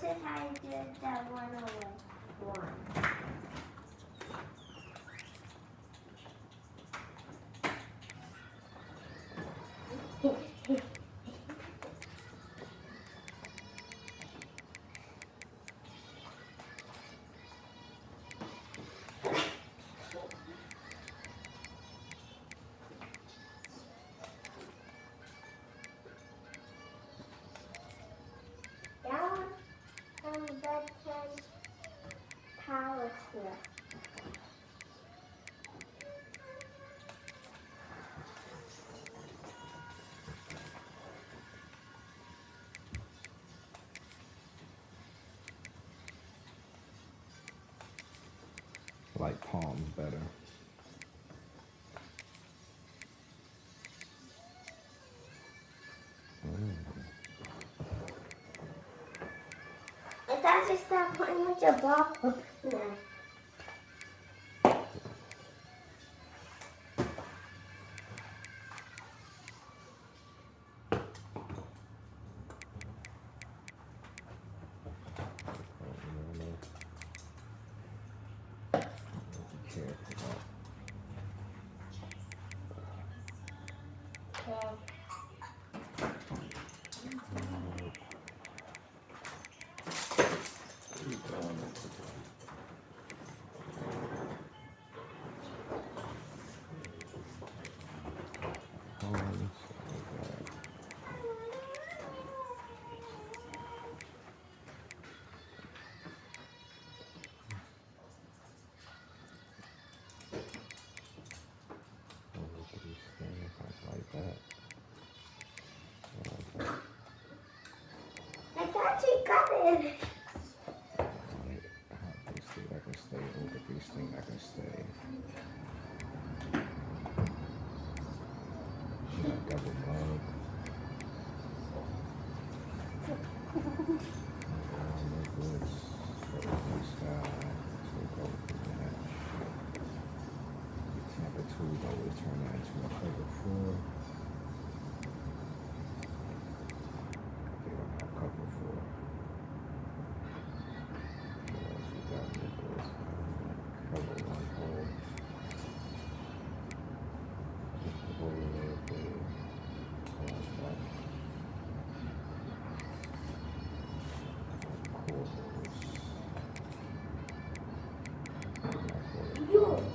if I did that one away. One. Bedtime palace here. I like palms better. I thought you stopped playing with your ball. No. I thought you got it. I can stay over these things. I can stay. Double mug. Tampa 2 always turn that into a cover 4. I think I'm going cover 4. What else we got? Nicholas. Cover 1 hole. Hole a little bit.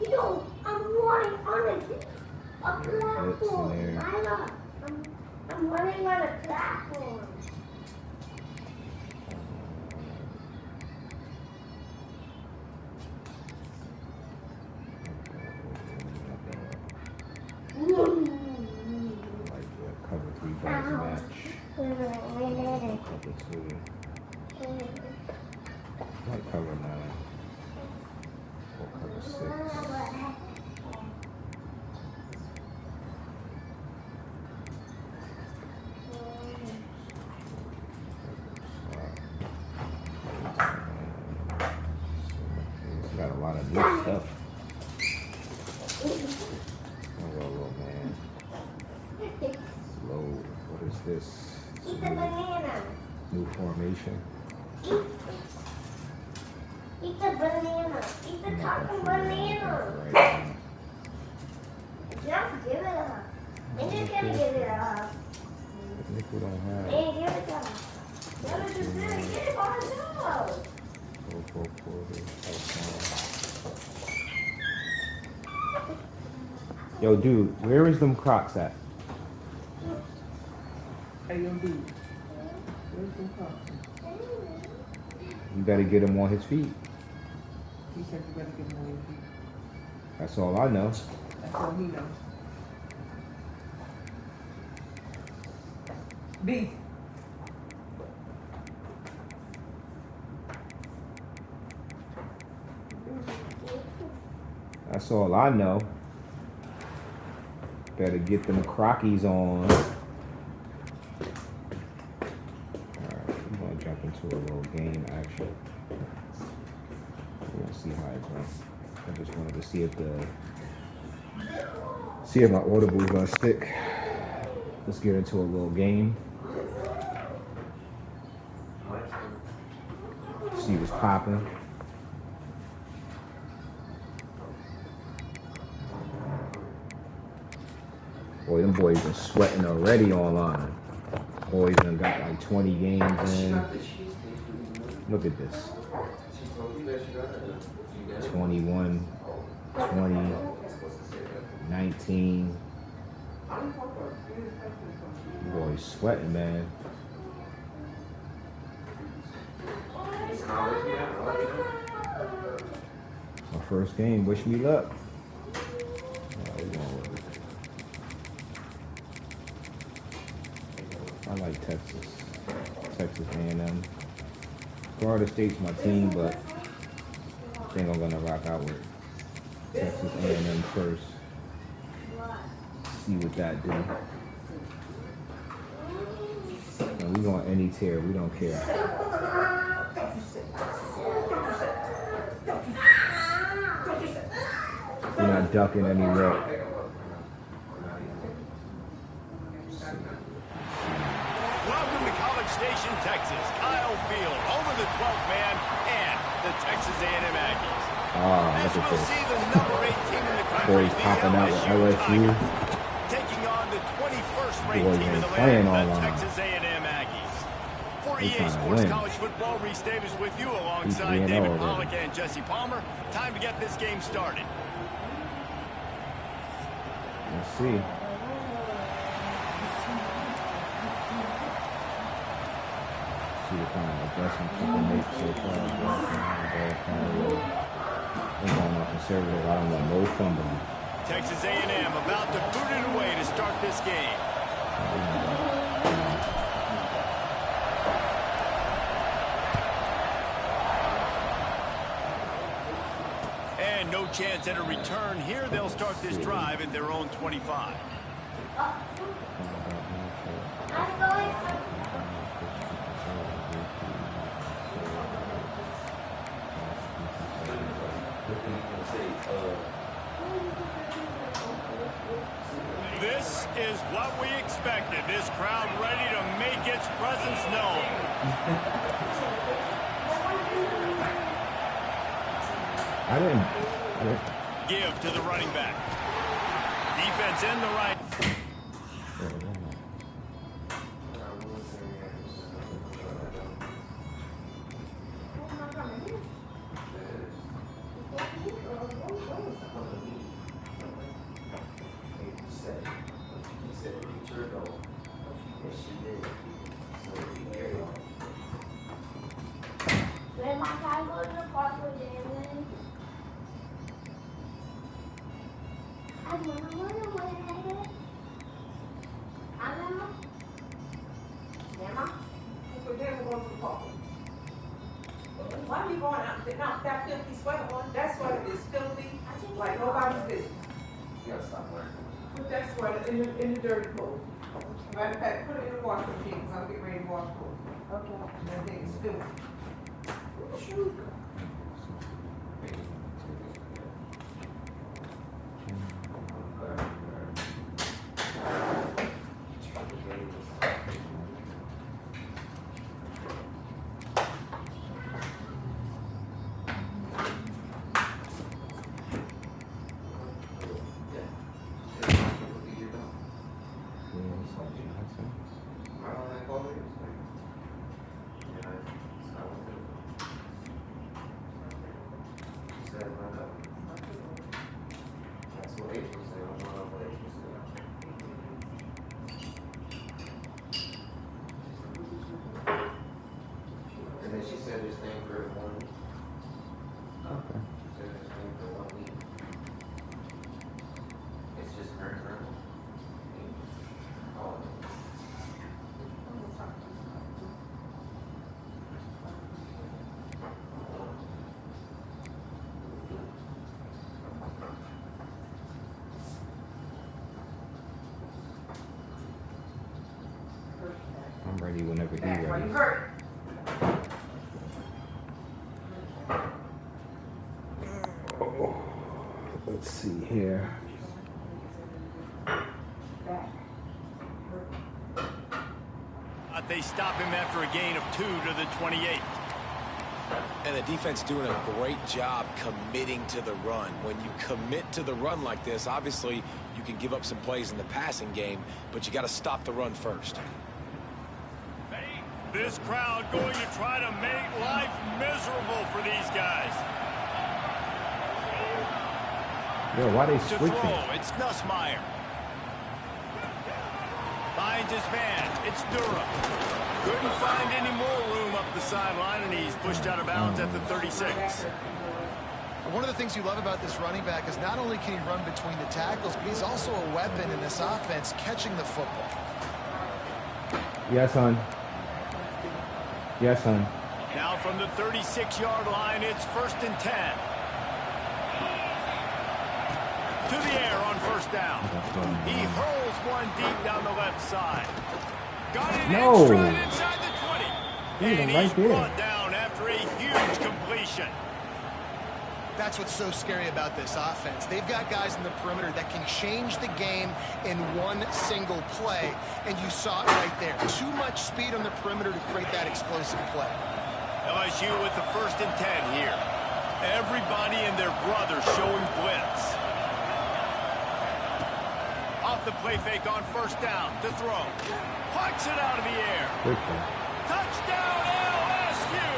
Yo, I'm running on a platform. Lila, I'm running on a platform. Like cover 3 bars match. Cover 2. Like cover 9. Or cover 6. It's got a lot of new stuff. Hello, man. Low. What is this? Eat the banana. New formation. Eat the banana. Eat the talking banana. Right. Just give it up. I'm just gonna give it up. Nickel don't have. Hey, give it up. Give it to me. Get it by yourself. Yo, dude, where is them Crocs at? Hey, yo, dude. Where's the Crocs? You gotta get him on his feet. He said you gotta get him on your feet. That's all I know. That's all he knows. B. That's all I know. Better get them Crockies on. Alright, I'm gonna jump into a little game action. We're gonna see how it goes. I just wanted to see if my audible is gonna stick. Let's get into a little game. see what's popping. Boy, them boys are sweating already online. Boys done got like 20 games in. Look at this. 21, 20, 19. Boys sweating, man. My first game. Wish me luck. I like Texas. Texas A&M. Florida State's my team, but I think I'm gonna rock out with Texas A&M first. See what that do. And we going any tier. We don't care. We're not ducking anywhere. Welcome to College Station, Texas. Kyle Field, home of the 12th man and the Texas A&M Aggies. As Look at we'll this. see the number 8 team in the country, Boys the popping out with LSU LSU. Tigers, taking on the 21st ranked Boys team in ain't the playing land, the online. Texas A&M Aggies. For They EA trying to Sports win. College Football, Reese Davis with you He's alongside 3-0 David already. Pollock and Jesse Palmer. Time to get this game started. Let's see. See what kind of adjustments we can make so far. We're going on conservative. I don't want no fumbling. Texas A&M about to boot it away to start this game. And no chance at a return here. They'll start this drive at their own 25. I'm going. This is what we expected. This crowd ready to make its presence known. I didn't. Give to the running back. Defense in the right. When my child goes to the park with Jalen, I wanna win. Grandma? Grandma? So then we're going to the park. Why are you going out there? Not that filthy sweater on. That sweater is filthy, like nobody's business. You gotta stop wearing Put that sweater in the dirty clothes. Matter of fact, put it in the washing machine, because I'm getting ready to wash clothes. Okay. That thing is filthy. That's what April said. I don't know what April said. And then she said this thing for 1 week. Okay. She said this thing for 1 week. It's just her and grandma. Oh. I'm ready whenever he's That's why ready. you hurt. Let's see here. They stop him after a gain of 2 to the 28. And the defense doing a great job committing to the run. When you commit to the run like this, obviously you can give up some plays in the passing game, but you got to stop the run first. This crowd going to try to make life miserable for these guys. Yo, why they To switching? throw, it's Nussmeier. Finds his man, it's Durham. Couldn't find any more room up the sideline, and he's pushed out of bounds at the 36. One of the things you love about this running back is not only can he run between the tackles, but he's also a weapon in this offense catching the football. Yes, son. Yes, son. Now from the 36-yard line, it's 1st and 10. To the air on first down. He hurls one deep down the left side. Got it in stride inside the 20. And he's brought down after a huge completion. That's what's so scary about this offense. They've got guys in the perimeter that can change the game in one single play, and you saw it right there. Too much speed on the perimeter to create that explosive play. LSU with the 1st and 10 here. Everybody and their brother showing blitz. Off the play fake on first down to throw. Plucks it out of the air. Touchdown LSU!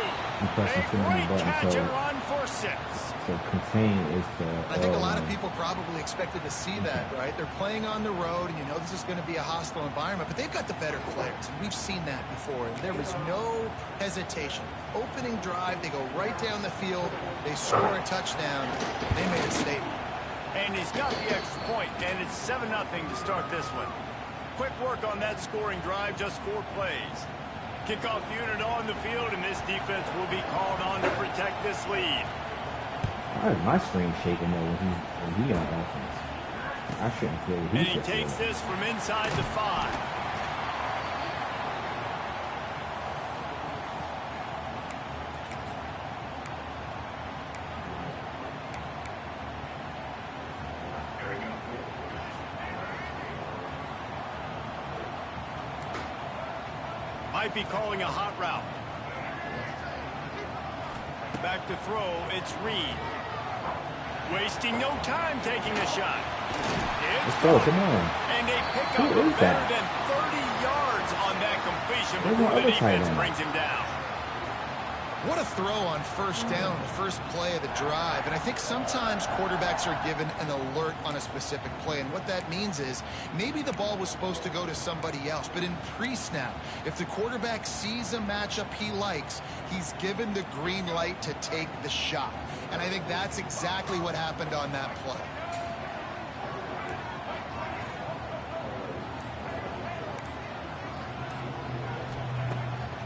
A great catch and run for 6. So contain is the... I think a lot of people probably expected to see that, right? They're playing on the road, and you know this is going to be a hostile environment, but they've got the better players, and we've seen that before. And there was no hesitation. Opening drive, they go right down the field, they score a touchdown, they made a statement. And he's got the extra point, and it's 7-0 to start this one. Quick work on that scoring drive, just 4 plays. Kickoff unit on the field, and this defense will be called on to protect this lead. Why is my screen shaking though when he on offense? I shouldn't feel it. And he takes this from inside the 5. Might be calling a hot route. Back to throw, it's Reed. Wasting no time taking a shot. Let's go, come on. And they pick up better than 30 yards on that completion before the defense brings him down. What a throw on first down, the first play of the drive. And I think sometimes quarterbacks are given an alert on a specific play. And what that means is maybe the ball was supposed to go to somebody else. But in pre-snap, if the quarterback sees a matchup he likes, he's given the green light to take the shot. And I think that's exactly what happened on that play.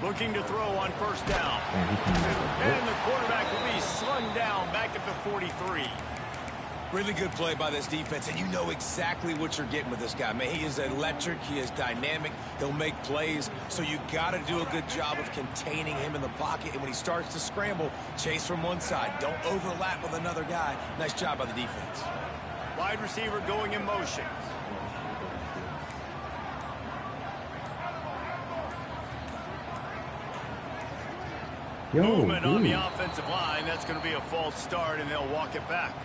Looking to throw on first down. And the quarterback will be slung down back at the 43. Really good play by this defense, and you know exactly what you're getting with this guy. Man, he is electric. He is dynamic. He'll make plays, so you got to do a good job of containing him in the pocket. And when he starts to scramble, chase from one side. Don't overlap with another guy. Nice job by the defense. Wide receiver going in motion. Movement on the offensive line. That's going to be a false start, and they'll walk it back.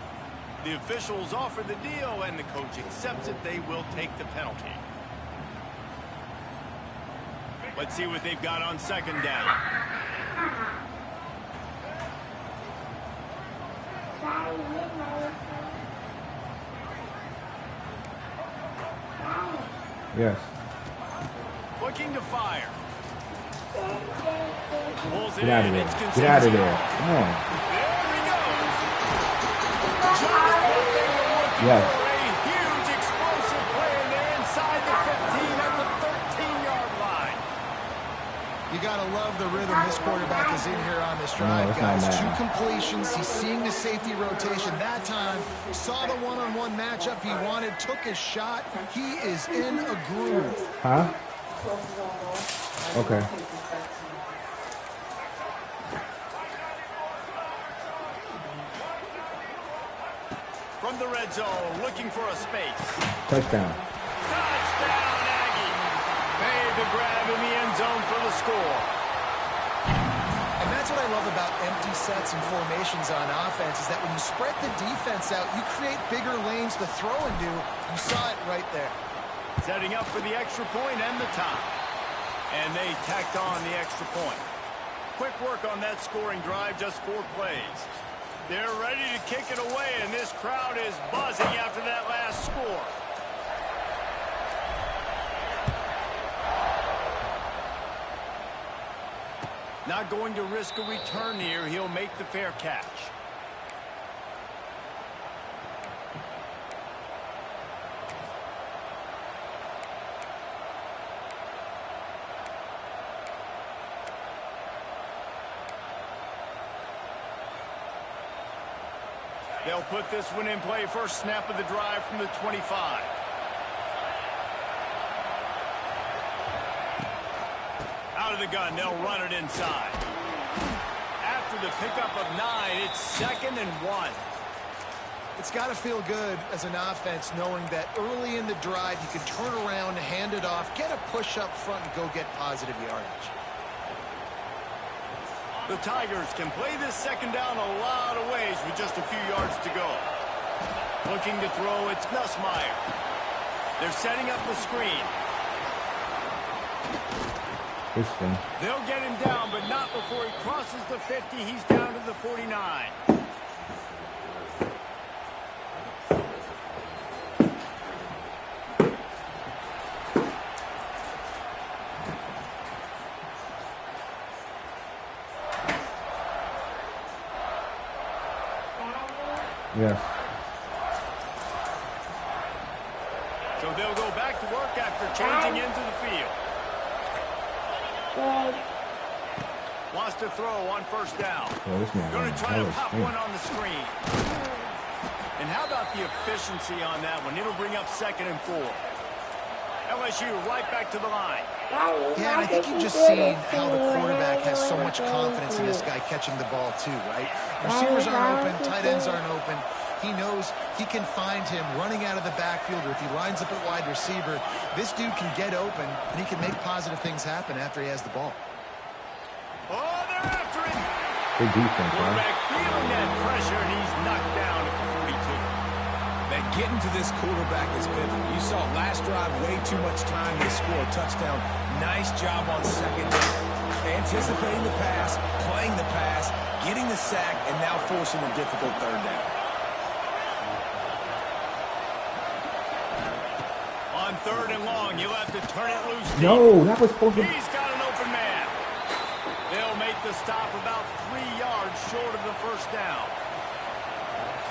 The officials offer the deal, and the coach accepts it. They will take the penalty. Let's see what they've got on second down. Yes. Looking to fire. Pulls it Get out of in. there. It's Get out of consistent. there. Come on. There he goes. Just what they were looking Yes. for. A huge explosive play, and they're inside the 15 at the 13-yard line. You got to love the rhythm this quarterback is in here on this drive, it's guys. not 2 bad. completions. He's seeing the safety rotation. That time, saw the one-on-one matchup he wanted, took his shot. He is in a groove. Huh? Okay. From the red zone, looking for a space. Touchdown. Touchdown, Aggie. Made the grab in the end zone for the score. And that's what I love about empty sets and formations on offense is that when you spread the defense out, you create bigger lanes to throw into. You saw it right there. Setting up for the extra point and the tie. And they tacked on the extra point. Quick work on that scoring drive, just 4 plays. They're ready to kick it away, and this crowd is buzzing after that last score. Not going to risk a return here. He'll make the fair catch. They'll put this one in play. First snap of the drive from the 25. Out of the gun, they'll run it inside. After the pickup of 9, it's 2nd and 1. It's got to feel good as an offense knowing that early in the drive you can turn around, hand it off, get a push up front, and go get positive yardage. The Tigers can play this second down a lot of ways with just a few yards to go. Looking to throw, it's Nussmeier. They're setting up the screen. They'll get him down, but not before he crosses the 50. He's down to the 49. Yes. So they'll go back to work after changing into the field. Wants to throw on first down. Going to try to pop one on the screen. And how about the efficiency on that one? It'll bring up 2nd and 4. LSU right back to the line. Yeah, and I think you've just seen how the quarterback has so much confidence in this guy catching the ball too, right? Receivers aren't open, tight ends aren't open. He knows he can find him running out of the backfield, or if he lines up at wide receiver, this dude can get open, and he can make positive things happen after he has the ball. Oh, they're after him. Good defense, Quarterback feeling that pressure, and he's knocked down at the 42. Man, getting to this quarterback is pivotal. You saw last drive, way too much time to score a touchdown. Nice job on second. Anticipating the pass, playing the pass, getting the sack, and now forcing a difficult third down. On 3rd and long, you'll have to turn it loose. No, that was supposed to... He's got an open man. They'll make the stop about 3 yards short of the first down.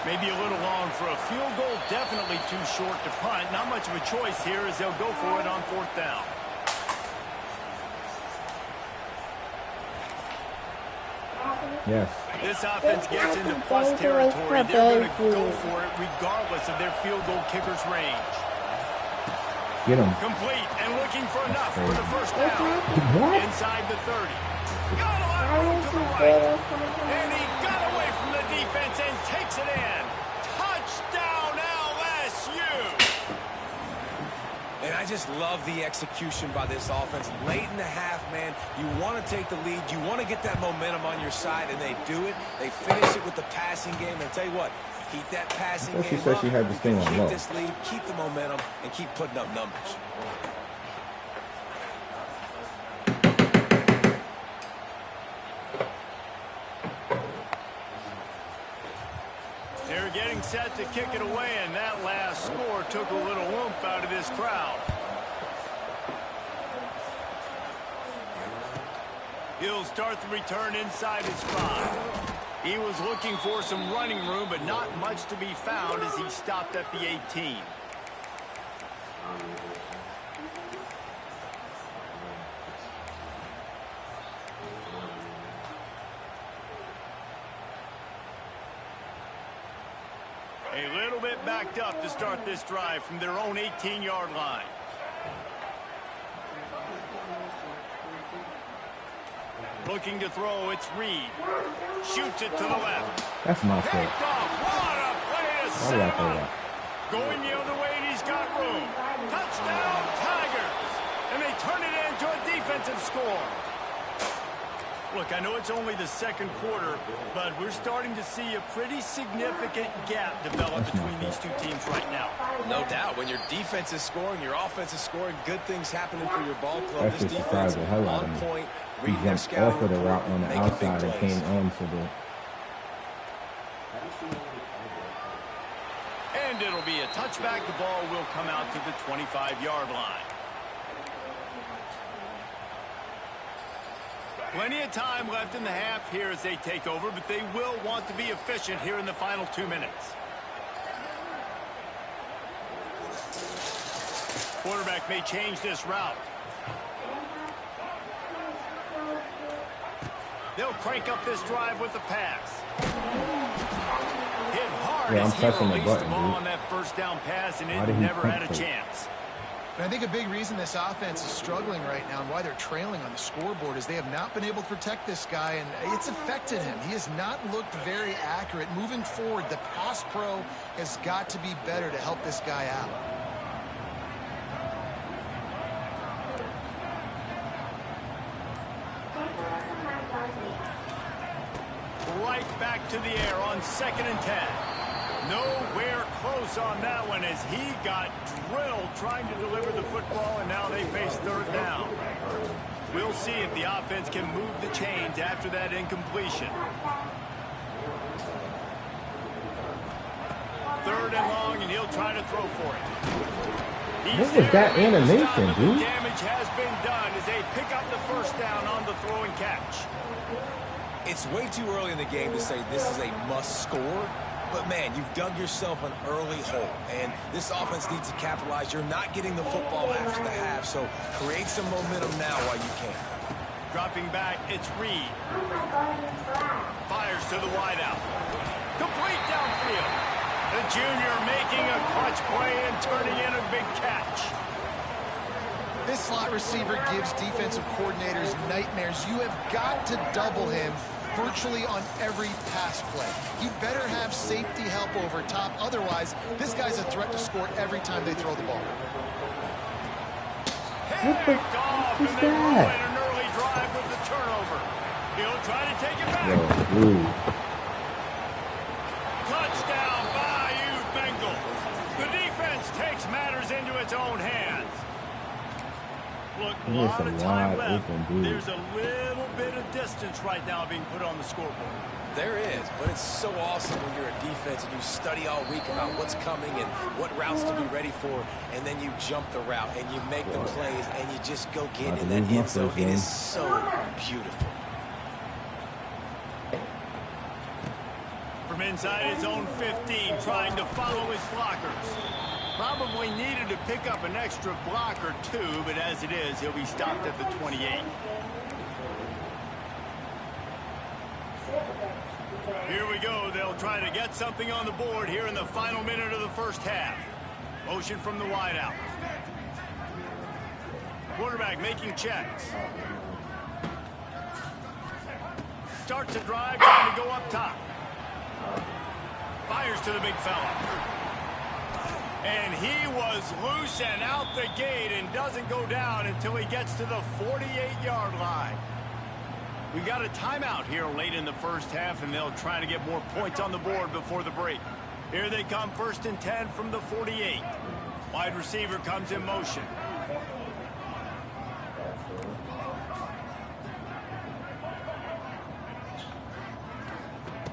Maybe a little long for a field goal. Definitely too short to punt. Not much of a choice here as they'll go for it on 4th down. Yes. This offense gets into plus territory. They're going to go for it regardless of their field goal kicker's range. Get him. Complete and looking for enough for the first down. What? Inside the 30. Got a lot of room to the right. And he got away from the defense and takes it in. Touchdown LSU. And I just love the execution by this offense. Late in the half, man, you want to take the lead. You want to get that momentum on your side, and they do it. They finish it with the passing game. And I'll tell you what, keep that passing game She said up. she had this thing on keep low. this lead, keep the momentum, and keep putting up numbers. They're getting set to kick it away, and that last score took a little oomph out of this crowd. He'll start the return inside his 5. He was looking for some running room, but not much to be found as he stopped at the 18. A little bit backed up to start this drive from their own 18-yard line. Looking to throw, it's Reed. Shoots it to the left. That's my fault. Picked off. What a play to set him up. Going the other way, and he's got room. Touchdown, Tigers. And they turn it into a defensive score. Look, I know it's only the second quarter, but we're starting to see a pretty significant gap develop between these two teams right now. No doubt. When your defense is scoring, your offense is scoring, good things happening for your ball club. That This just defense surprised the hell out on of me. point, He reading their jumped off scouting of the route report, on the making big outside and plays. came onto the. And it'll be a touchback. The ball will come out to the 25-yard line. Plenty of time left in the half here as they take over, but they will want to be efficient here in the final 2 minutes. Quarterback may change this route. They'll crank up this drive with the pass. Hit hard Yeah, I'm as he pressing the released button, the ball dude. on that first down pass, and Why it did he never had a pump fake? chance. And I think a big reason this offense is struggling right now and why they're trailing on the scoreboard is they have not been able to protect this guy, and it's affected him. He has not looked very accurate. Moving forward, the pass pro has got to be better to help this guy out. Right back to the air on 2nd and 10. Nowhere close on that one as he got drilled trying to deliver the football, and now they face 3rd down. We'll see if the offense can move the chains after that incompletion. 3rd and long, and he'll try to throw for it. What was that animation, dude? Damage has been done as they pick up the 1st down on the throw and catch. It's way too early in the game to say this is a must score. But, man, you've dug yourself an early hole, and this offense needs to capitalize. You're not getting the football after the half, so create some momentum now while you can. Dropping back, it's Reed. Fires to the wideout. Complete downfield. The junior making a clutch play and turning in a big catch. This slot receiver gives defensive coordinators nightmares. You have got to double him virtually on every pass play. You better have safety help over top. Otherwise, this guy's a threat to score every time they throw the ball. Picked off, and they ruin an early drive with the turnover. He'll try to take it back. Yo, dude. Touchdown, Bayou Bengals. The defense takes matters into its own hands. Look, a There's lot a of time wide left. open dude. There's a little bit of distance right now being put on the scoreboard. There is, but it's so awesome when you're a defense and you study all week about what's coming and what routes to be ready for, and then you jump the route and you make the plays and you just go get in that end zone. It is so beautiful. From inside his own 15, trying to follow his blockers. Probably needed to pick up an extra block or two, but as it is, he'll be stopped at the 28. Here we go. They'll try to get something on the board here in the final minute of the 1st half. Motion from the wideout. Quarterback making checks. Starts a drive, trying to go up top. Fires to the big fella. And he was loose and out the gate and doesn't go down until he gets to the 48-yard line. We got a timeout here late in the 1st half, and they'll try to get more points on the board before the break. Here they come, 1st and 10 from the 48. Wide receiver comes in motion.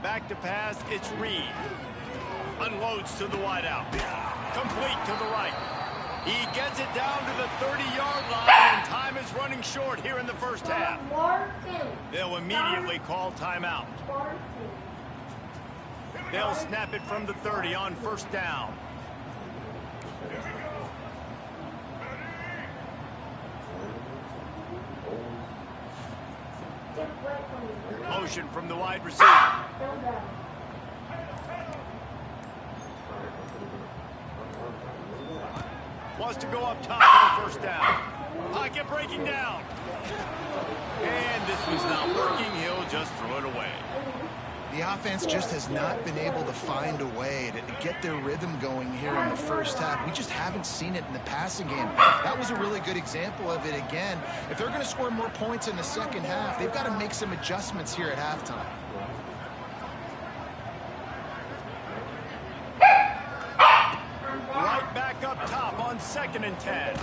Back to pass, it's Reed. Unloads to the wideout. Complete to the right. He gets it down to the 30-yard line, and time is running short here in the 1st half. They'll immediately call timeout. They'll snap it from the 30 on 1st down. Motion from the wide receiver. Wants to go up top on 1st down. Pocket breaking down. And this was not working. He'll just throw it away. The offense just has not been able to find a way to get their rhythm going here in the first half. We just haven't seen it in the passing game. That was a really good example of it again. If they're going to score more points in the second half, they've got to make some adjustments here at halftime. Right back up top on 2nd and 10.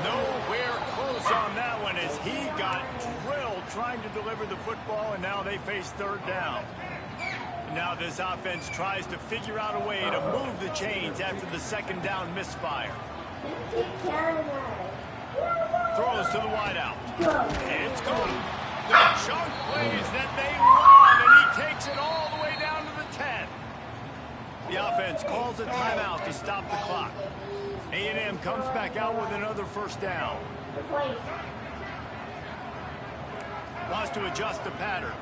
Nowhere close on that one as he got drilled trying to deliver the football, and now they face 3rd down. Now this offense tries to figure out a way to move the chains after the 2nd down misfire. Throws to the wideout. It's good. The chunk plays that they love, and he takes it all the way down to the 10. The offense calls a timeout to stop the clock. A&M comes back out with another 1st down. Wants to adjust the pattern.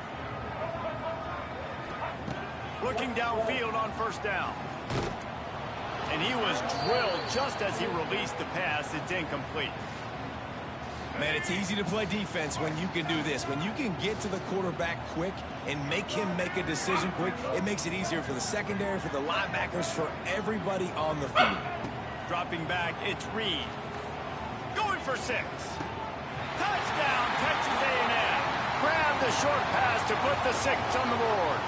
Looking downfield on 1st down. And he was drilled just as he released the pass. It's incomplete. Man, it's easy to play defense when you can do this. When you can get to the quarterback quick and make him make a decision quick, it makes it easier for the secondary, for the linebackers, for everybody on the field. Dropping back, it's Reed. Going for 6. Touchdown, Texas A&M. Grab the short pass to put the 6 on the board.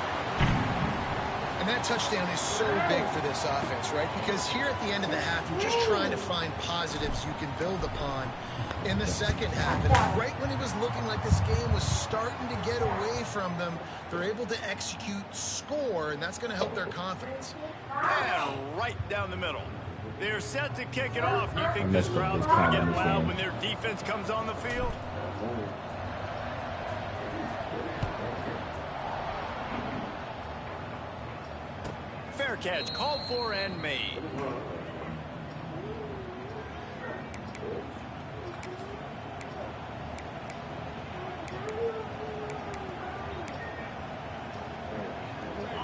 And that touchdown is so big for this offense, right? Because here at the end of the half, you're just trying to find positives you can build upon in the second half. And right when it was looking like this game was starting to get away from them, they're able to execute, score, and that's going to help their confidence. And right down the middle. They're set to kick it off. You think this crowd's going to get loud when their defense comes on the field? Fair catch, called for and made.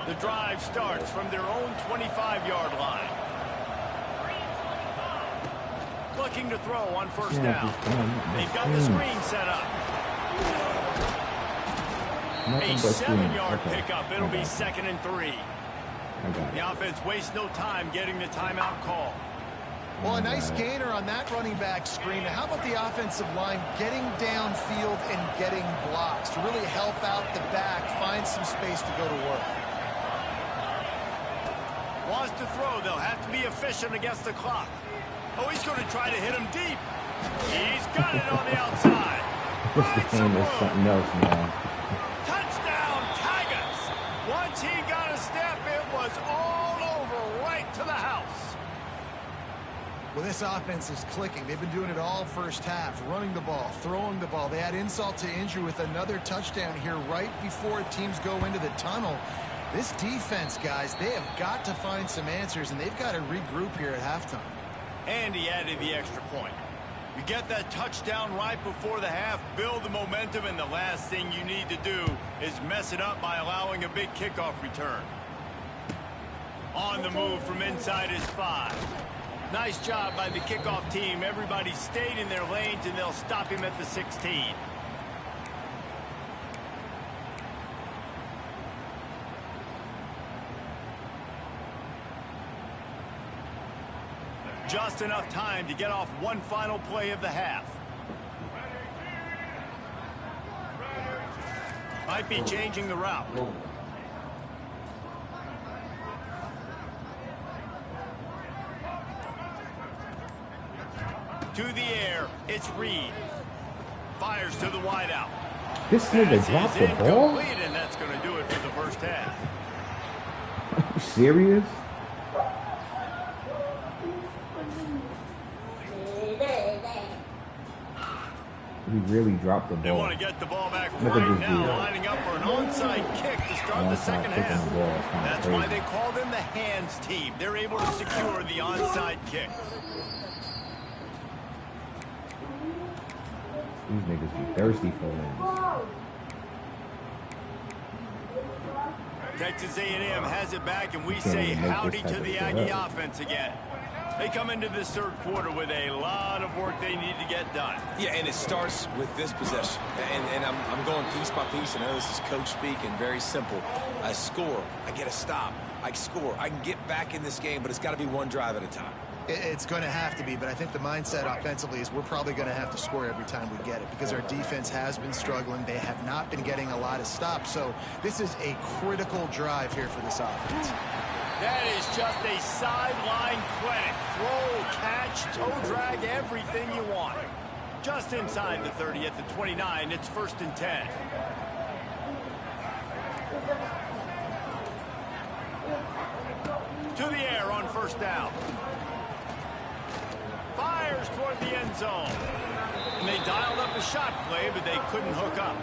The drive starts from their own 25-yard line. Looking to throw on 1st down. They've got the screen set up. A 7-yard pickup. It'll be 2nd and 3. The offense wastes no time getting the timeout call. Well, a nice gainer on that running back screen. Now, how about the offensive line getting downfield and getting blocks to really help out the back, find some space to go to work? Wants to throw. They'll have to be efficient against the clock. Oh, he's going to try to hit him deep. He's got it on the outside. This game is something else, man. Touchdown, Tigers. Once he got a step, it was all over right to the house. Well, this offense is clicking. They've been doing it all first half, running the ball, throwing the ball. They add insult to injury with another touchdown here right before teams go into the tunnel. This defense, guys, they have got to find some answers, and they've got to regroup here at halftime. And he added the extra point. You get that touchdown right before the half, build the momentum, and the last thing you need to do is mess it up by allowing a big kickoff return. On the move from inside his 5. Nice job by the kickoff team. Everybody stayed in their lanes, and they'll stop him at the 16. Just enough time to get off one final play of the half. Might be changing the route. To the air, it's Reed. Fires to the wideout. This nigga dropped the ball? And that's going to do it for the first half. Are you serious? He really dropped the ball. They want to get the ball back right now, lining up for an onside kick to start the second half. That's why they call them the hands team. They're able to secure the onside kick. These niggas be thirsty for him. Texas A&M has it back, and we say howdy to the Aggie offense again. They come into this third quarter with a lot of work they need to get done. Yeah, and it starts with this possession. And I'm going piece by piece. I know this is coach speak and very simple. I score. I get a stop. I score. I can get back in this game, but it's got to be one drive at a time. It's going to have to be, but I think the mindset offensively is we're probably going to have to score every time we get it because our defense has been struggling. They have not been getting a lot of stops, so this is a critical drive here for this offense. That is just a sideline clinic. Throw, catch, toe drag, everything you want. Just inside the 30 at the 29, it's 1st and 10. To the air on 1st down. Fires toward the end zone. And they dialed up a shot play, but they couldn't hook up.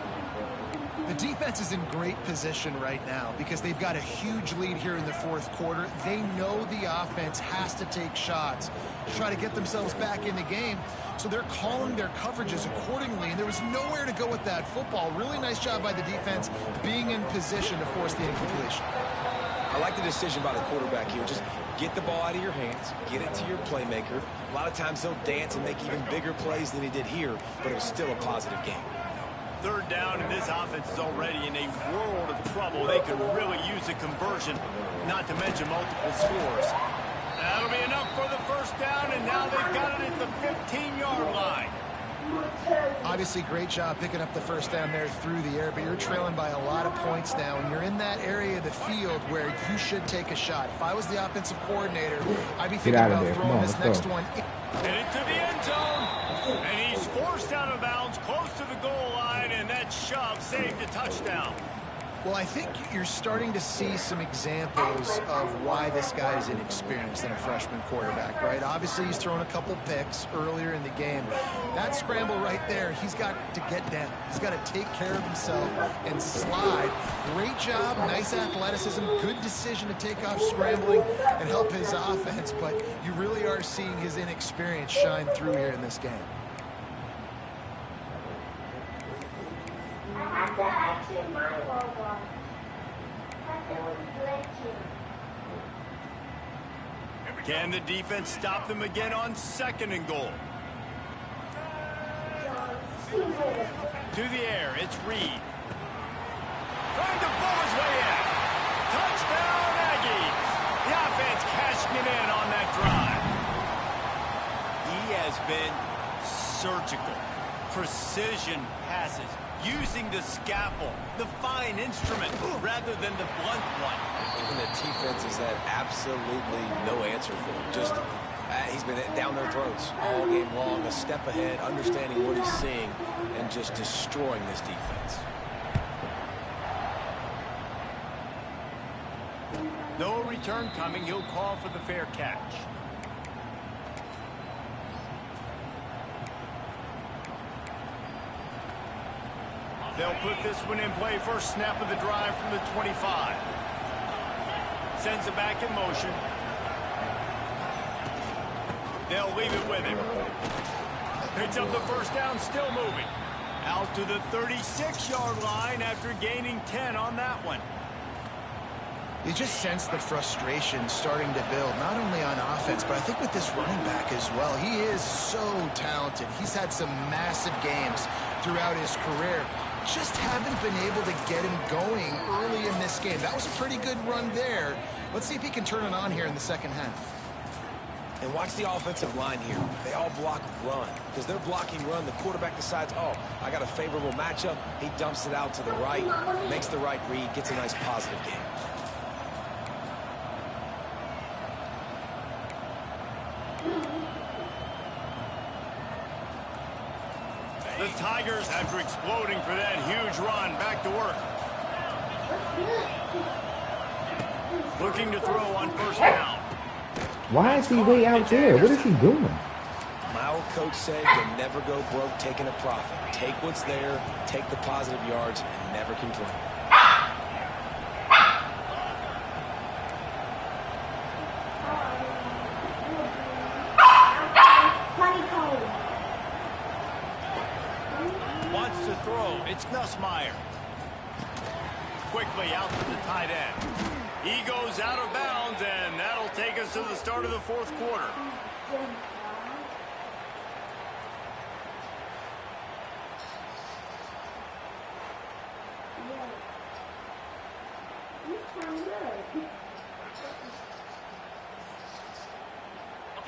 The defense is in great position right now because they've got a huge lead here in the fourth quarter. They know the offense has to take shots to try to get themselves back in the game. So they're calling their coverages accordingly, and there was nowhere to go with that football. Really nice job by the defense being in position to force the incompletion. I like the decision by the quarterback here. Just get the ball out of your hands, get it to your playmaker. A lot of times he'll dance and make even bigger plays than he did here, but it was still a positive game. 3rd down, and this offense is already in a world of trouble. They could really use a conversion, not to mention multiple scores. That'll be enough for the 1st down, and now they've got it at the 15-yard line. Obviously, great job picking up the 1st down there through the air, but you're trailing by a lot of points now, and you're in that area of the field where you should take a shot. If I was the offensive coordinator, I'd be thinking about throwing this next one. Headed to the end zone, and he's forced out of bounds close to the goal line, and that shove saved a touchdown. Well, I think you're starting to see some examples of why this guy is inexperienced in a freshman quarterback, right? Obviously, he's thrown a couple picks earlier in the game. That scramble right there, he's got to get down. He's got to take care of himself and slide. Great job, nice athleticism, good decision to take off scrambling and help his offense, but you really are seeing his inexperience shine through here in this game. Can the defense stop them again on 2nd and goal? To the air, it's Reed. Trying to blow his way in. Touchdown, Aggies. The offense cashing it in on that drive. He has been surgical. Precision passes. Using the scalpel, the fine instrument, rather than the blunt one. And the defense has had absolutely no answer for him. Just, he's been down their throats all game long, a step ahead, understanding what he's seeing, and just destroying this defense. No return coming. He'll call for the fair catch. They'll put this one in play. First snap of the drive from the 25. Sends it back in motion. They'll leave it with him. Picks up the 1st down, still moving. Out to the 36-yard line after gaining 10 on that one. You just sense the frustration starting to build, not only on offense, but I think with this running back as well. He is so talented. He's had some massive games throughout his career. Just haven't been able to get him going early in this game. That was a pretty good run there. Let's see if he can turn it on here in the 2nd half. And watch the offensive line here. They all block run. Because they're blocking run, the quarterback decides, oh, I got a favorable matchup. He dumps it out to the right, makes the right read, gets a nice positive game. The Tigers, after exploding for that huge run, back to work. Looking to throw on 1st down. Why is he way out there? What is he doing? My old coach said you'll never go broke taking a profit. Take what's there, take the positive yards, and never complain. Wants to throw. It's Nussmeier. Quickly out to the tight end. He goes out of bounds, and that'll take us to the start of the fourth quarter.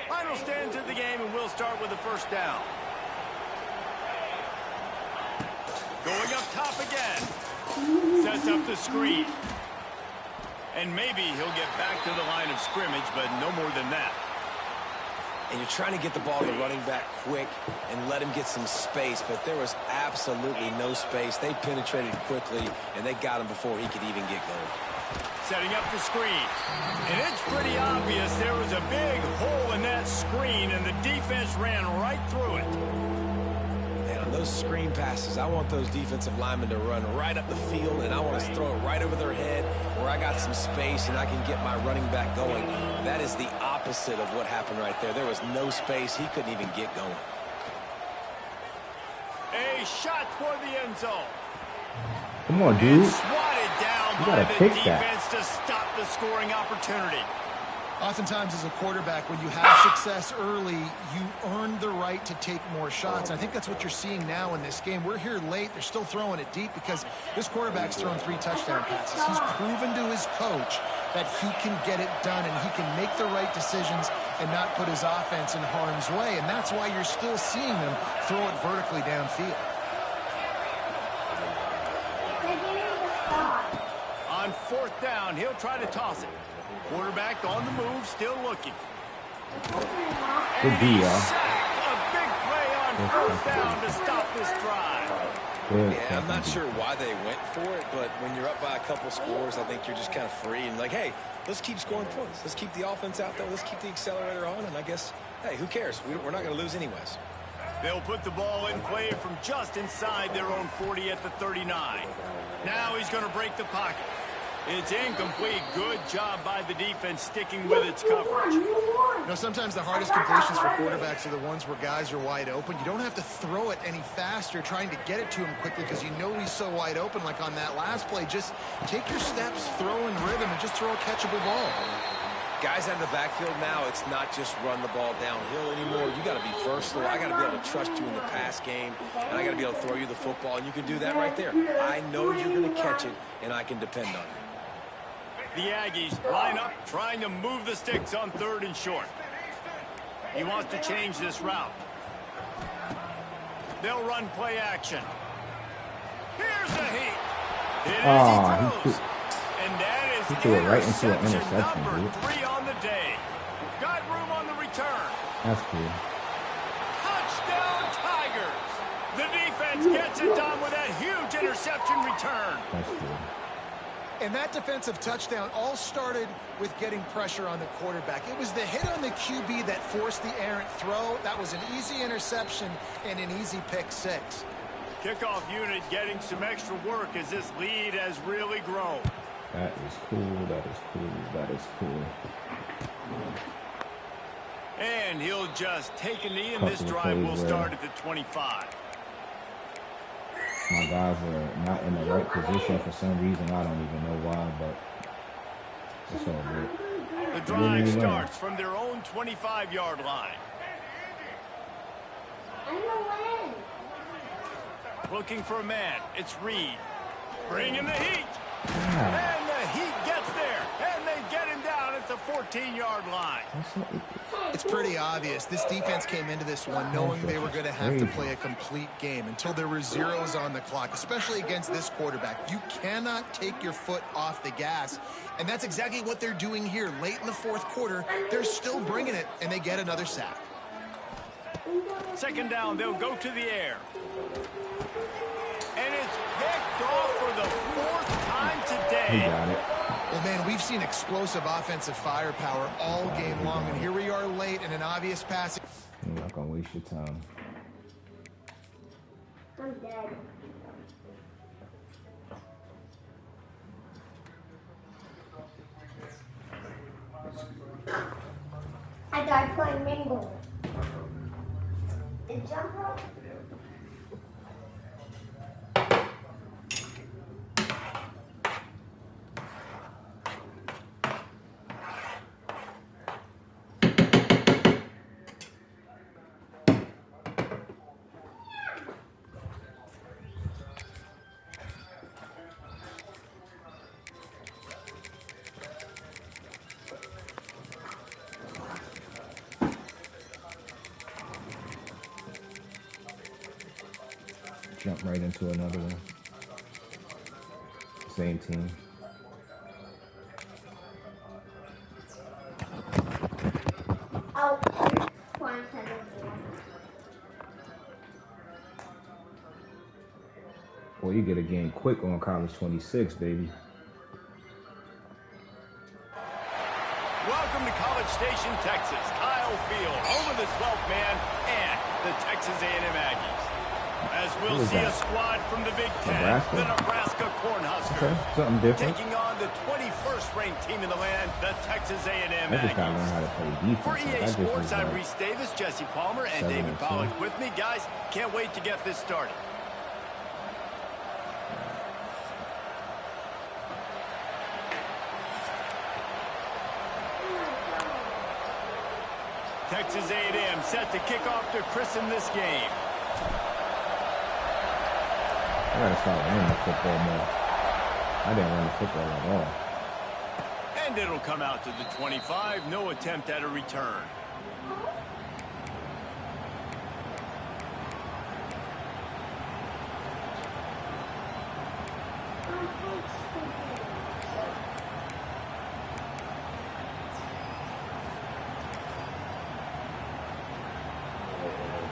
Final stands of the game, and we'll start with the first down. Going up top again. Sets up the screen. And maybe he'll get back to the line of scrimmage, but no more than that. And you're trying to get the ball to the running back quick and let him get some space, but there was absolutely no space. They penetrated quickly, and they got him before he could even get going. Setting up the screen. And it's pretty obvious there was a big hole in that screen, and the defense ran right through it. And on those screen passes, I want those defensive linemen to run right up the field, and I want to throw it right over their head where I got some space and I can get my running back going. That is the opposite of what happened right there. There was no space. He couldn't even get going. A shot toward the end zone. Come on, dude. And swatted down by the defense to stop the scoring opportunity. Oftentimes as a quarterback, when you have success early, you earn the right to take more shots. I think that's what you're seeing now in this game. We're here late. They're still throwing it deep because this quarterback's thrown 3 touchdown passes. He's proven to his coach that he can get it done and he can make the right decisions and not put his offense in harm's way. And that's why you're still seeing them throw it vertically downfield. On fourth down, he'll try to toss it. Quarterback on the move, still looking. Good deal. A big play on fourth down to stop this drive. Yeah, I'm not sure why they went for it, but when you're up by a couple scores, I think you're just kind of free and like, hey, let's keep scoring points. Let's keep the offense out there. Let's keep the accelerator on, and I guess, hey, who cares? We're not going to lose anyways. They'll put the ball in play from just inside their own 40 at the 39. Now he's going to break the pocket. It's incomplete. Good job by the defense sticking with its coverage. You know, sometimes the hardest completions for quarterbacks are the ones where guys are wide open. You don't have to throw it any faster trying to get it to him quickly because you know he's so wide open like on that last play. Just take your steps, throw in rhythm, and just throw a catchable ball. Guys out in the backfield now, it's not just run the ball downhill anymore. You got to be versatile. I got to be able to trust you in the pass game, and I got to be able to throw you the football, and you can do that right there. I know you're going to catch it, and I can depend on you. The Aggies line up, trying to move the sticks on 3rd and short. He wants to change this route. They'll run play action. Here's a heat. It is he throws. And that is he threw it right into an interception, number dude. 3 on the day. Got room on the return. That's cool. Touchdown Tigers. The defense gets it done with that huge interception return. That's cool. And that defensive touchdown all started with getting pressure on the quarterback. It was the hit on the QB that forced the errant throw. That was an easy interception and an easy pick 6. Kickoff unit getting some extra work as this lead has really grown. That is cool. That is cool. That is cool. And he'll just take a knee, and this drive will start at the 25. My guys are not in the right position for some reason. I don't even know why, but it's all good. The drive starts from their own 25-yard line. Looking for a man. It's Reed. Bringing the heat. Yeah. And the heat gets there. And they get him down at the 14-yard line. It's pretty obvious. This defense came into this one knowing they were going to have to play a complete game until there were zeros on the clock, especially against this quarterback. You cannot take your foot off the gas, and that's exactly what they're doing here. Late in the fourth quarter, they're still bringing it, and they get another sack. Second down, they'll go to the air. And it's picked off for the 4th time today. He got it. Well, man, we've seen explosive offensive firepower all game long, and here we are late in an obvious passing. You're not going to waste your time. I'm dead. I died playing Mingle. The jump rope? jump right into another one. Same team. Oh, one second. Well, you get a game quick on College 26, baby. Welcome to College Station, Texas. Kyle Field, home of the 12th man and the Texas A&M Aggies. As we'll see a squad from the Big Ten, Nebraska? the Nebraska Cornhuskers, Okay, something different. taking on the 21st ranked team in the land, the Texas A&M I just gotta learn Aggies. how to play defense. For Like, EA I just was Sports, I'm like, Reese Davis, Jesse Palmer, and 7 David and Pollack 10. with me. Guys, can't wait to get this started. Texas A&M set to kick off to christen this game. I gotta start running the football more. I didn't run the football at all. And it'll come out to the 25. No attempt at a return.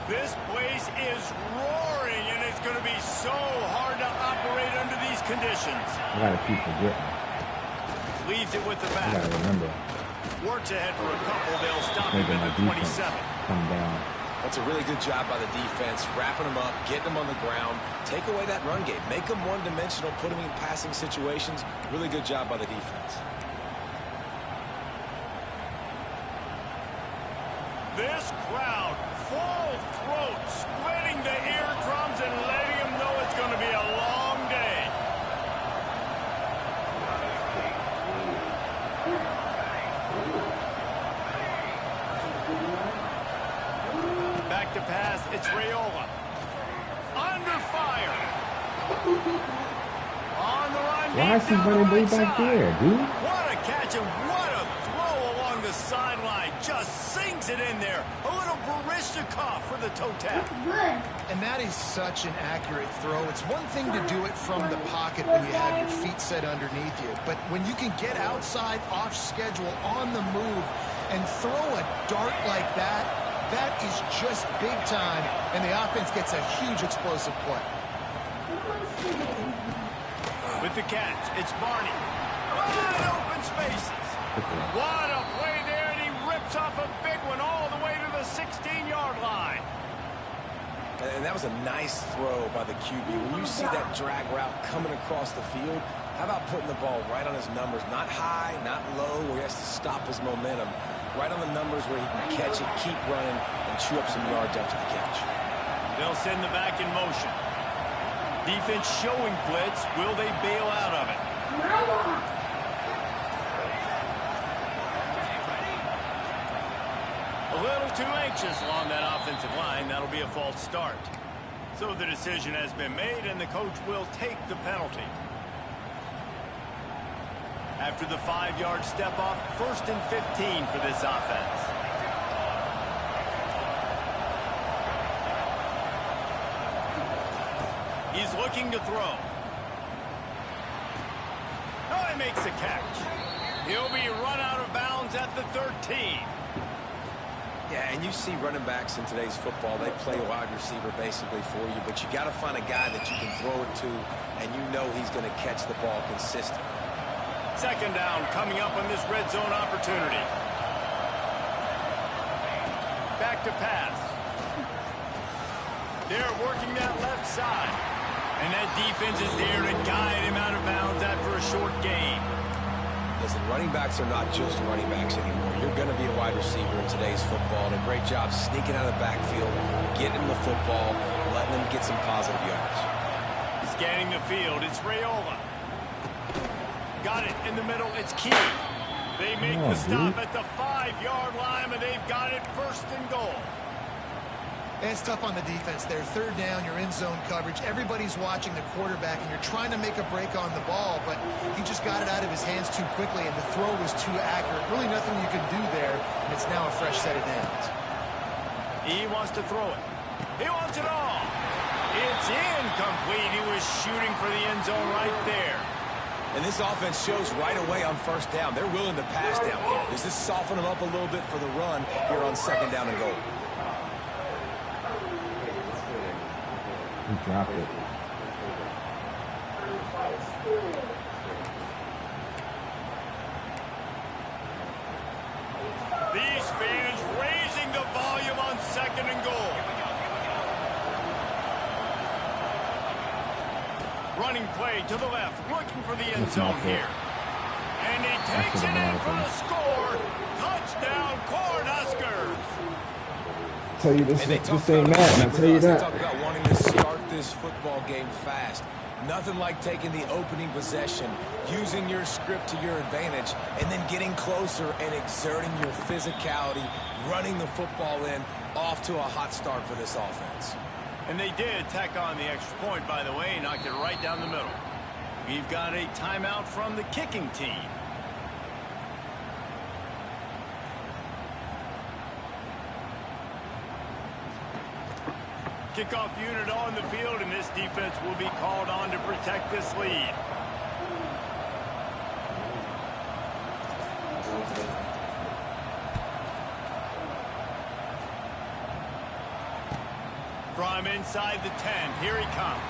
This place is roaring, and it's going to be so hard to operate under these conditions. I gotta keep forgetting. Leaves it with the I back. gotta remember. Works ahead for a couple. They'll stop him Making my at the defense 27. come down. That's a really good job by the defense, wrapping them up, getting them on the ground. Take away that run game. Make them one-dimensional, put them in passing situations. Really good job by the defense. This crowd, full throat, splitting the eardrums and letting them know it's going to be a long day. Back to pass, it's Raiola. Under fire. On the run, Why deep is he down the running way right back side. there, dude? What a catch and what a throw along the sideline. Just sinks it in there. A little Barishnikov for the toe tap. Good. And that is such an accurate throw. It's one thing to do it from the pocket when you have your feet set underneath you, but when you can get outside, off schedule, on the move, and throw a dart like that, that is just big time, and the offense gets a huge explosive play. With the catch, it's Barney. Wide open spaces. What a play there, and he rips off a big one all the way to the 16-yard line. And that was a nice throw by the QB. When you see that drag route coming across the field, how about putting the ball right on his numbers? Not high, not low, where he has to stop his momentum. Right on the numbers where he can catch it, keep running, and chew up some yards after the catch. They'll send the back in motion. Defense showing blitz. Will they bail out of it? A little too anxious along that offensive line. That'll be a false start. So the decision has been made, and the coach will take the penalty. After the 5-yard step off, 1st and 15 for this offense. He's looking to throw. Oh, he makes the catch. He'll be run out of bounds at the 13. Yeah, and you see running backs in today's football, they play wide receiver basically for you, but you got to find a guy that you can throw it to, and you know he's going to catch the ball consistently. 2nd down coming up on this red zone opportunity. Back to pass. They're working that left side. And that defense is there to guide him out of bounds after a short gain. Listen, running backs are not just running backs anymore. You're going to be a wide receiver in today's football. And a great job sneaking out of the backfield, getting him the football, letting him get some positive yards. Scanning the field, it's Raiola. Got it in the middle, it's Key. They make the stop at the 5-yard line, and they've got it 1st and goal. It's tough on the defense there. 3rd down, you're in zone coverage. Everybody's watching the quarterback, and you're trying to make a break on the ball, but he just got it out of his hands too quickly, and the throw was too accurate. Really nothing you can do there, and it's now a fresh set of downs. He wants to throw it. He wants it all. It's incomplete. He was shooting for the end zone right there. And this offense shows right away on first down. They're willing to pass down here. Does this soften them up a little bit for the run here on second down and goal? He dropped it. These fans raising the volume on second and goal. Running play to the left, looking for the end zone here. And he takes it in for the score. Touchdown, Cornhuskers. Tell you this ain't Matt, I tell you They that. talk about wanting to start this football game fast. Nothing like taking the opening possession, using your script to your advantage, and then getting closer and exerting your physicality, running the football in, off to a hot start for this offense. And they did tack on the extra point, by the way, knocked it right down the middle. We've got a timeout from the kicking team. Kickoff unit on the field, and this defense will be called on to protect this lead. From inside the 10, here he comes.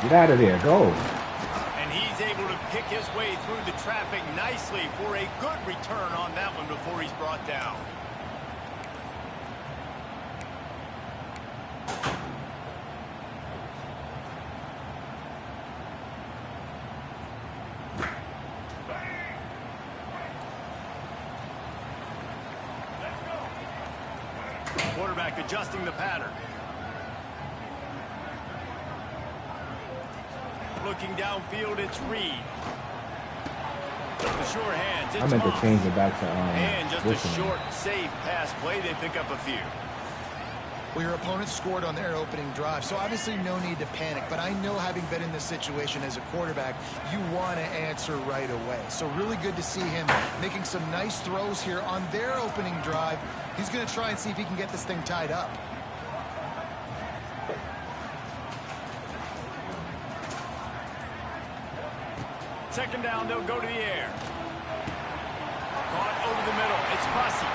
Get out of there, go. And he's able to pick his way through the traffic nicely for a good return on that one before he's brought down. Quarterback adjusting the pattern. Looking downfield, it's Reed. The short hands, it's I meant to Moss. change it back to And just Wilson. a short, safe pass play. They pick up a few. Well, your opponent scored on their opening drive, so obviously no need to panic. But I know, having been in this situation as a quarterback, you want to answer right away. So really good to see him making some nice throws here on their opening drive. He's going to try and see if he can get this thing tied up. Second down, they'll go to the air. Caught over the middle. It's Bussey.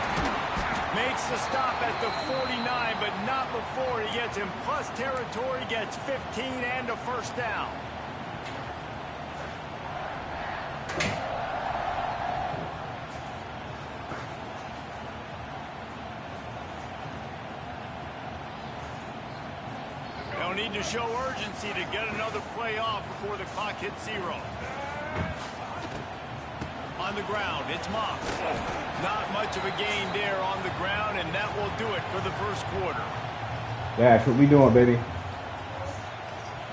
Makes the stop at the 49, but not before he gets in plus territory, gets 15 and a first down. They'll need to show urgency to get another play off before the clock hits 0. On the ground, it's Moss. Not much of a gain there on the ground, and that will do it for the first quarter. Dash, what we doing, baby?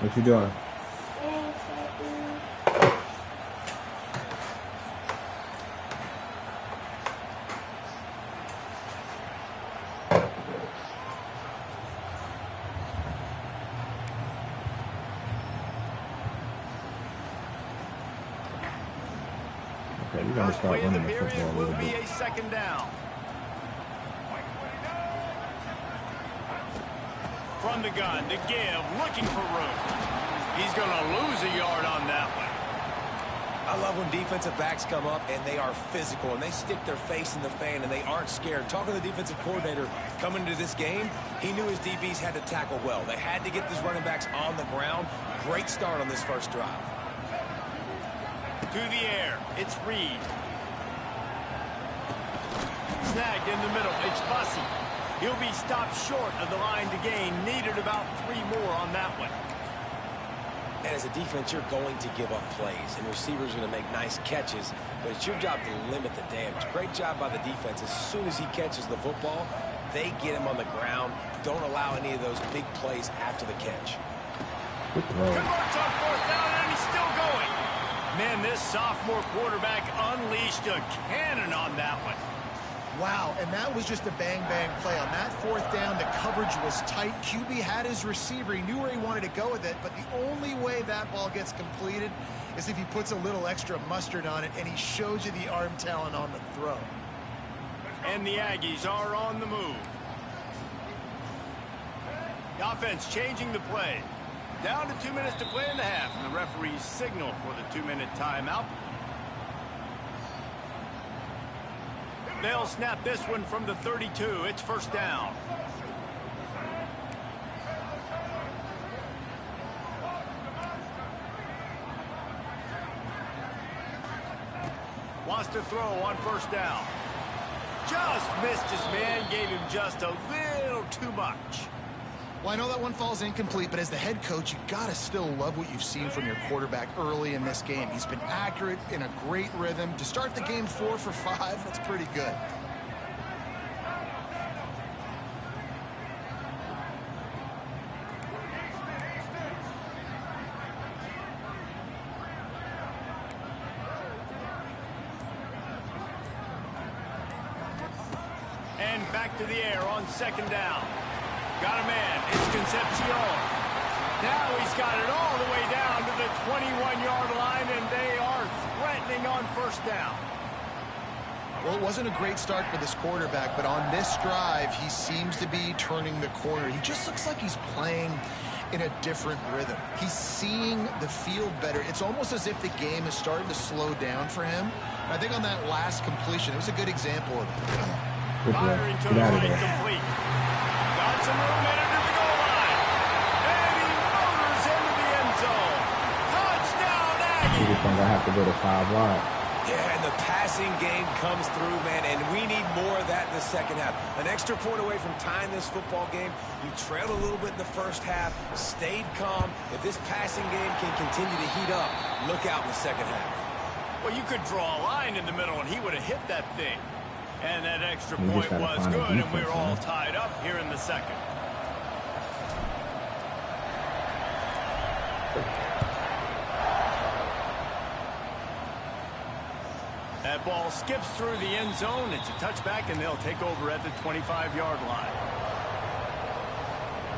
What you doing? Okay, we're gonna First start play of the running the period football a will little be bit. a second down. From the gun, to give, looking for room. He's going to lose a yard on that one. I love when defensive backs come up and they are physical and they stick their face in the fan and they aren't scared. Talking to the defensive coordinator coming into this game, he knew his DBs had to tackle well. They had to get these running backs on the ground. Great start on this first drive. To the air, it's Reed. Snagged in the middle, it's Bussey. He'll be stopped short of the line to gain. Needed about 3 more on that one. And as a defense, you're going to give up plays, and receivers are going to make nice catches, but it's your job to limit the damage. Great job by the defense. As soon as he catches the football, they get him on the ground. Don't allow any of those big plays after the catch. Good throw. Converts on fourth down, and he's still going. Man, this sophomore quarterback unleashed a cannon on that one. Wow, and that was just a bang-bang play. On that fourth down, the coverage was tight. QB had his receiver. He knew where he wanted to go with it, but the only way that ball gets completed is if he puts a little extra mustard on it, and he shows you the arm talent on the throw. And the Aggies are on the move. The offense changing the play. Down to 2 minutes to play in the half, and the referee's signal for the 2-minute timeout. They'll snap this one from the 32. It's first down. Wants to throw on first down. Just missed his man, gave him just a little too much. Well, I know that one falls incomplete, but as the head coach, you gotta still love what you've seen from your quarterback early in this game. He's been accurate, in a great rhythm. To start the game 4 for 5, that's pretty good. And back to the air on second down. Got a man. It's Concepcion. Now he's got it all the way down to the 21-yard line, and they are threatening on first down. Well, it wasn't a great start for this quarterback, but on this drive, he seems to be turning the corner. He just looks like he's playing in a different rhythm. He's seeing the field better. It's almost as if the game is starting to slow down for him. And I think on that last completion, it was a good example of it. Firing to the right, complete. Got some room headed to the goal line. And he motors into the end zone. Touchdown, Aggies. He's going to have to go to 5 wide. Yeah, and the passing game comes through, man, and we need more of that in the second half. An extra point away from tying this football game. You trailed a little bit in the first half, stayed calm. If this passing game can continue to heat up, look out in the second half. Well, you could draw a line in the middle, and he would have hit that thing. And that extra point was good, and we're all tied up here in the second. That ball skips through the end zone. It's a touchback, and they'll take over at the 25-yard line.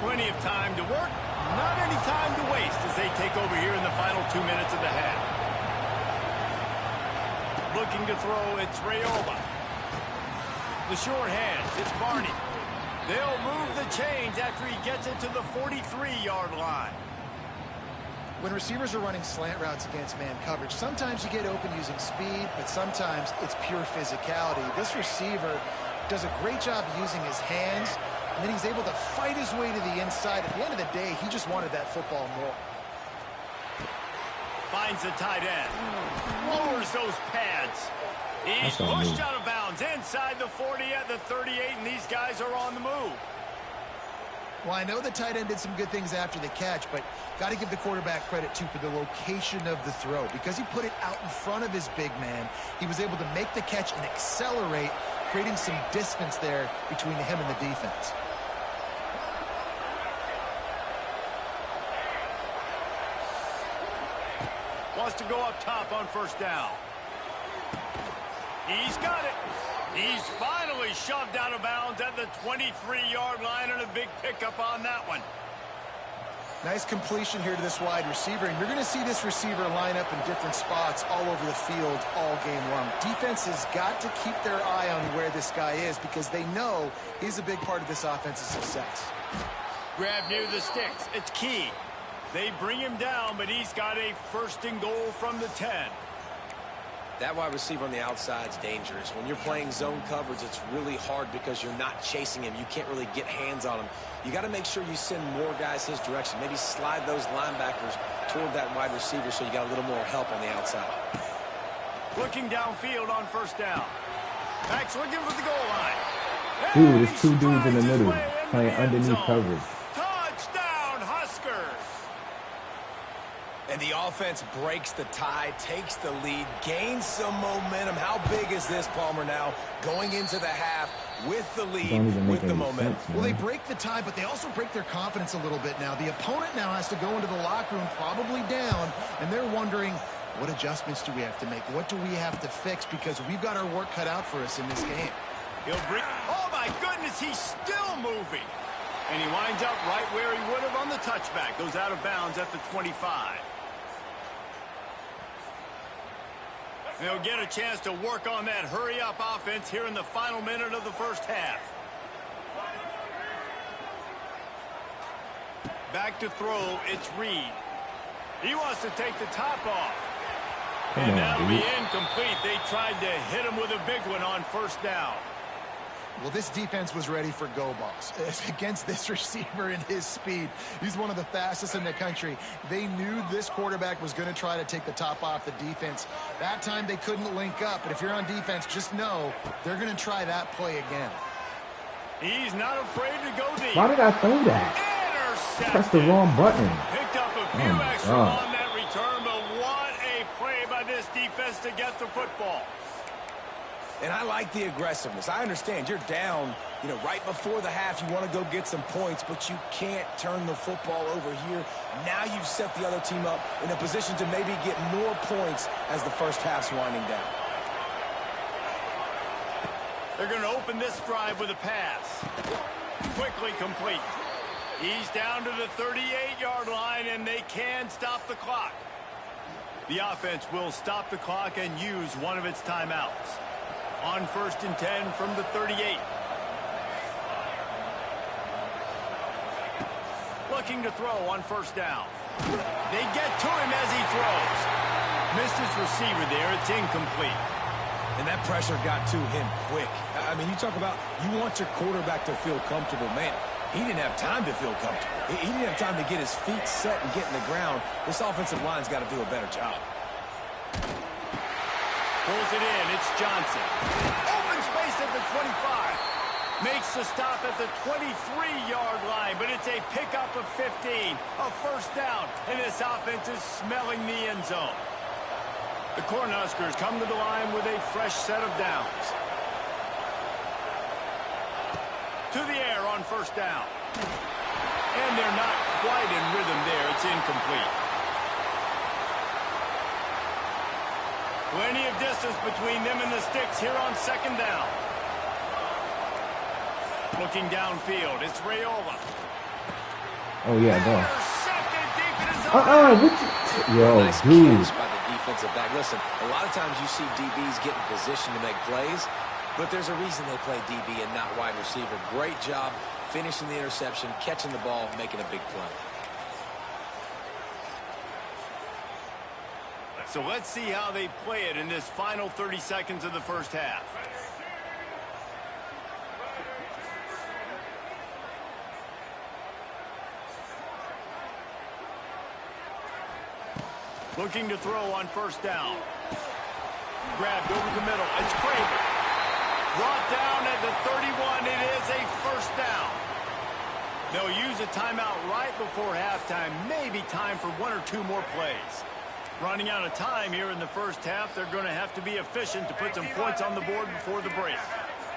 Plenty of time to work, not any time to waste as they take over here in the final 2 minutes of the half. Looking to throw, it's Rayola. The short hands, it's Barney. They'll move the chains after he gets it to the 43-yard line. When receivers are running slant routes against man coverage, sometimes you get open using speed, but sometimes it's pure physicality. This receiver does a great job using his hands, and then he's able to fight his way to the inside. At the end of the day, he just wanted that football more. Finds the tight end. Lowers those pads. He's pushed out of bounds inside the 40 at the 38, and these guys are on the move. Well, I know the tight end did some good things after the catch, but got to give the quarterback credit, too, for the location of the throw. Because he put it out in front of his big man, he was able to make the catch and accelerate, creating some distance there between him and the defense. Wants to go up top on first down. He's got it. He's finally shoved out of bounds at the 23-yard line, and a big pickup on that one. Nice completion here to this wide receiver, and you're going to see this receiver line up in different spots all over the field all game long. Defense has got to keep their eye on where this guy is because they know he's a big part of this offense's success. Grab near the sticks. It's key. They bring him down, but he's got a first and goal from the 10. That wide receiver on the outside is dangerous. When you're playing zone coverage, it's really hard because you're not chasing him. You can't really get hands on him. You got to make sure you send more guys his direction. Maybe slide those linebackers toward that wide receiver so you got a little more help on the outside. Looking downfield on first down. Backs looking for the goal line. Dude, there's two dudes in the middle playing underneath coverage. Touchdown, Huskers! And the offense breaks the tie, takes the lead, gains some momentum. How big is this, Palmer, now going into the half with the lead, with the momentum? Well, they break the tie, but they also break their confidence a little bit now. The opponent now has to go into the locker room probably down, and they're wondering, what adjustments do we have to make? What do we have to fix? Because we've got our work cut out for us in this game. He'll bring... Oh, my goodness, he's still moving. And he winds up right where he would have on the touchback. Goes out of bounds at the 25. They'll get a chance to work on that hurry-up offense here in the final minute of the first half. Back to throw, it's Reed. He wants to take the top off. Come And on, that'll be dude. incomplete. They tried to hit him with a big one on first down. Well, this defense was ready for go balls. Against this receiver and his speed, he's one of the fastest in the country. They knew this quarterback was going to try to take the top off the defense. That time they couldn't link up, but if you're on defense, just know they're going to try that play again. He's not afraid to go deep. Why did I throw that? Intercepted. Press the wrong button. Picked up a Oh few my extra God. on that return, but what a play by this defense to get the football. And I like the aggressiveness. I understand you're down, right before the half. You want to go get some points, but you can't turn the football over here. Now you've set the other team up in a position to maybe get more points as the first half's winding down. They're going to open this drive with a pass. Quickly complete. He's down to the 38-yard line, and they can stop the clock. The offense will stop the clock and use one of its timeouts. On 1st and 10 from the 38. Looking to throw on first down. They get to him as he throws. Missed his receiver there. It's incomplete. And that pressure got to him quick. I mean, you talk about you want your quarterback to feel comfortable. Man, he didn't have time to feel comfortable. He didn't have time to get his feet set and get in the ground. This offensive line's got to do a better job. Pulls it in. It's Johnson. Open space at the 25. Makes the stop at the 23-yard line, but it's a pickup of 15. A first down, and this offense is smelling the end zone. The Cornhuskers come to the line with a fresh set of downs. To the air on first down. And they're not quite in rhythm there. It's incomplete. Plenty of distance between them and the sticks here on second down. Looking downfield, it's Raiola. Oh yeah, go. Intercepted deep in his own. What you... Yo, Nice dude. catch by the defensive back. Listen, a lot of times you see DBs get in position to make plays, but there's a reason they play DB and not wide receiver. Great job finishing the interception, catching the ball, making a big play. So let's see how they play it in this final 30 seconds of the first half. Looking to throw on first down. Grabbed over the middle. It's Craven. Brought down at the 31. It is a first down. They'll use a timeout right before halftime. Maybe time for one or two more plays. Running out of time here in the first half. They're going to have to be efficient to put some points on the board before the break.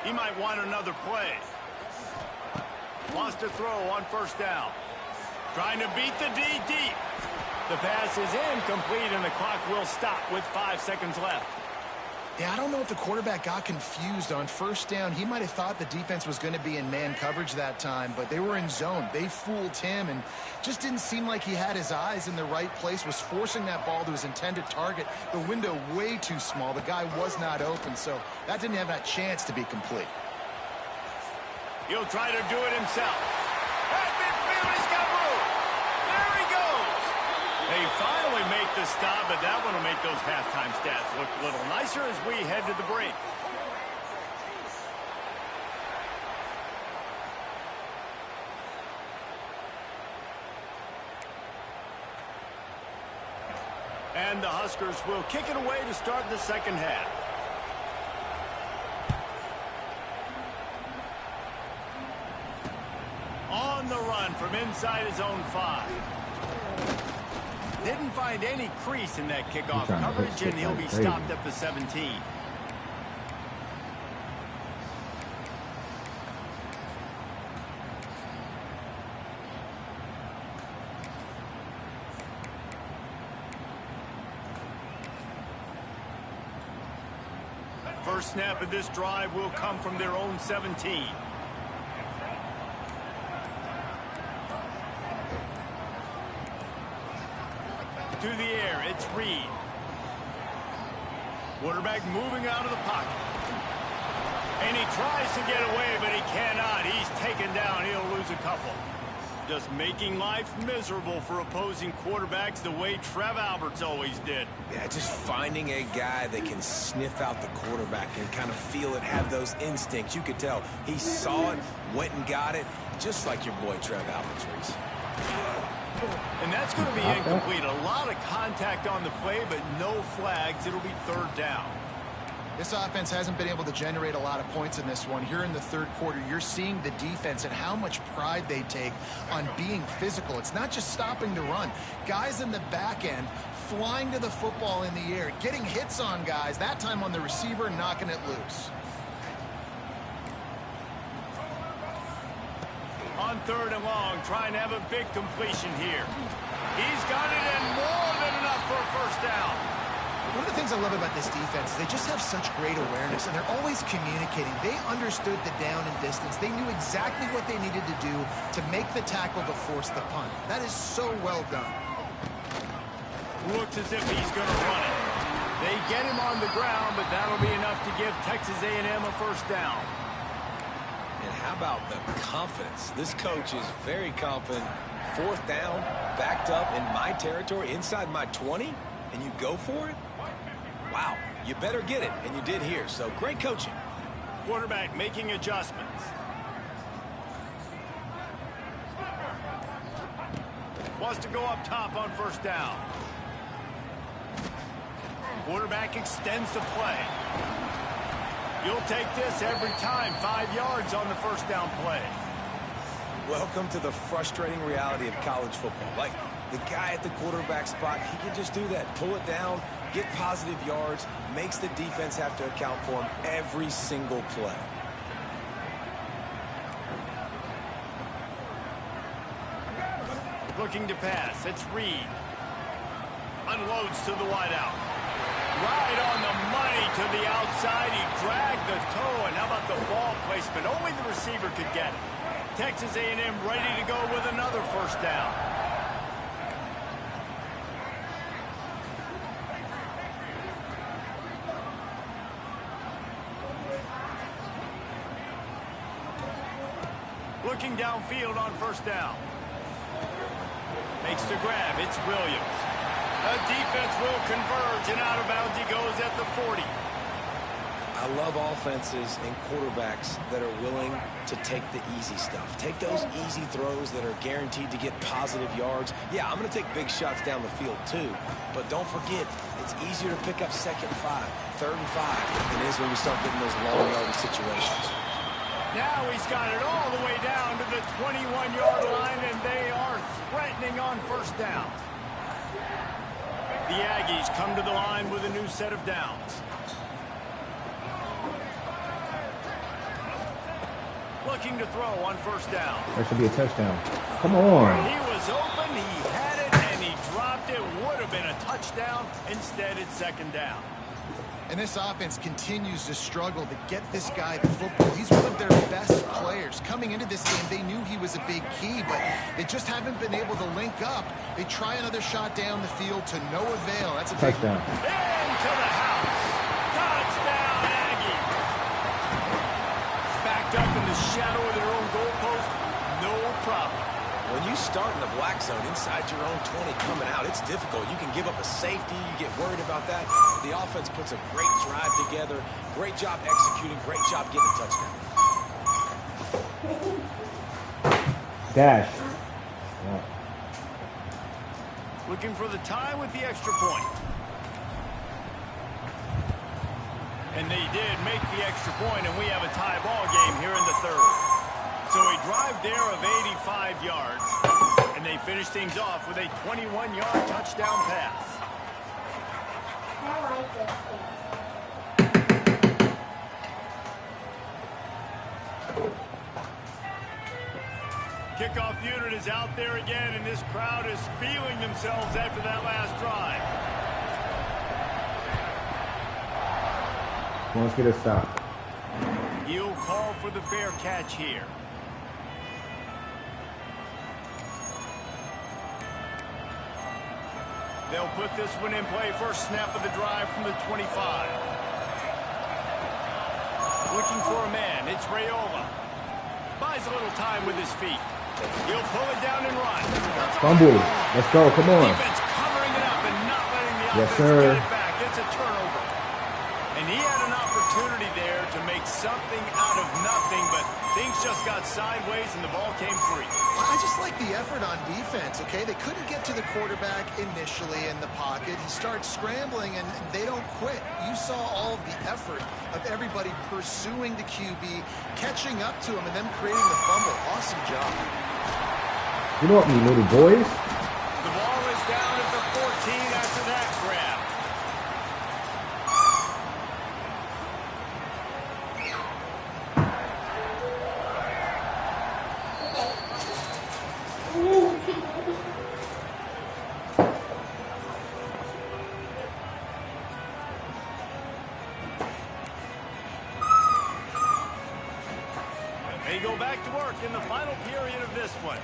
He might want another play. Wants to throw on first down. Trying to beat the D deep. The pass is incomplete, and the clock will stop with 5 seconds left. Yeah, I don't know if the quarterback got confused on first down. He might have thought the defense was going to be in man coverage that time, but they were in zone. They fooled him and just didn't seem like he had his eyes in the right place, was forcing that ball to his intended target. The window way too small. The guy was not open, so that didn't have that chance to be complete. He'll try to do it himself. At midfield, he's got room. There he goes. They finally make the stop, but that one will make those halftime stats look a little nicer as we head to the break. And the Huskers will kick it away to start the second half. On the run from inside his own 5. Didn't find any crease in that kickoff coverage, and he'll be stopped at the 17. First snap of this drive will come from their own 17. To the air, it's Reed. Quarterback moving out of the pocket. And he tries to get away, but he cannot. He's taken down. He'll lose a couple. Just making life miserable for opposing quarterbacks the way Trev Alberts always did. Yeah, just finding a guy that can sniff out the quarterback and kind of feel it, have those instincts. You could tell he saw it, went and got it, just like your boy Trev Alberts, Reese. And that's going to be incomplete. A lot of contact on the play, but no flags. It'll be third down. This offense hasn't been able to generate a lot of points in this one. Here in the third quarter, you're seeing the defense and how much pride they take on being physical. It's not just stopping the run. Guys in the back end flying to the football in the air, getting hits on guys, that time on the receiver, knocking it loose. On third and long, trying to have a big completion here. He's got it, and more than enough for a first down. One of the things I love about this defense is they just have such great awareness, and they're always communicating. They understood the down and distance. They knew exactly what they needed to do to make the tackle to force the punt. That is so well done. Looks as if he's going to run it. They get him on the ground, but that'll be enough to give Texas A&M a first down. And how about the confidence? This coach is very confident. Fourth down, backed up in my territory, inside my 20, and you go for it? Wow, you better get it, and you did here, so great coaching. Quarterback making adjustments. Wants to go up top on first down. Quarterback extends the play. You'll take this every time. 5 yards on the first down play. Welcome to the frustrating reality of college football. Like, the guy at the quarterback spot, he can just do that. Pull it down, get positive yards, makes the defense have to account for him every single play. Looking to pass. It's Reed. Unloads to the wideout. Right on the money to the outside. He dragged the toe, and how about the ball placement? Only the receiver could get it. Texas A&M ready to go with another first down. Looking downfield on first down. Makes the grab. It's Williams. The defense will converge, and out of bounds he goes at the 40. I love offenses and quarterbacks that are willing to take the easy stuff. Take those easy throws that are guaranteed to get positive yards. Yeah, I'm going to take big shots down the field too, but don't forget, it's easier to pick up 2nd and 5, 3rd and 5 than it is when we start getting those long yardage situations. Now he's got it all the way down to the 21-yard line, and they are threatening on first down. The Aggies come to the line with a new set of downs. Looking to throw on first down. That should be a touchdown. Come on. He was open, he had it, and he dropped it. Would have been a touchdown. Instead, it's 2nd down. And this offense continues to struggle to get this guy the football. He's one of their best players. Coming into this game, they knew he was a big key, but they just haven't been able to link up. They try another shot down the field to no avail. That's a touchdown. Into the house. Touchdown, Aggie. Backed up in the shadow of their own goalpost. No problem. When you start in the black zone inside your own 20 coming out, it's difficult. You can give up a safety. You get worried about that. The offense puts a great drive together. Great job executing. Great job getting a touchdown. Dash. Yeah. Looking for the tie with the extra point. And they did make the extra point, and we have a tie ball game here in the 3rd. So a drive there of 85 yards, and they finish things off with a 21-yard touchdown pass. I like this game. Kickoff unit is out there again, and this crowd is feeling themselves after that last drive. Let's get a stop. He'll call for the fair catch here. They'll put this one in play. First snap of the drive from the 25. Looking for a man. It's Raiola. Buys a little time with his feet. He'll pull it down and run. Fumble. Let's go. Come on. Defense covering it up and not letting the Yes, offense sir. get it back. It's a turnover. And he had an opportunity there to make something out of nothing, but things just got sideways and the ball came free. I just like the effort on defense, okay? They couldn't get to the quarterback initially in the pocket. He starts scrambling, and they don't quit. You saw all of the effort of everybody pursuing the QB, catching up to him, and then creating the fumble. Awesome job. You know what, me little boys? The ball is down at the 14 after that grab. They go back to work in the final period of this one.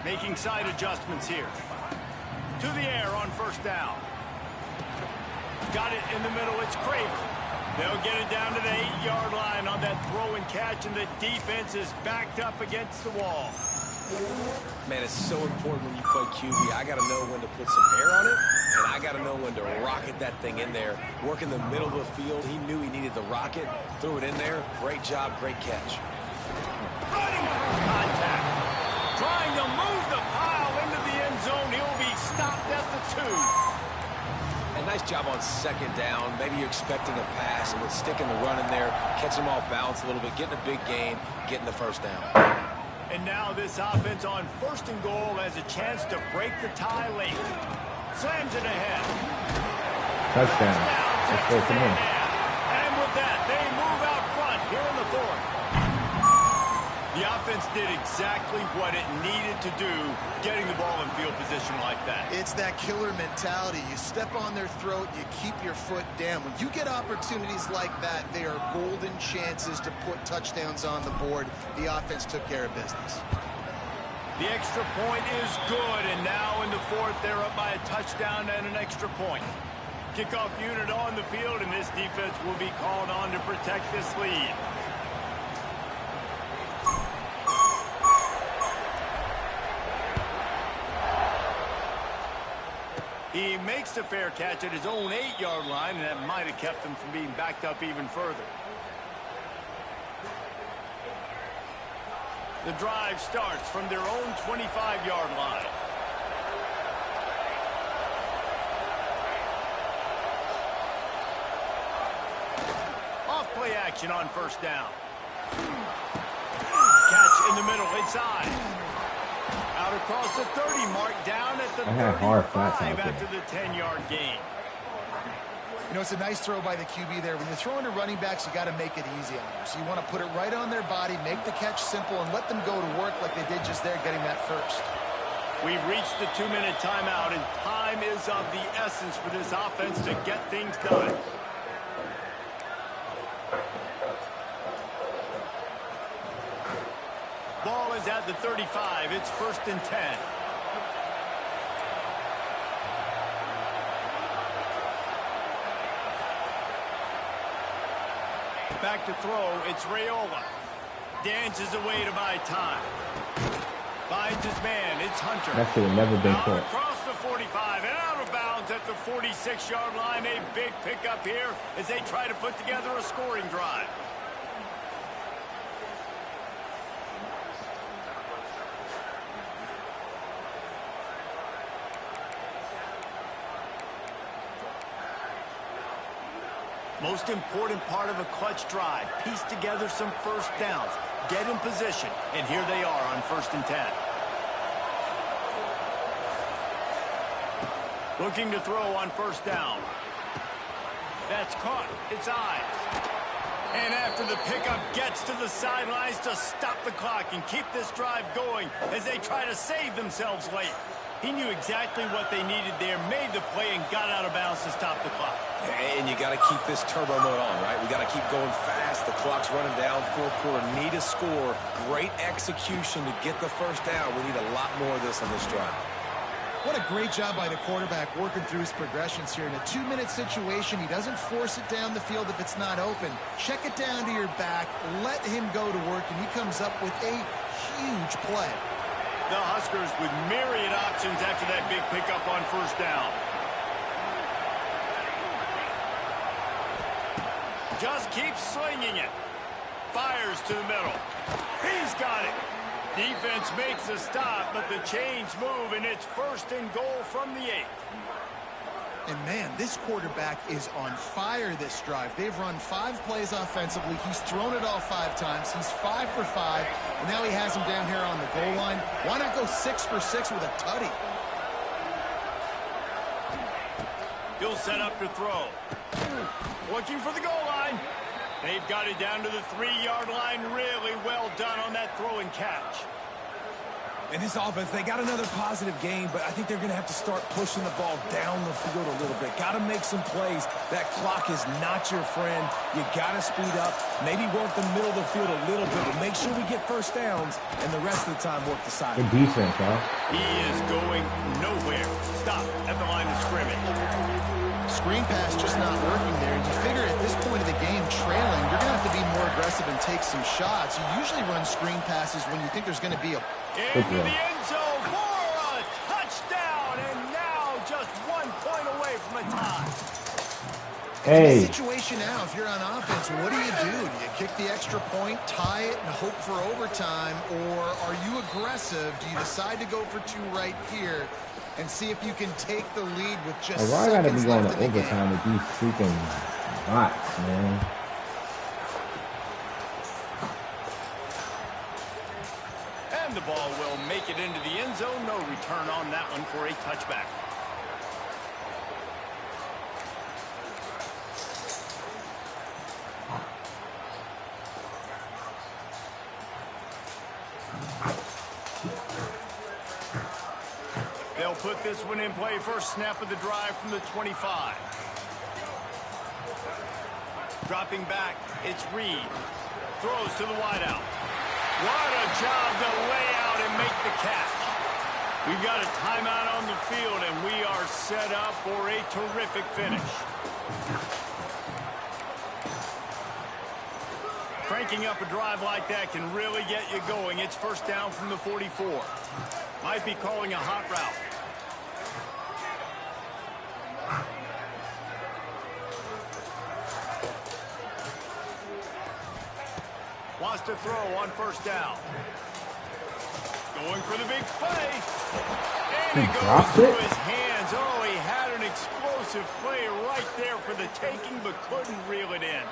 Making side adjustments here. To the air on first down. Got it in the middle. It's Craver. They'll get it down to the 8-yard line on that throw and catch, and the defense is backed up against the wall. Man, it's so important when you play QB. I got to know when to put some air on it, and I got to know when to rocket that thing in there. Work in the middle of the field. He knew he needed the rocket. Threw it in there. Great job. Great catch. Running contact. Trying to move the pile into the end zone. He'll be stopped at the 2. A nice job on second down. Maybe you're expecting a pass, but sticking the run in there, catching him off balance a little bit, getting a big gain, getting the first down. And now this offense on first and goal has a chance to break the tie late. Slams it ahead. Touchdown. Let's go. Come on. And with that, they move out front here in the 4th. The offense did exactly what it needed to do, getting the ball in field position like that. It's that killer mentality. You step on their throat, you keep your foot down. When you get opportunities like that, they are golden chances to put touchdowns on the board. The offense took care of business. The extra point is good, and now in the 4th, they're up by a touchdown and an extra point. Kickoff unit on the field, and this defense will be called on to protect this lead. He makes the fair catch at his own 8-yard line, and that might have kept him from being backed up even further. The drive starts from their own 25-yard line. Off play action on first down. Catch in the middle, inside. Out across the 30 mark, down at the 35 after the 10-yard gain. You know, it's a nice throw by the QB there. When you're throwing to running backs, you got to make it easy on them. So you want to put it right on their body, make the catch simple, and let them go to work like they did just there, getting that first. We've reached the 2-minute timeout, and time is of the essence for this offense to get things done. Ball is at the 35. It's 1st and 10. Back to throw. It's Raiola. Dances away to buy time. Finds his man. It's Hunter. That should have never been Out caught. across the 45 and out of bounds at the 46-yard line. A big pickup here as they try to put together a scoring drive. Most important part of a clutch drive. Piece together some first downs. Get in position. And here they are on 1st and 10. Looking to throw on first down. That's caught. It's Ives. And after the pickup, gets to the sidelines to stop the clock and keep this drive going as they try to save themselves late. He knew exactly what they needed there, made the play, and got out of bounds to stop the clock. And you got to keep this turbo mode on, right? We got to keep going fast. The clock's running down. 4th quarter, need a score. Great execution to get the first down. We need a lot more of this on this drive. What a great job by the quarterback working through his progressions here. In a 2-minute situation, he doesn't force it down the field if it's not open. Check it down to your back, let him go to work, and he comes up with a huge play. The Huskers with myriad options after that big pickup on first down. Just keeps slinging it. Fires to the middle. He's got it. Defense makes a stop, but the chains move, and it's 1st and goal from the 8. And man, this quarterback is on fire this drive. They've run 5 plays offensively. He's thrown it all 5 times. He's 5 for 5, and now he has him down here on the goal line. Why not go 6 for 6 with a tutty? He'll set up to throw. Looking for the goal line. They've got it down to the 3-yard line. Really well done on that throw and catch. In this offense, they got another positive game, but I think they're going to have to start pushing the ball down the field a little bit. Got to make some plays. That clock is not your friend. You got to speed up. Maybe work the middle of the field a little bit, but make sure we get first downs, and the rest of the time work the side. Good defense, huh? He is going nowhere. Stop at the line of scrimmage. Screen pass just not working there. You figure at this point of the game, trailing, you're going to have to be more aggressive and take some shots. You usually run screen passes when you think there's going to be a... Into the end zone for a touchdown, and now just 1 point away from a tie. In this situation now, if you're on offense, what do? Do you kick the extra point, tie it, and hope for overtime, or are you aggressive? Do you decide to go for 2 right here and see if you can take the lead with just why I gotta be seconds going left to in the overtime game? with these freaking bots, man? And the ball will make it into the end zone. No return on that one for a touchback. They'll put this one in play. First snap of the drive from the 25. Dropping back, it's Reed. Throws to the wideout. What a job to lay out and make the catch. We've got a timeout on the field, and we are set up for a terrific finish. Cranking up a drive like that can really get you going. It's first down from the 44. Might be calling a hot route. Wants to throw on first down. Going for the big play. And it goes through his hands. Oh, he had an explosive play right there for the taking, but couldn't reel it in.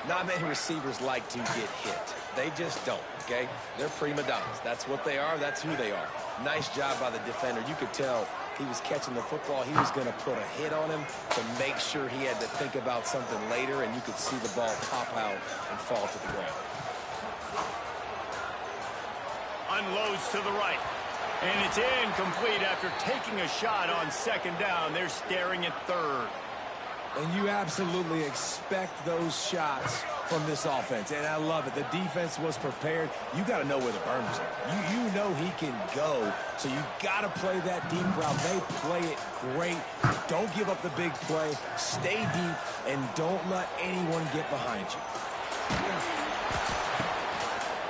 Not many receivers like to get hit. They just don't, okay? They're prima donnas. That's what they are. That's who they are. Nice job by the defender. You could tell he was catching the football. He was going to put a hit on him to make sure he had to think about something later, and you could see the ball pop out and fall to the ground. Unloads to the right. And it's incomplete after taking a shot on second down. They're staring at third. And you absolutely expect those shots from this offense. And I love it. The defense was prepared. You got to know where the burners are. You know he can go. So you got to play that deep route. They play it great. Don't give up the big play. Stay deep and don't let anyone get behind you.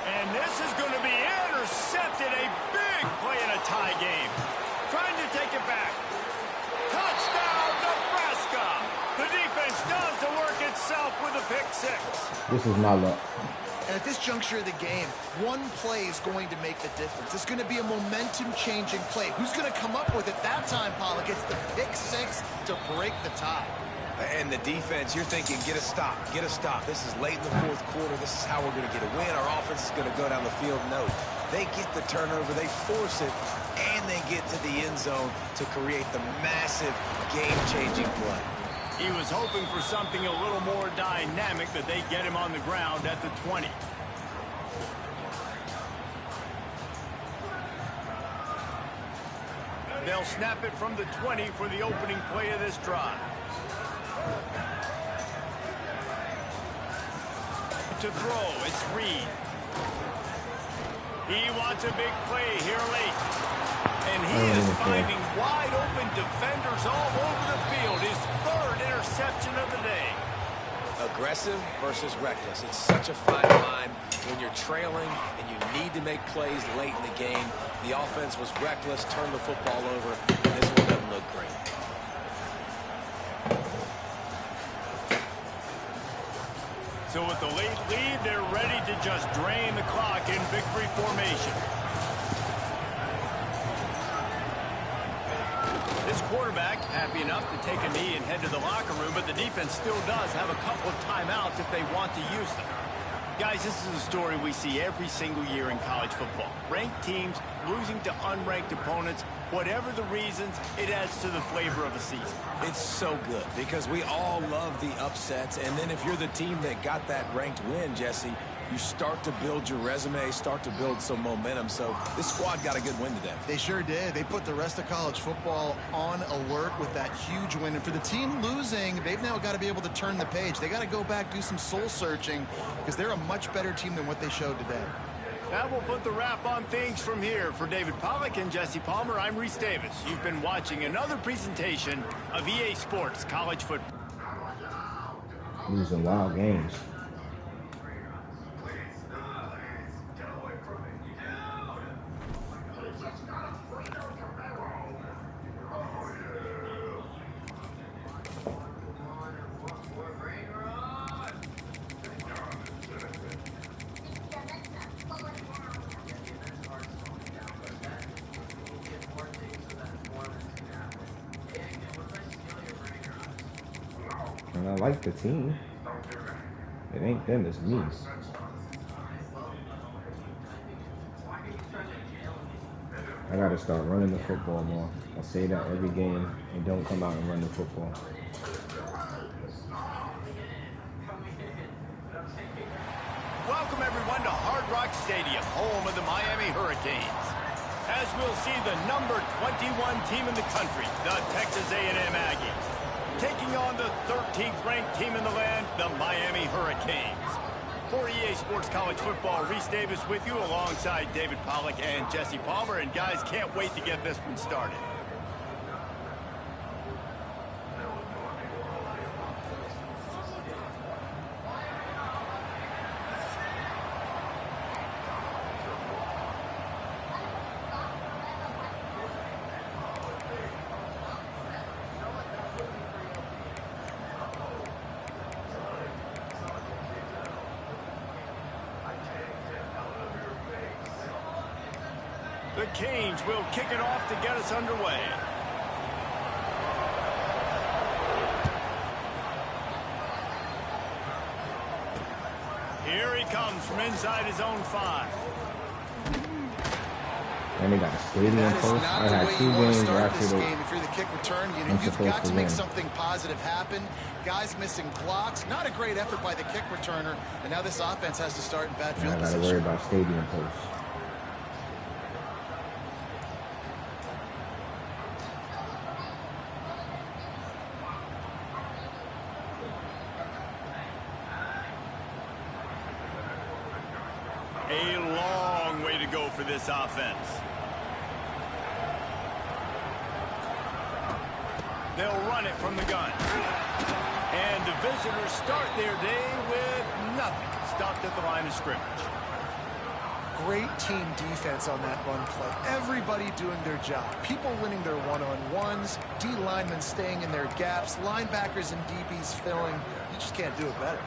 And this is going to be intercepted. A big play in a tie game. Trying to take it back. Touchdown, Nebraska. The defense does the work itself with a pick six. This is my luck. And at this juncture of the game, one play is going to make the difference. It's going to be a momentum-changing play. Who's going to come up with it that time, Pollock? It's the pick six to break the tie. And the defense, you're thinking, get a stop, get a stop. This is late in the fourth quarter. This is how we're going to get a win. Our offense is going to go down the field. No, they get the turnover, they force it, and they get to the end zone to create the massive game-changing play. He was hoping for something a little more dynamic, but they get him on the ground at the 20. They'll snap it from the 20 for the opening play of this drive. To throw, it's Reed. He wants a big play here late. And he is finding wide open defenders all over the field. His third interception of the day. Aggressive versus reckless. It's such a fine line when you're trailing and you need to make plays late in the game. The offense was reckless, turned the football over, and this one doesn't look great. So with the late lead, they're ready to just drain the clock in victory formation. This quarterback happy enough to take a knee and head to the locker room, but the defense still does have a couple of timeouts if they want to use them. Guys, this is a story we see every single year in college football. Ranked teams losing to unranked opponents. Whatever the reasons, it adds to the flavor of a season. It's so good because we all love the upsets, and then if you're the team that got that ranked win, Jesse, you start to build your resume, start to build some momentum. So this squad got a good win today. They sure did. They put the rest of college football on alert with that huge win. And for the team losing, they've now got to be able to turn the page. They got to go back, do some soul searching, because they're a much better team than what they showed today. That will put the wrap on things from here. For David Pollack and Jesse Palmer, I'm Reese Davis. You've been watching another presentation of EA Sports College Football. Losing wild games. And I like the team. It ain't them, it's me. I gotta start running the football more. I say that every game and don't come out and run the football. Welcome everyone to Hard Rock Stadium, home of the Miami Hurricanes. As we'll see the number 21 team in the country, the Texas A&M Aggies, taking on the 13th ranked team in the land, the Miami Hurricanes. For EA Sports College Football, Reese Davis with you alongside David Pollack and Jesse Palmer. And guys, can't wait to get this one started. The Canes will kick it off to get us underway. Here he comes from inside his own 5. And they got a stadium post. I had 2 games where I If you're the kick return, you've got to make something positive happen. Guys missing blocks. Not a great effort by the kick returner. And now this offense has to start in bad field position. I got to worry about stadium posts. A long way to go for this offense. They'll run it from the gun. And the visitors start their day with nothing. Stopped at the line of scrimmage. Great team defense on that run play. Everybody doing their job. People winning their one-on-ones. D linemen staying in their gaps. Linebackers and DBs filling. You just can't do it better.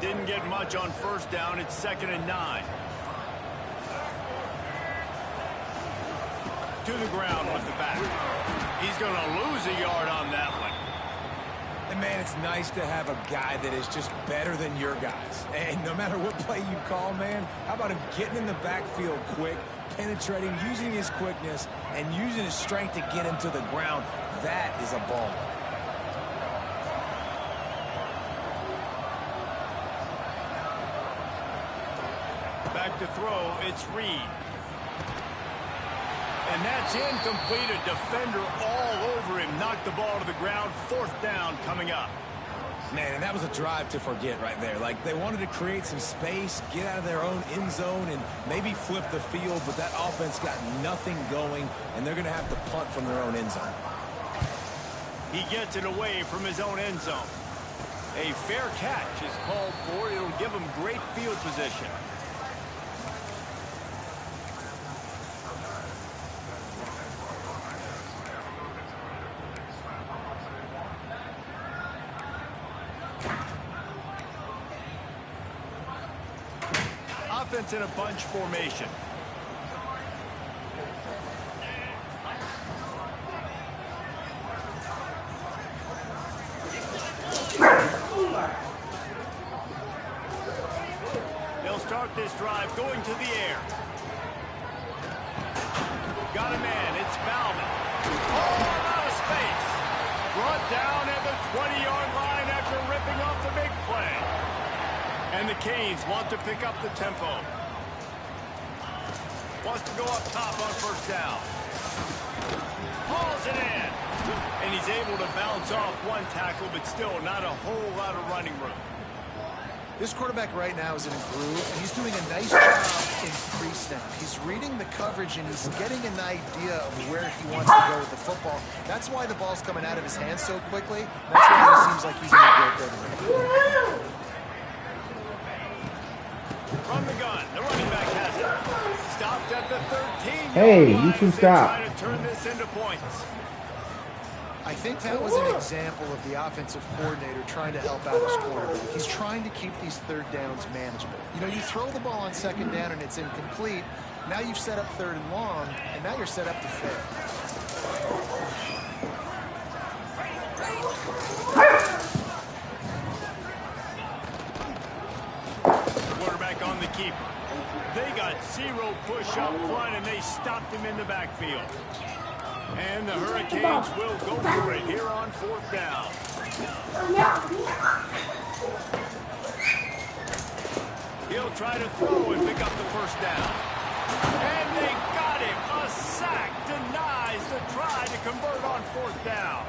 Didn't get much on first down. It's 2nd and 9. To the ground with the back. He's going to lose a yard on that one. And man, it's nice to have a guy that is just better than your guys. And no matter what play you call, man, how about him getting in the backfield quick, penetrating, using his quickness, and using his strength to get him to the ground? That is a ball. Back to throw, it's Reed. And that's incomplete. A defender all over him. Knocked the ball to the ground. 4th down coming up. Man, and that was a drive to forget right there. Like, they wanted to create some space, get out of their own end zone, and maybe flip the field, but that offense got nothing going, and they're going to have to punt from their own end zone. He gets it away from his own end zone. A fair catch is called for. It'll give him great field position. Offense in a bunch formation. They'll start this drive going to the air. Got a man. It's Bauman. Oh, out of space. Brought down at the 20-yard line after ripping off the big play. And the Canes want to pick up the tempo. Wants to go up top on first down. Hauls it in. And he's able to bounce off one tackle, but still not a whole lot of running room. This quarterback right now is in a groove, and he's doing a nice job in pre-snap. He's reading the coverage, and he's getting an idea of where he wants to go with the football. That's why the ball's coming out of his hands so quickly. That's why it seems like he's in a great rhythm. From the gun, the running back has it. Stopped at the 13. Hey, you can stop. Trying to turn this into points. I think that was an example of the offensive coordinator trying to help out his quarterback. He's trying to keep these third downs manageable. You know, you throw the ball on second down and it's incomplete. Now you've set up third and long, and now you're set up to fail. Quarterback on the keeper. They got zero push up front, and they stopped him in the backfield. And the Hurricanes will go for it here on fourth down. He'll try to throw and pick up the first down. And they got him. A sack denies the try to convert on fourth down.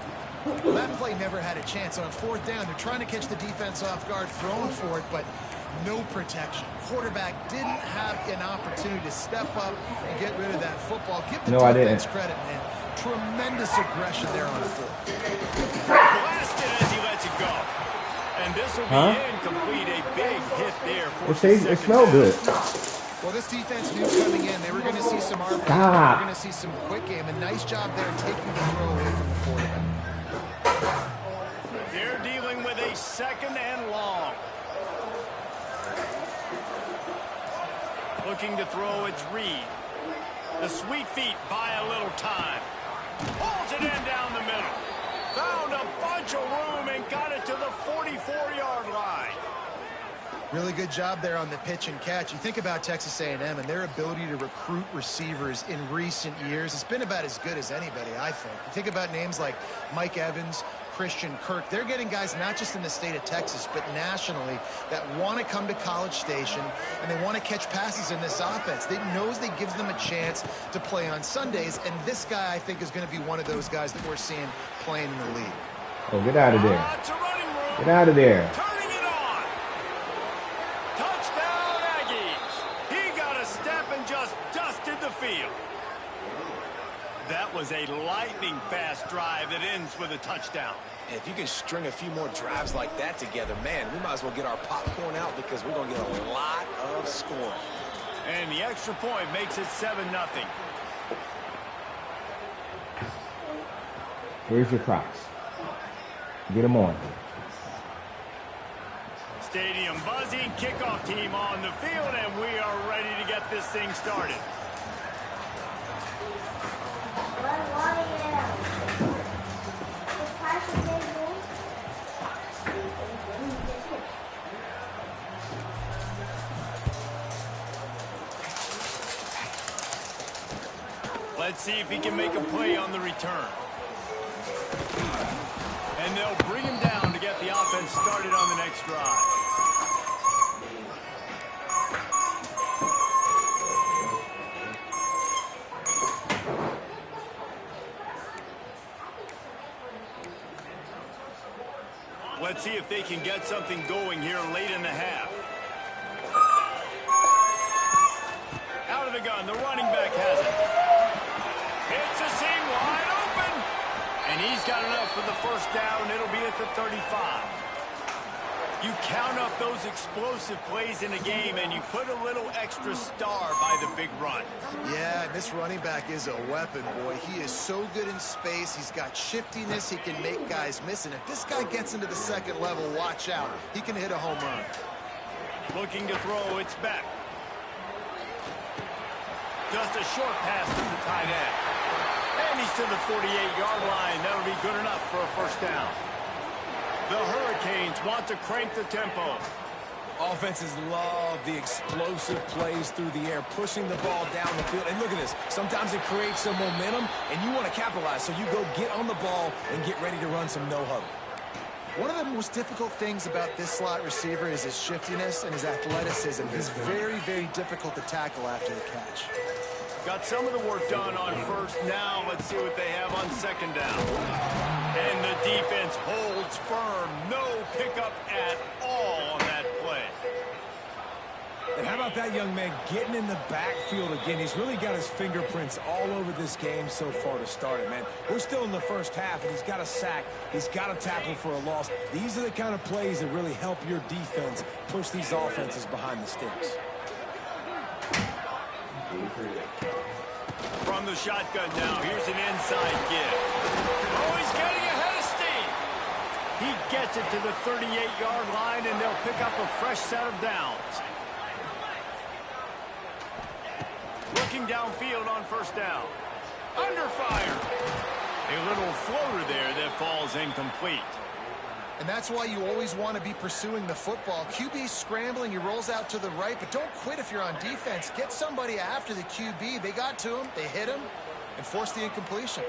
Well, that play never had a chance. On fourth down, they're trying to catch the defense off guard, throwing for it, but no protection. Quarterback didn't have an opportunity to step up and get rid of that football. Give the defense credit, man. Tremendous aggression there on fourth. Blasted as he lets it go. And this will be incomplete. A big hit there for it smelled good. Well, this defense knew coming in. They were going to see some RPO. They were going to see some quick game. A nice job there taking the throw away from the quarterback. They're dealing with a second and long. Looking to throw, it's Reed. The sweet feet buy a little time. Pulls it in down the middle. Found a bunch of room and got it to the 44-yard line. Really good job there on the pitch and catch. You think about Texas A&M and their ability to recruit receivers in recent years. It's been about as good as anybody, I think. You think about names like Mike Evans, Christian Kirk. They're getting guys not just in the state of Texas, but nationally that want to come to College Station and they want to catch passes in this offense. They knows they gives them a chance to play on Sundays, and this guy, I think, is going to be one of those guys that we're seeing playing in the league. Oh, get out of there. Get out of there. Turning it on. Touchdown, Aggies. He got a step and just dusted the field. That was a lightning-fast drive that ends with a touchdown. If you can string a few more drives like that together, man, we might as well get our popcorn out because we're going to get a lot of scoring. And the extra point makes it 7-0. Where's your Crocs? Get them on. Stadium buzzing, kickoff team on the field, and we are ready to get this thing started. Let's see if he can make a play on the return. And they'll bring him down to get the offense started on the next drive. Let's see if they can get something going here late in the half. Out of the gun, the running back has it. It's a seam wide open. And he's got enough for the first down. It'll be at the 35. You count up those explosive plays in a game, and you put a little extra star by the big run. Yeah, this running back is a weapon, boy. He is so good in space. He's got shiftiness. He can make guys miss. And if this guy gets into the second level, watch out. He can hit a home run. Looking to throw, it's back. Just a short pass to the tight end. And he's to the 48-yard line. That'll be good enough for a first down. The Hurricanes want to crank the tempo. Offenses love the explosive plays through the air, pushing the ball down the field. And look at this. Sometimes it creates some momentum, and you want to capitalize. So you go get on the ball and get ready to run some no-huddle. One of the most difficult things about this slot receiver is his shiftiness and his athleticism. He's very, very difficult to tackle after the catch. Got some of the work done on first. Now let's see what they have on second down. And the defense holds firm. No pickup at all on that play. And how about that young man getting in the backfield again? He's really got his fingerprints all over this game so far to start it, man. We're still in the first half, and he's got a sack. He's got a tackle for a loss. These are the kind of plays that really help your defense push these offenses behind the sticks. From the shotgun now, here's an inside give. Oh, he's getting ahead of steam. He gets it to the 38-yard line, and they'll pick up a fresh set of downs. Looking downfield on first down. Under fire. A little floater there that falls incomplete. And that's why you always want to be pursuing the football. QB's scrambling, he rolls out to the right, but don't quit if you're on defense. Get somebody after the QB. They got to him, they hit him, and forced the incompletion.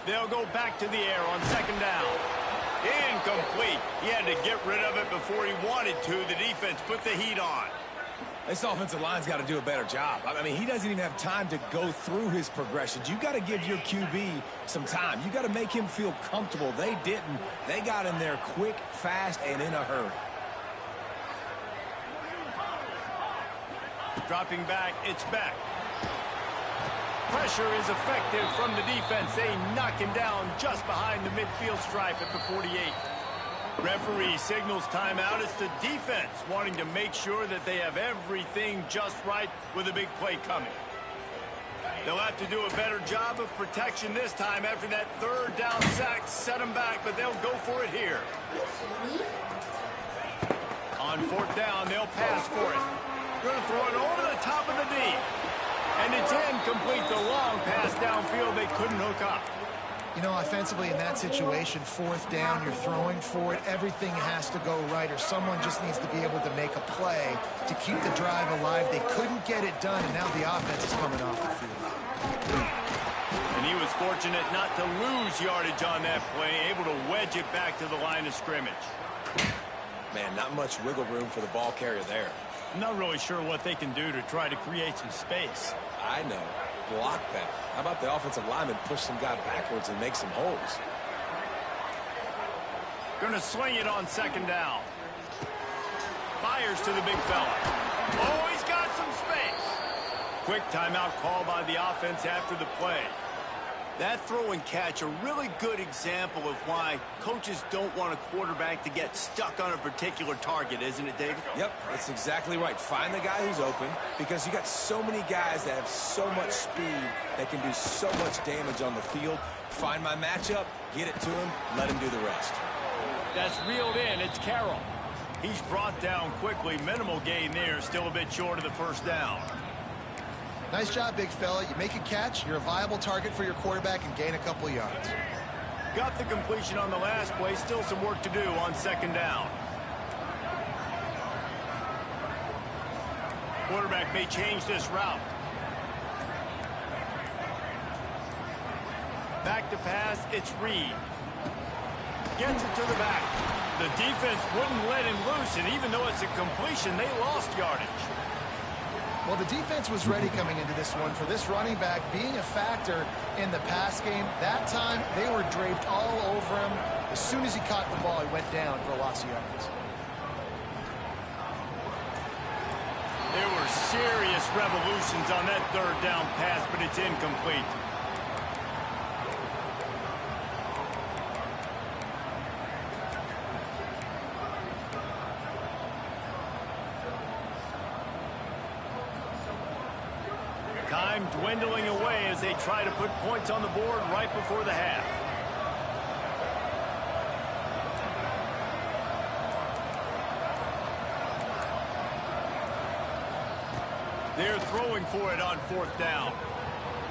They'll go back to the air on second down. Incomplete. He had to get rid of it before he wanted to. The defense put the heat on. This offensive line's got to do a better job. I mean, he doesn't even have time to go through his progressions. You got to give your QB some time. You got to make him feel comfortable. They didn't. They got in there quick, fast, and in a hurry. Dropping back, it's back. Pressure is effective from the defense. They knock him down just behind the midfield stripe at the 48. Referee signals timeout. It's the defense wanting to make sure that they have everything just right with a big play coming. They'll have to do a better job of protection this time after that third down sack set them back, but they'll go for it here. On fourth down, they'll pass for it. Going to throw it over the top of the D. And it's incomplete. The long pass downfield, they couldn't hook up. You know, offensively in that situation, fourth down, you're throwing for it. Everything has to go right, or someone just needs to be able to make a play to keep the drive alive. They couldn't get it done, and now the offense is coming off the field. And he was fortunate not to lose yardage on that play, able to wedge it back to the line of scrimmage. Man, not much wiggle room for the ball carrier there. I'm not really sure what they can do to try to create some space. I know. Block that. How about the offensive lineman push some guy backwards and make some holes? Gonna swing it on second down. Fires to the big fella. Oh, he's got some space. Quick timeout call by the offense after the play. That throw and catch, a really good example of why coaches don't want a quarterback to get stuck on a particular target, isn't it, David? Yep, that's exactly right. Find the guy who's open, because you got so many guys that have so much speed that can do so much damage on the field. Find my matchup, get it to him, let him do the rest. That's reeled in. It's Carroll. He's brought down quickly. Minimal gain there, still a bit short of the first down. Nice job, big fella. You make a catch, you're a viable target for your quarterback, and gain a couple of yards. Got the completion on the last play. Still some work to do on second down. Quarterback may change this route. Back to pass, it's Reed. Gets it to the back. The defense wouldn't let him loose, and even though it's a completion, they lost yardage. Well, the defense was ready coming into this one for this running back being a factor in the pass game. That time, they were draped all over him. As soon as he caught the ball, he went down for a loss of yards. There were serious revolutions on that third down pass, but it's incomplete. Time dwindling away as they try to put points on the board right before the half. They're throwing for it on fourth down.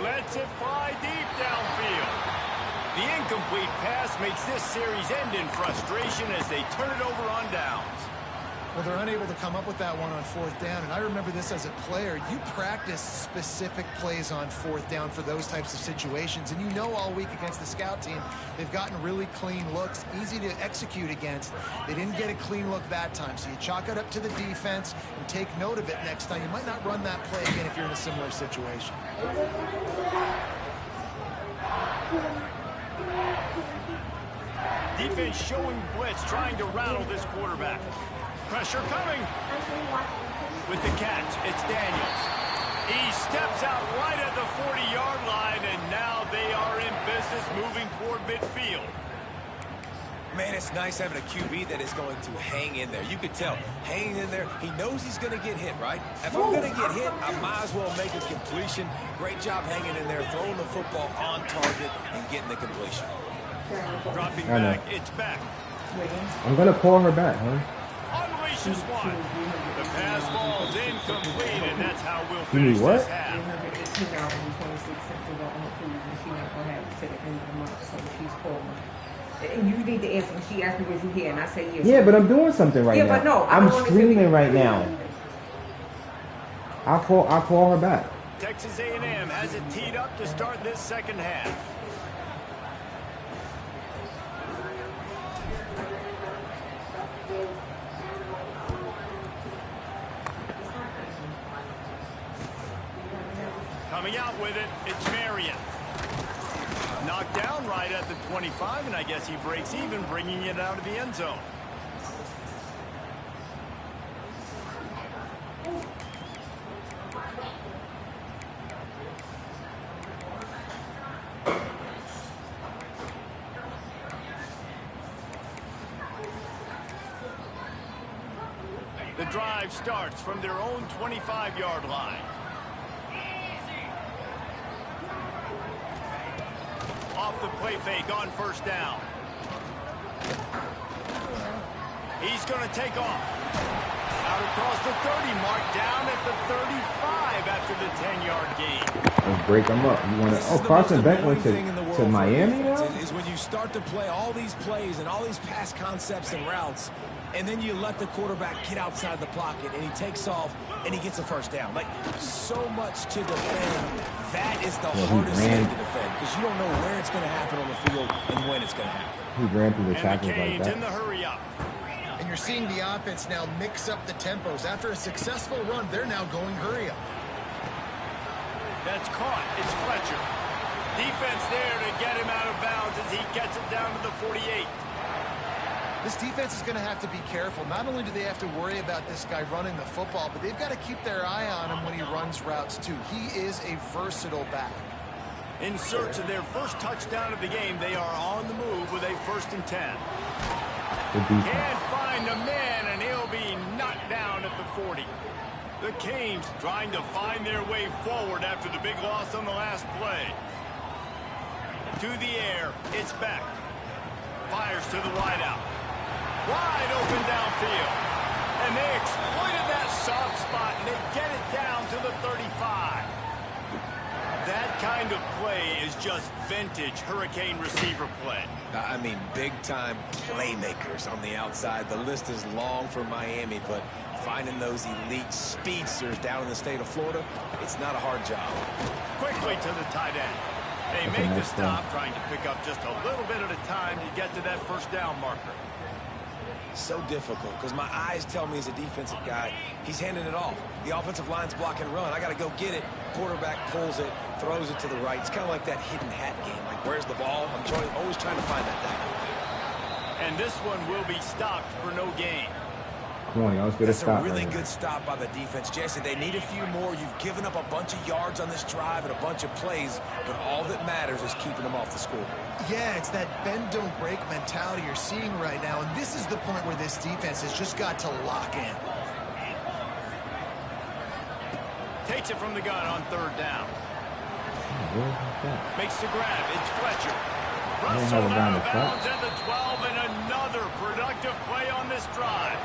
Lets it fly deep downfield. The incomplete pass makes this series end in frustration as they turn it over on downs. Well, they're unable to come up with that one on fourth down, and I remember this as a player. You practice specific plays on fourth down for those types of situations, and you know all week against the scout team, they've gotten really clean looks, easy to execute against. They didn't get a clean look that time, so you chalk it up to the defense and take note of it next time. You might not run that play again if you're in a similar situation. Defense showing blitz, trying to rattle this quarterback. Pressure coming. With the catch, it's Daniels. He steps out right at the 40-yard line, and now they are in business moving toward midfield. Man, it's nice having a QB that is going to hang in there. You could tell, hanging in there, he knows he's going to get hit, right? If I'm going to get hit, I might as well make a completion. Great job hanging in there, throwing the football on target, and getting the completion. Dropping back, it's back. I'm going to call her back, huh? Unleashes one. The pass falls incomplete, and that's how we'll finish this half. And you need to answer when she asked me, was you here? And I say yes. Yeah, but I'm doing something right now. Yeah, but no, I'm streaming right now. I'll call her back. Texas A&M has it teed up to start this second half. Coming out with it, it's Marion. Knocked down right at the 25, and I guess he breaks even, bringing it out of the end zone. The drive starts from their own 25-yard line. Off the play fake on first down. He's going to take off. Out across the 30 mark, down at the 35 after the 10-yard gain. Let's break them up. You want to? Oh, Carson Beck went to Miami now? Is when you start to play all these plays and all these pass concepts and routes, and then you let the quarterback get outside the pocket, and he takes off, and he gets a first down. Like, so much to defend. That is the hardest thing to defend, because you don't know where it's going to happen on the field and when it's going to happen. He ran through the tackles like that. In the hurry up. And you're seeing the offense now mix up the tempos. After a successful run, they're now going hurry up. That's caught. It's Fletcher. Defense there to get him out of bounds as he gets it down to the 48. This defense is going to have to be careful. Not only do they have to worry about this guy running the football, but they've got to keep their eye on him when he runs routes too. He is a versatile back. In search of their first touchdown of the game, they are on the move with a 1st and 10. Can't find a man, and he'll be knocked down at the 40. The Canes trying to find their way forward after the big loss on the last play. To the air, it's back. Fires to the wideout. Wide open downfield. And they exploited that soft spot, and they get it down to the 35. That kind of play is just vintage Hurricane receiver play. I mean, big-time playmakers on the outside. The list is long for Miami, but finding those elite speedsters down in the state of Florida, it's not a hard job. Quickly to the tight end. They make the stop, trying to pick up just a little bit at a time to get to that first down marker. So difficult, because my eyes tell me as a defensive guy, he's handing it off. The offensive line's blocking run. I got to go get it. Quarterback pulls it, throws it to the right. It's kind of like that hidden hat game. Like, where's the ball? I'm always trying to find that down. And this one will be stopped for no gain. Come on, y'all. Let's get a That's stop. a really right good stop by the defense. Jesse, they need a few more. You've given up a bunch of yards on this drive and a bunch of plays, but all that matters is keeping them off the scoreboard. Yeah, it's that bend, don't break mentality you're seeing right now, and this is the point where this defense has just got to lock in. Takes it from the gun on third down. there. Makes the grab. It's Fletcher. don't have Russell it down out of the front. bounds at the 12, and another productive play on this drive.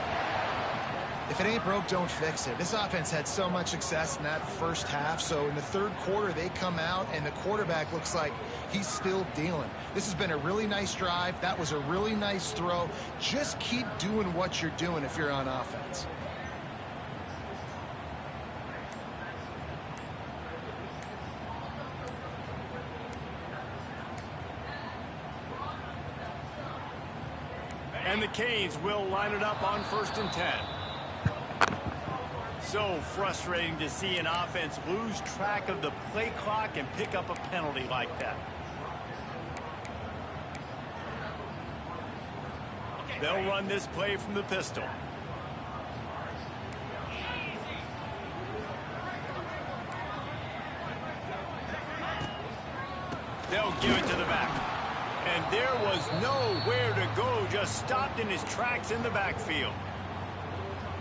If it ain't broke, don't fix it. This offense had so much success in that first half, so in the third quarter, they come out, and the quarterback looks like he's still dealing. This has been a really nice drive. That was a really nice throw. Just keep doing what you're doing if you're on offense. And the Canes will line it up on 1st and 10. So frustrating to see an offense lose track of the play clock and pick up a penalty like that. They'll run this play from the pistol. They'll give it to the back. And there was nowhere to go, just stopped in his tracks in the backfield.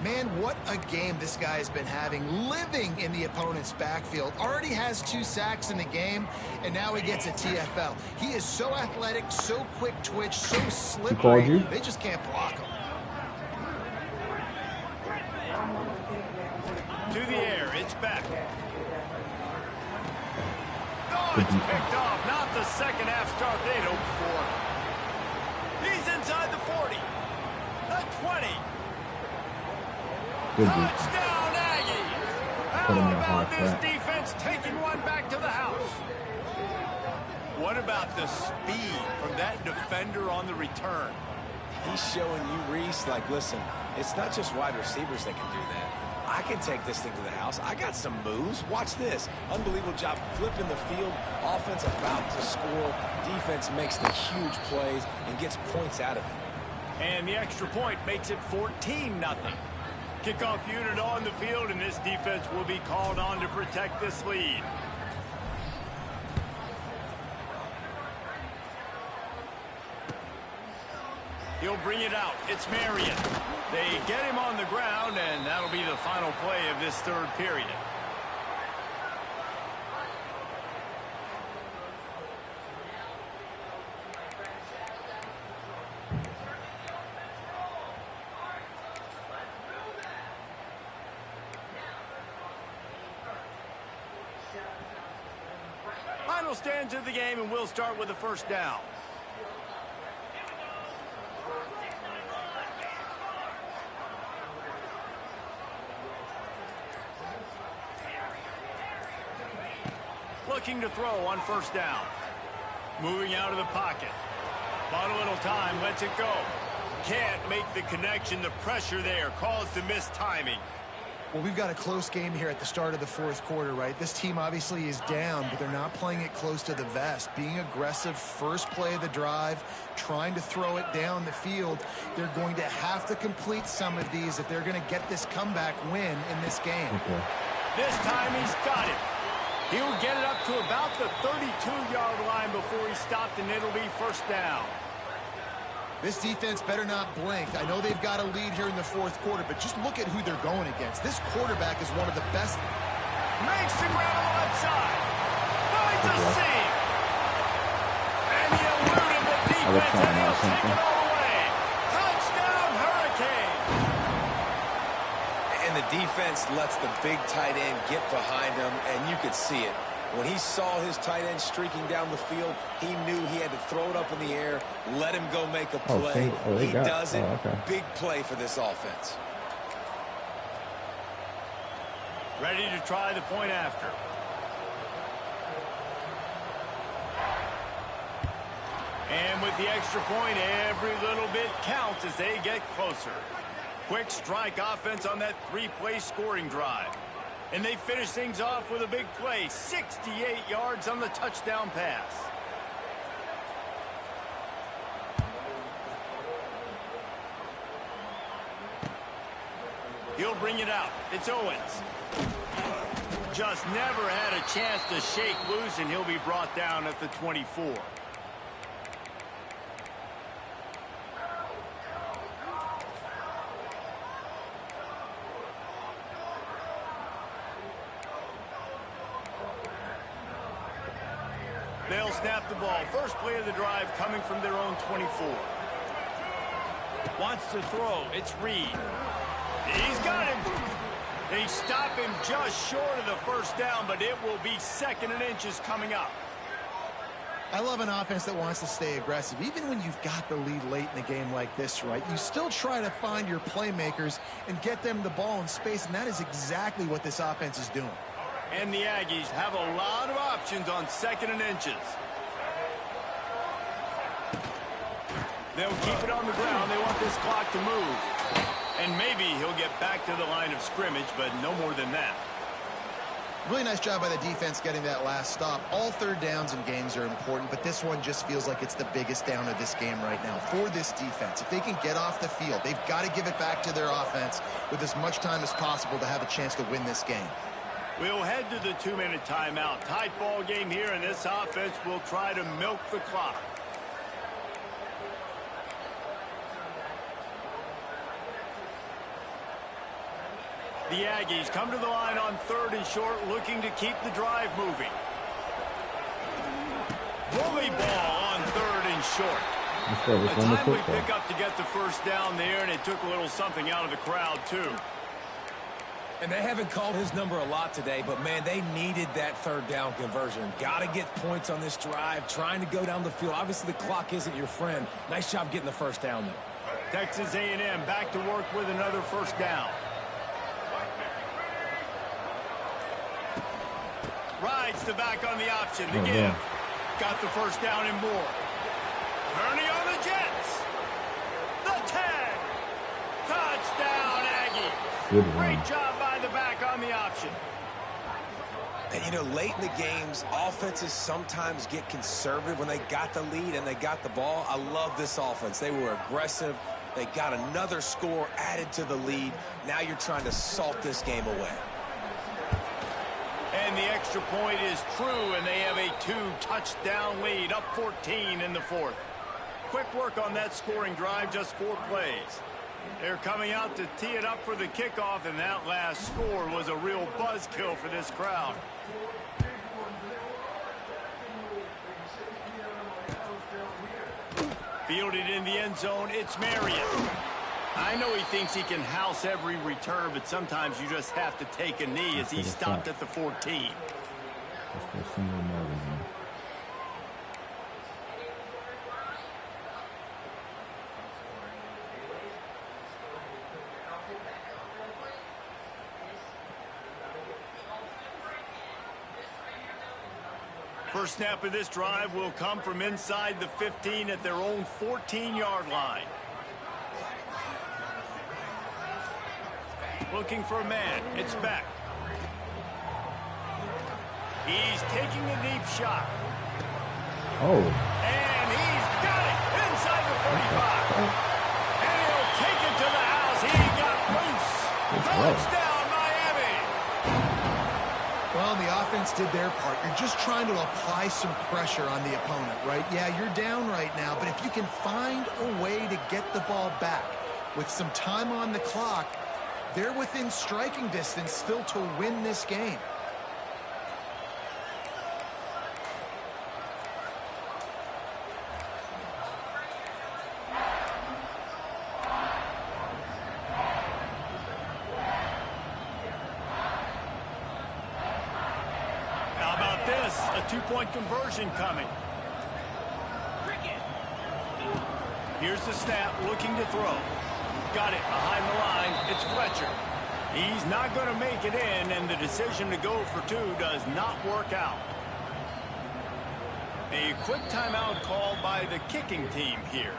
Man, what a game this guy has been having, living in the opponent's backfield. Already has 2 sacks in the game, and now he gets a TFL. He is so athletic, so quick twitch, so slippery, they just can't block him. To the air, it's back. Oh, it's picked off. Not the second half start they'd hoped for. He's inside the 40. The 20. Touchdown, Aggies! How about this defense taking one back to the house? What about the speed from that defender on the return? He's showing you, Reese, like, listen, it's not just wide receivers that can do that. I can take this thing to the house. I got some moves. Watch this. Unbelievable job flipping the field. Offense about to score. Defense makes the huge plays and gets points out of it. And the extra point makes it 14-0. Kickoff unit on the field, and this defense will be called on to protect this lead. He'll bring it out. It's Marion. They get him on the ground, and that'll be the final play of this third period. Final stands of the game, and we'll start with the first down. Looking to throw on first down. Moving out of the pocket. Bought a little time, lets it go. Can't make the connection. The pressure there caused the missed timing. Well, we've got a close game here at the start of the fourth quarter, right? This team obviously is down, but they're not playing it close to the vest. Being aggressive, first play of the drive, trying to throw it down the field. They're going to have to complete some of these if they're going to get this comeback win in this game. Okay. This time he's got it. He'll get it up to about the 32-yard line before he stopped, and it'll be first down. This defense better not blink. I know they've got a lead here in the fourth quarter, but just look at who they're going against. This quarterback is one of the best. Makes the grab on the left side. Finds a seam. And he eluded the defense, and he'll take it all away. Touchdown, Hurricane. And the defense lets the big tight end get behind him, and you could see it. When he saw his tight end streaking down the field, he knew he had to throw it up in the air, let him go make a play. He does it. Big play for this offense. Ready to try the point after. And with the extra point, every little bit counts as they get closer. Quick strike offense on that three-play scoring drive. And they finish things off with a big play, 68 yards on the touchdown pass. He'll bring it out. It's Owens. Just never had a chance to shake loose, and he'll be brought down at the 24. They'll snap the ball. First play of the drive coming from their own 24. Wants to throw. It's Reed. He's got him. They stop him just short of the first down, but it will be 2nd and inches coming up. I love an offense that wants to stay aggressive. Even when you've got the lead late in a game like this, right, you still try to find your playmakers and get them the ball in space, and that is exactly what this offense is doing. And the Aggies have a lot of options on 2nd and inches. They'll keep it on the ground. They want this clock to move. And maybe he'll get back to the line of scrimmage, but no more than that. Really nice job by the defense getting that last stop. All third downs in games are important, but this one just feels like it's the biggest down of this game right now for this defense. If they can get off the field, they've got to give it back to their offense with as much time as possible to have a chance to win this game. We'll head to the 2-minute timeout. Tight ball game here, and this offense will try to milk the clock. The Aggies come to the line on 3rd and short, looking to keep the drive moving. Bully ball on 3rd and short. A timely pickup to get the first down there, and it took a little something out of the crowd, too. And they haven't called his number a lot today, but, man, they needed that 3rd down conversion. Got to get points on this drive, trying to go down the field. Obviously, the clock isn't your friend. Nice job getting the first down there. Texas A&M back to work with another first down. Rides the back on the option to give. Got the first down and more. Kearney on the Jets. The tag. Touchdown, Aggie. Great job by the back on the option. And, you know, late in the games, offenses sometimes get conservative when they got the lead and they got the ball. I love this offense. They were aggressive. They got another score added to the lead. Now you're trying to salt this game away. And the extra point is true, and they have a 2-touchdown lead, up 14 in the 4th. Quick work on that scoring drive, just 4 plays. They're coming out to tee it up for the kickoff, and that last score was a real buzzkill for this crowd. Fielded in the end zone, it's Marion. I know he thinks he can house every return, but sometimes you just have to take a knee as he stopped at the 14. First snap of this drive will come from inside the 15 at their own 14-yard line. Looking for a man. It's Beck. He's taking a deep shot. Oh. And he's got it inside the 45. And he'll take it to the house. He got loose. Touchdown, Miami. Well, the offense did their part. You're just trying to apply some pressure on the opponent, right? Yeah, you're down right now, but if you can find a way to get the ball back with some time on the clock, they're within striking distance still to win this game. How about this? A two-point conversion coming. Here's the snap, looking to throw. Got it behind the line. It's Fletcher. He's not going to make it in, and the decision to go for two does not work out. A quick timeout called by the kicking team here.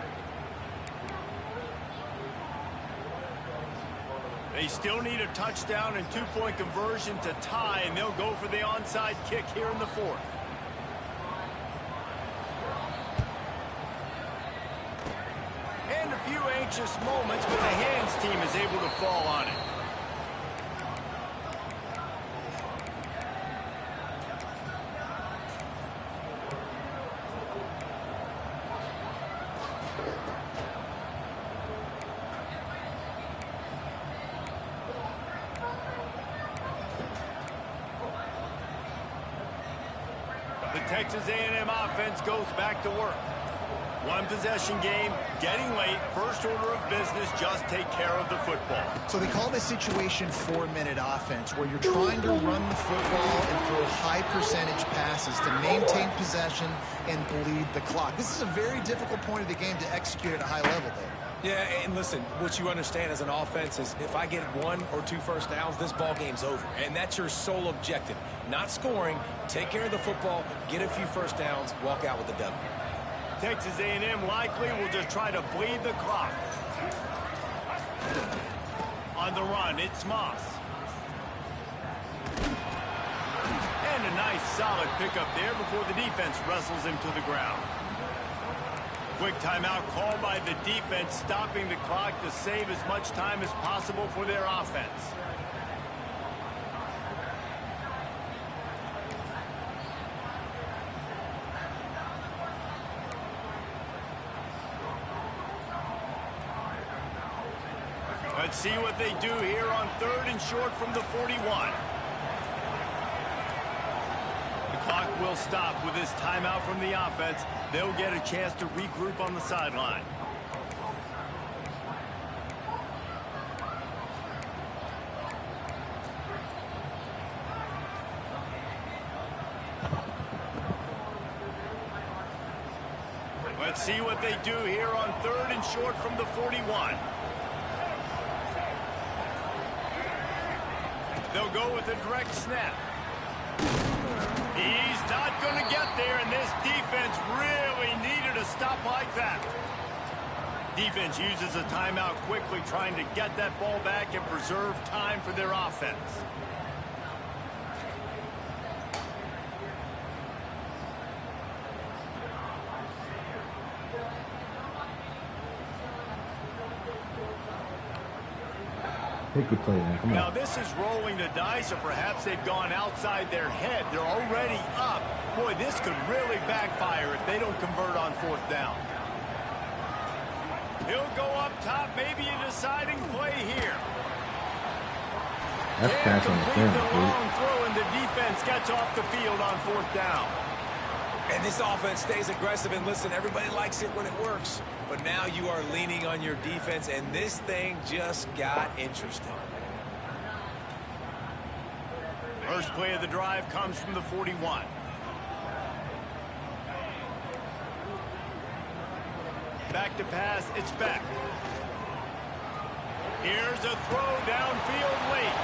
They still need a touchdown and two-point conversion to tie, and they'll go for the onside kick here in the fourth. And a few anxious moments, but the hands team is able to fall on it. The Texas A&M offense goes back to work. One possession game, getting late, first order of business, just take care of the football. So they call this situation 4-minute offense, where you're trying to run the football and throw high percentage passes to maintain possession and bleed the clock. This is a very difficult point of the game to execute at a high level, Dave. Yeah, and listen, what you understand as an offense is if I get 1 or 2 first downs, this ball game's over. And that's your sole objective. Not scoring, take care of the football, get a few first downs, walk out with a W. Texas A&M likely will just try to bleed the clock. On the run, it's Moss. And a nice solid pickup there before the defense wrestles him to the ground. Quick timeout called by the defense, stopping the clock to save as much time as possible for their offense. Let's see what they do here on 3rd and short from the 41. The clock will stop with this timeout from the offense. They'll get a chance to regroup on the sideline. Let's see what they do here on 3rd and short from the 41. They'll go with a direct snap. He's not going to get there, and this defense really needed a stop like that. Defense uses a timeout quickly, trying to get that ball back and preserve time for their offense. Take your play, man. Come on. Now this is rolling the dice, or perhaps they've gone outside their head. They're already up. Boy, this could really backfire if they don't convert on 4th down. He'll go up top, maybe a deciding play here. That's pass on the the dude. long throw, and the defense gets off the field on 4th down. And this offense stays aggressive, and listen, everybody likes it when it works. But now you are leaning on your defense, and this thing just got interesting. First play of the drive comes from the 41. Back to pass, it's Beck. Here's a throw downfield late.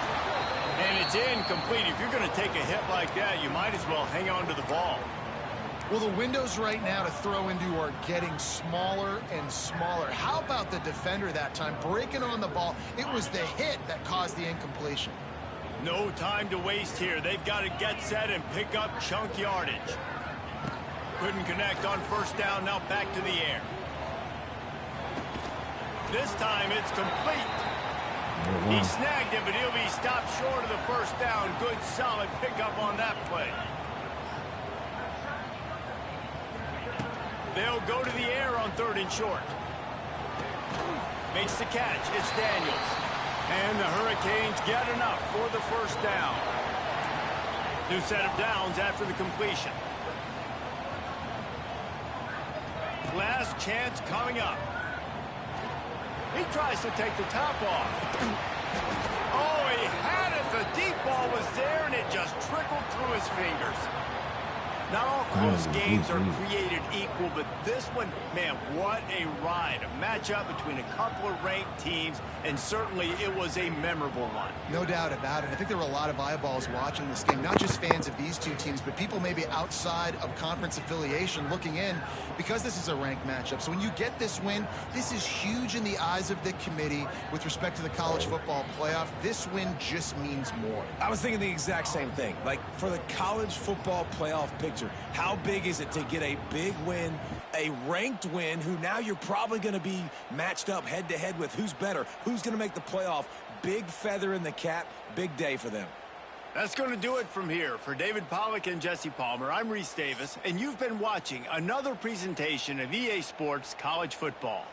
And it's incomplete. If you're going to take a hit like that, you might as well hang on to the ball. Well, the windows right now to throw into are getting smaller and smaller. How about the defender that time breaking on the ball? It was the hit that caused the incompletion. No time to waste here. They've got to get set and pick up chunk yardage. Couldn't connect on 1st down. Now back to the air. This time it's complete. He snagged it, but he'll be stopped short of the 1st down. Good, solid pickup on that play. They'll go to the air on 3rd and short. Makes the catch. It's Daniels. And the Hurricanes get enough for the 1st down. New set of downs after the completion. Last chance coming up. He tries to take the top off. Oh, he had it. The deep ball was there, and it just trickled through his fingers. Not all close Finally, games are GG. created equal, but this one, man, what a ride. A matchup between a couple of ranked teams, and certainly it was a memorable one. No doubt about it. I think there were a lot of eyeballs watching this game, not just fans of these two teams, but people maybe outside of conference affiliation looking in because this is a ranked matchup. So when you get this win, this is huge in the eyes of the committee with respect to the college football playoff. This win just means more. I was thinking the exact same thing. Like, for the college football playoff picture, how big is it to get a big win, a ranked win, who now you're probably going to be matched up head-to-head with who's better, who's going to make the playoff. Big feather in the cap, big day for them. That's going to do it from here. For David Pollack and Jesse Palmer, I'm Reese Davis, and you've been watching another presentation of EA Sports College Football.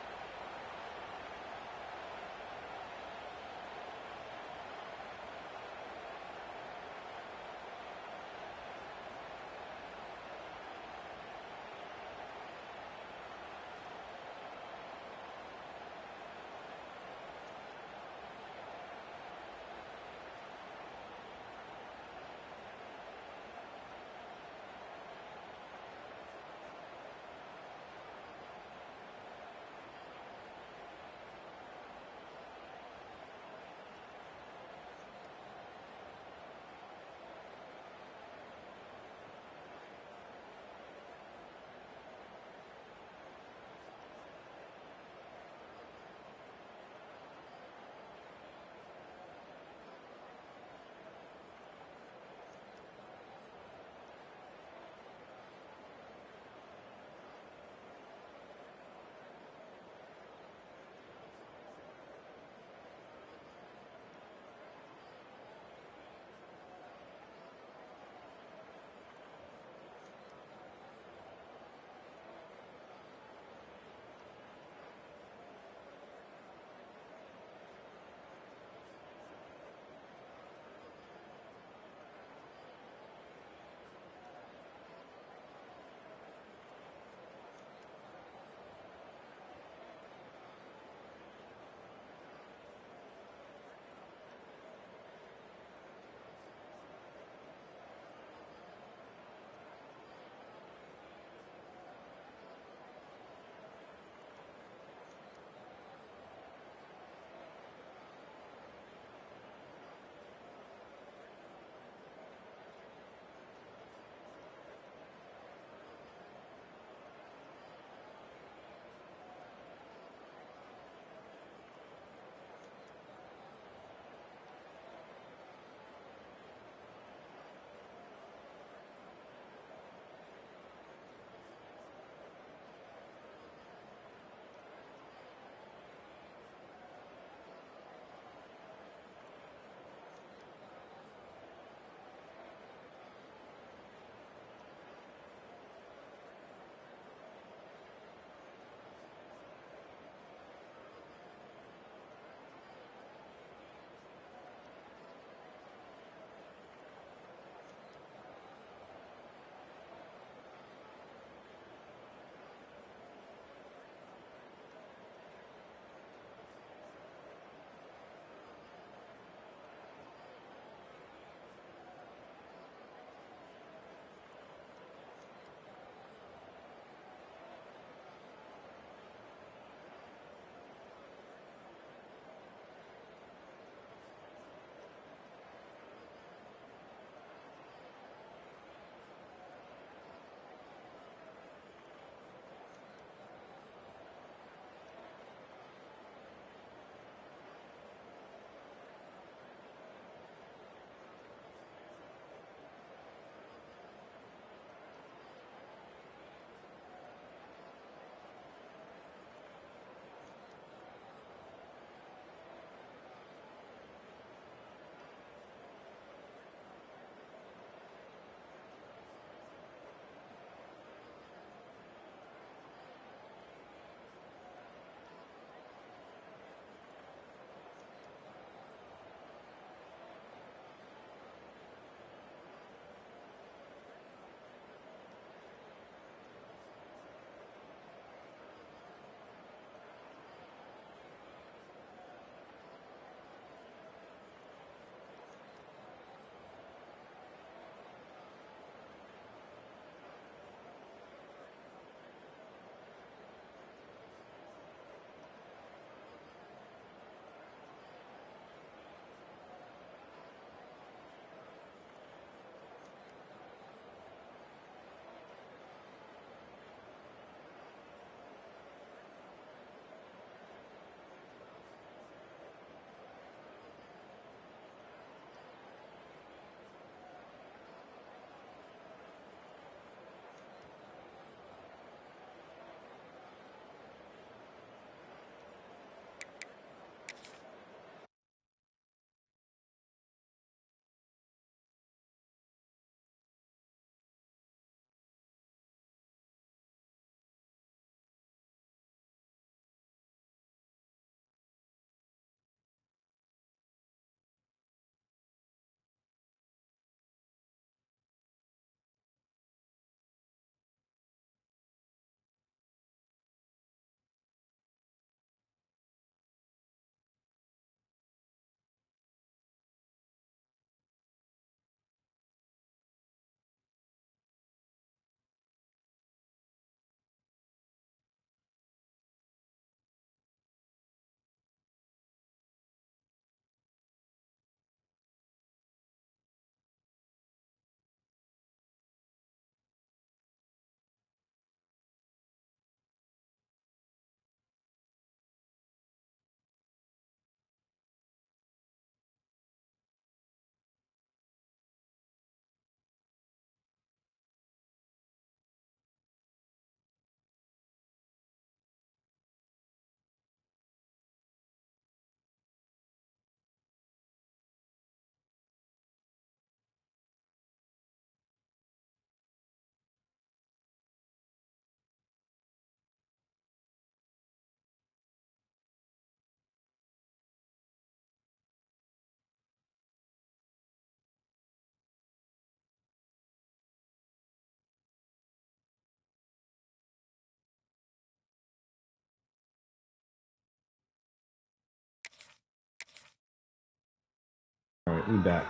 Alright, we back.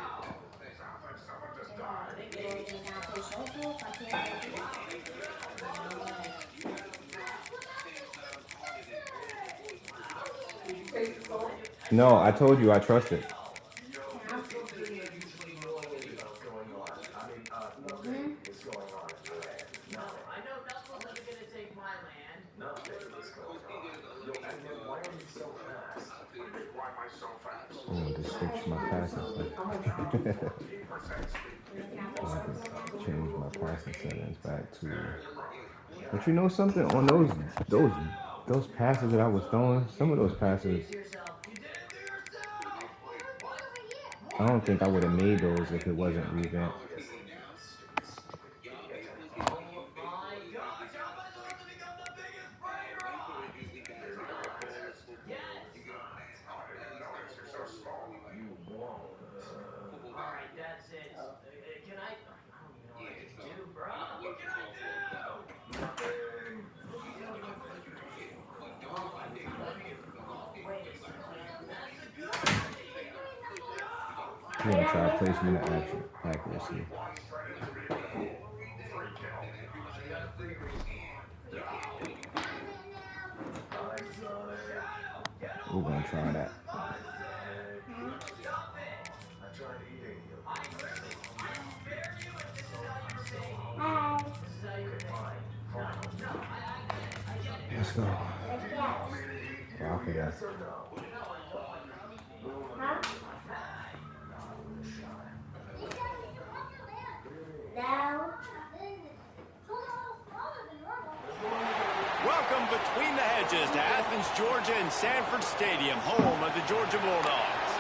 No, I told you I trust it. I'm gonna just switch my passing settings. Change my passing settings back to. But you know something? On those passes that I was throwing, some of those passes, I don't think I would have made those if it wasn't revamped. I'm gonna try placement of accuracy. We're gonna try that. Let's go. Wow, for that. Welcome between the hedges to Athens, Georgia and Sanford Stadium, home of the Georgia Bulldogs.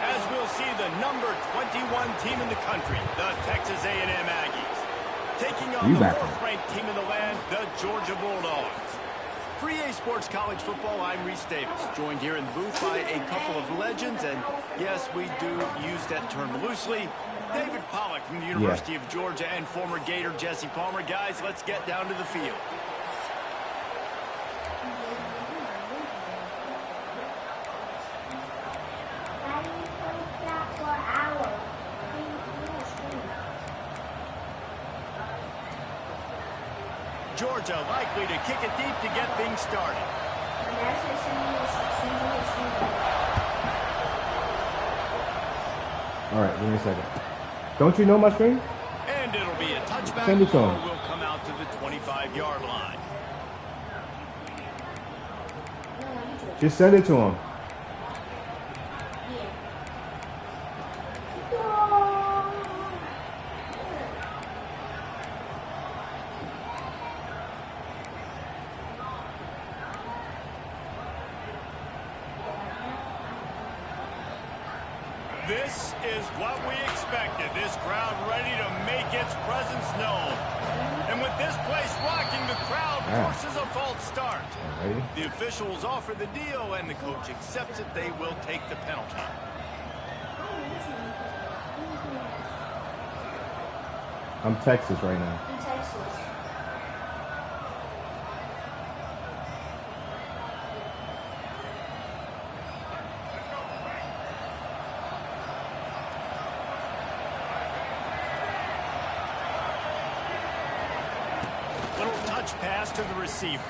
As we'll see the number 21 team in the country, the Texas A&M Aggies, taking on the fourth-ranked team in the land, the Georgia Bulldogs. For EA Sports College Football, I'm Reese Davis, joined here in the booth by a couple of legends, and yes, we do use that term loosely. David Pollack from the University of Georgia and former Gator Jesse Palmer. Guys, let's get down to the field. Georgia likely to kick it deep to get things started. All right, give me a second. Don't you know my screen? And it'll be a touchback. Send it to him. Will come out to the 25-yard line. Just send it to him. This is what we expected. This crowd ready to make its presence known. And with this place rocking, the crowd forces a false start. The officials offer the deal, and the coach accepts it. They will take the penalty. I'm Texas right now. In Texas. Pass to the receiver.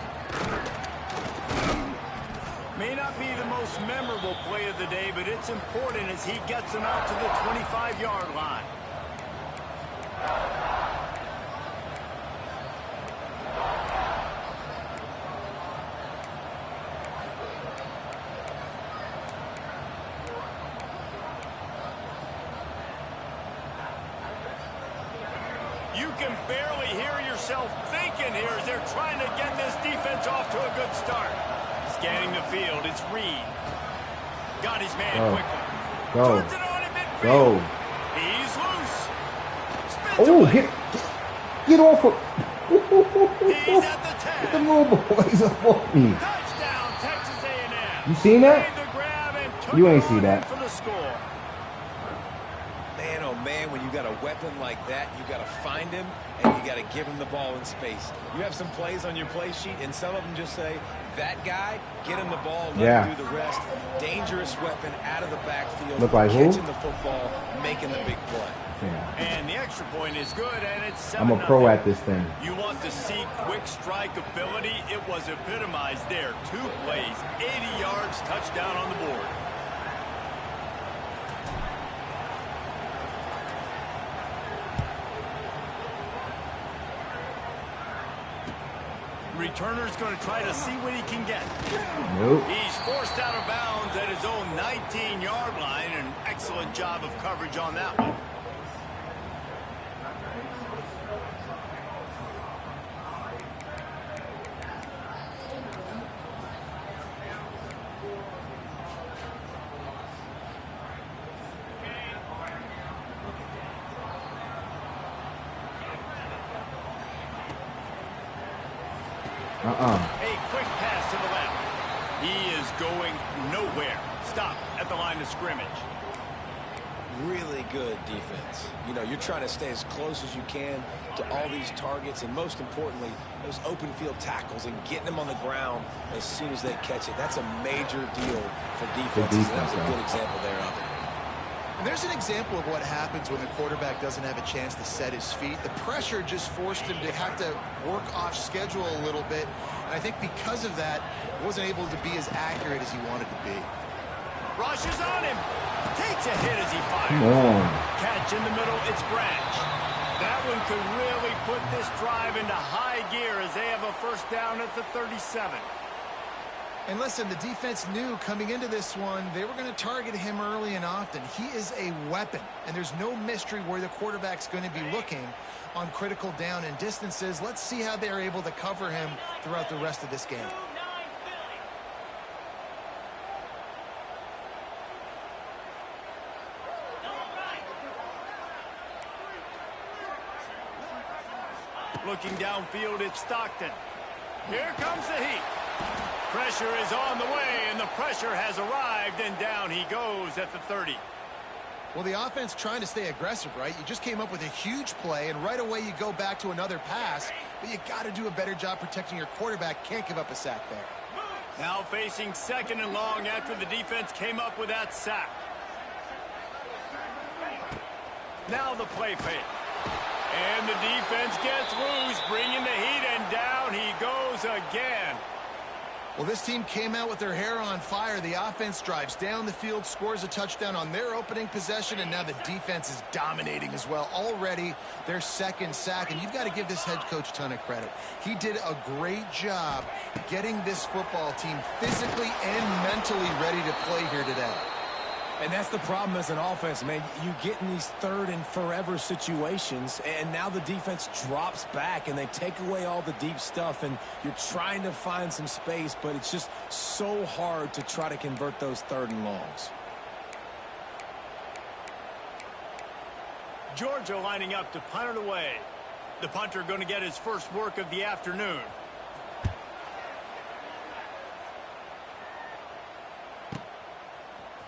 May not be the most memorable play of the day, but it's important as he gets him out to the 25-yard line. You can barely hear yourself thinking here as they're trying to get this defense off to a good start. Scanning the field, it's Reed. Got his man quickly. Go. Turns it on in midfield. Go. He's loose. Oh, get off of. He's at the 10. Get the little boys off me. Touchdown, Texas A&M. You seen that? Made the grab and took You ain't it see on that. in for the score. Man, oh man, when you you got a weapon like that, you got to find him, and you got to give him the ball in space. You have some plays on your play sheet, and some of them just say, that guy, get him the ball, let him do the rest. Dangerous weapon out of the backfield, Look like catching who? the football, making the big play. Yeah. And the extra point is good, and it's 7-0. I'm a pro at this thing. You want to see quick strike ability? It was epitomized there. 2 plays, 80 yards, touchdown on the board. Returner's going to try to see what he can get. Nope. He's forced out of bounds at his own 19-yard line. An excellent job of coverage on that one. A quick pass to the left. He is going nowhere. Stop at the line of scrimmage. Really good defense. You know, you're trying to stay as close as you can to all these targets, and most importantly, those open field tackles and getting them on the ground as soon as they catch it. That's a major deal for defenses. That was a good example there of it. And there's an example of what happens when the quarterback doesn't have a chance to set his feet. The pressure just forced him to have to work off schedule a little bit. And I think because of that, wasn't able to be as accurate as he wanted to be. Rushes on him. Takes a hit as he fires. Come on. Catch in the middle. It's Branch. That one could really put this drive into high gear as they have a first down at the 37. And listen, the defense knew coming into this one, they were going to target him early and often. He is a weapon, and there's no mystery where the quarterback's going to be looking on critical down and distances. Let's see how they're able to cover him throughout the rest of this game. Looking downfield, it's Stockton. Here comes the heat. Pressure is on the way, and the pressure has arrived, and down he goes at the 30. Well, the offense trying to stay aggressive, right? You just came up with a huge play, and right away you go back to another pass, but you got to do a better job protecting your quarterback. Can't give up a sack there. Now facing 2nd and long after the defense came up with that sack. Now the play fake. And the defense gets loose, bringing the heat, and down he goes again. Well, this team came out with their hair on fire. The offense drives down the field, scores a touchdown on their opening possession, and now the defense is dominating as well. Already their 2nd sack, and you've got to give this head coach a ton of credit. He did a great job getting this football team physically and mentally ready to play here today. And that's the problem as an offense, man. You get in these 3rd and forever situations, and now the defense drops back, and they take away all the deep stuff, and you're trying to find some space, but it's just so hard to try to convert those 3rd and longs. Georgia lining up to punt it away. The punter going to get his first work of the afternoon.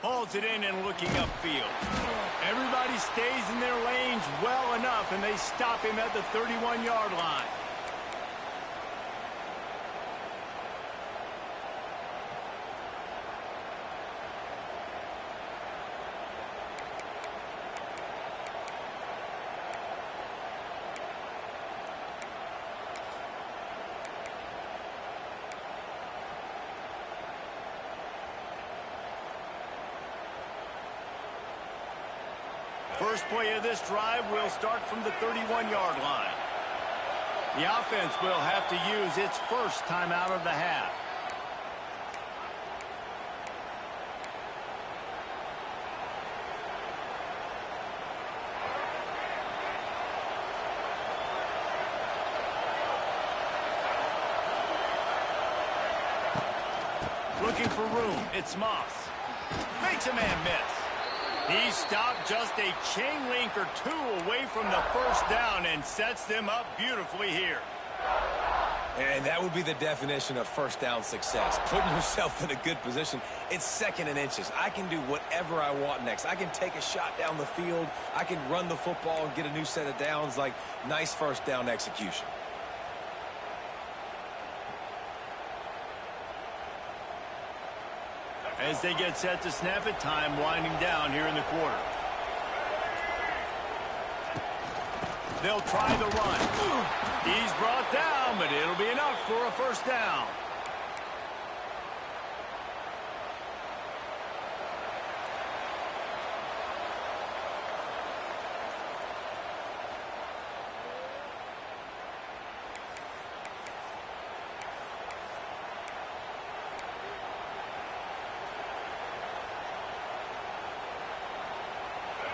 Hauls it in and looking upfield. Everybody stays in their lanes well enough, and they stop him at the 31-yard line. First play of this drive will start from the 31-yard line. The offense will have to use its first timeout of the half. Looking for room. It's Moss. Makes a man miss. He stopped just a chain link or 2 away from the first down and sets them up beautifully here. And that would be the definition of first down success. Putting yourself in a good position. It's 2nd and inches. I can do whatever I want next. I can take a shot down the field. I can run the football and get a new set of downs. Like, nice first down execution. As they get set to snap it, time winding down here in the quarter. They'll try the run. He's brought down, but it'll be enough for a first down.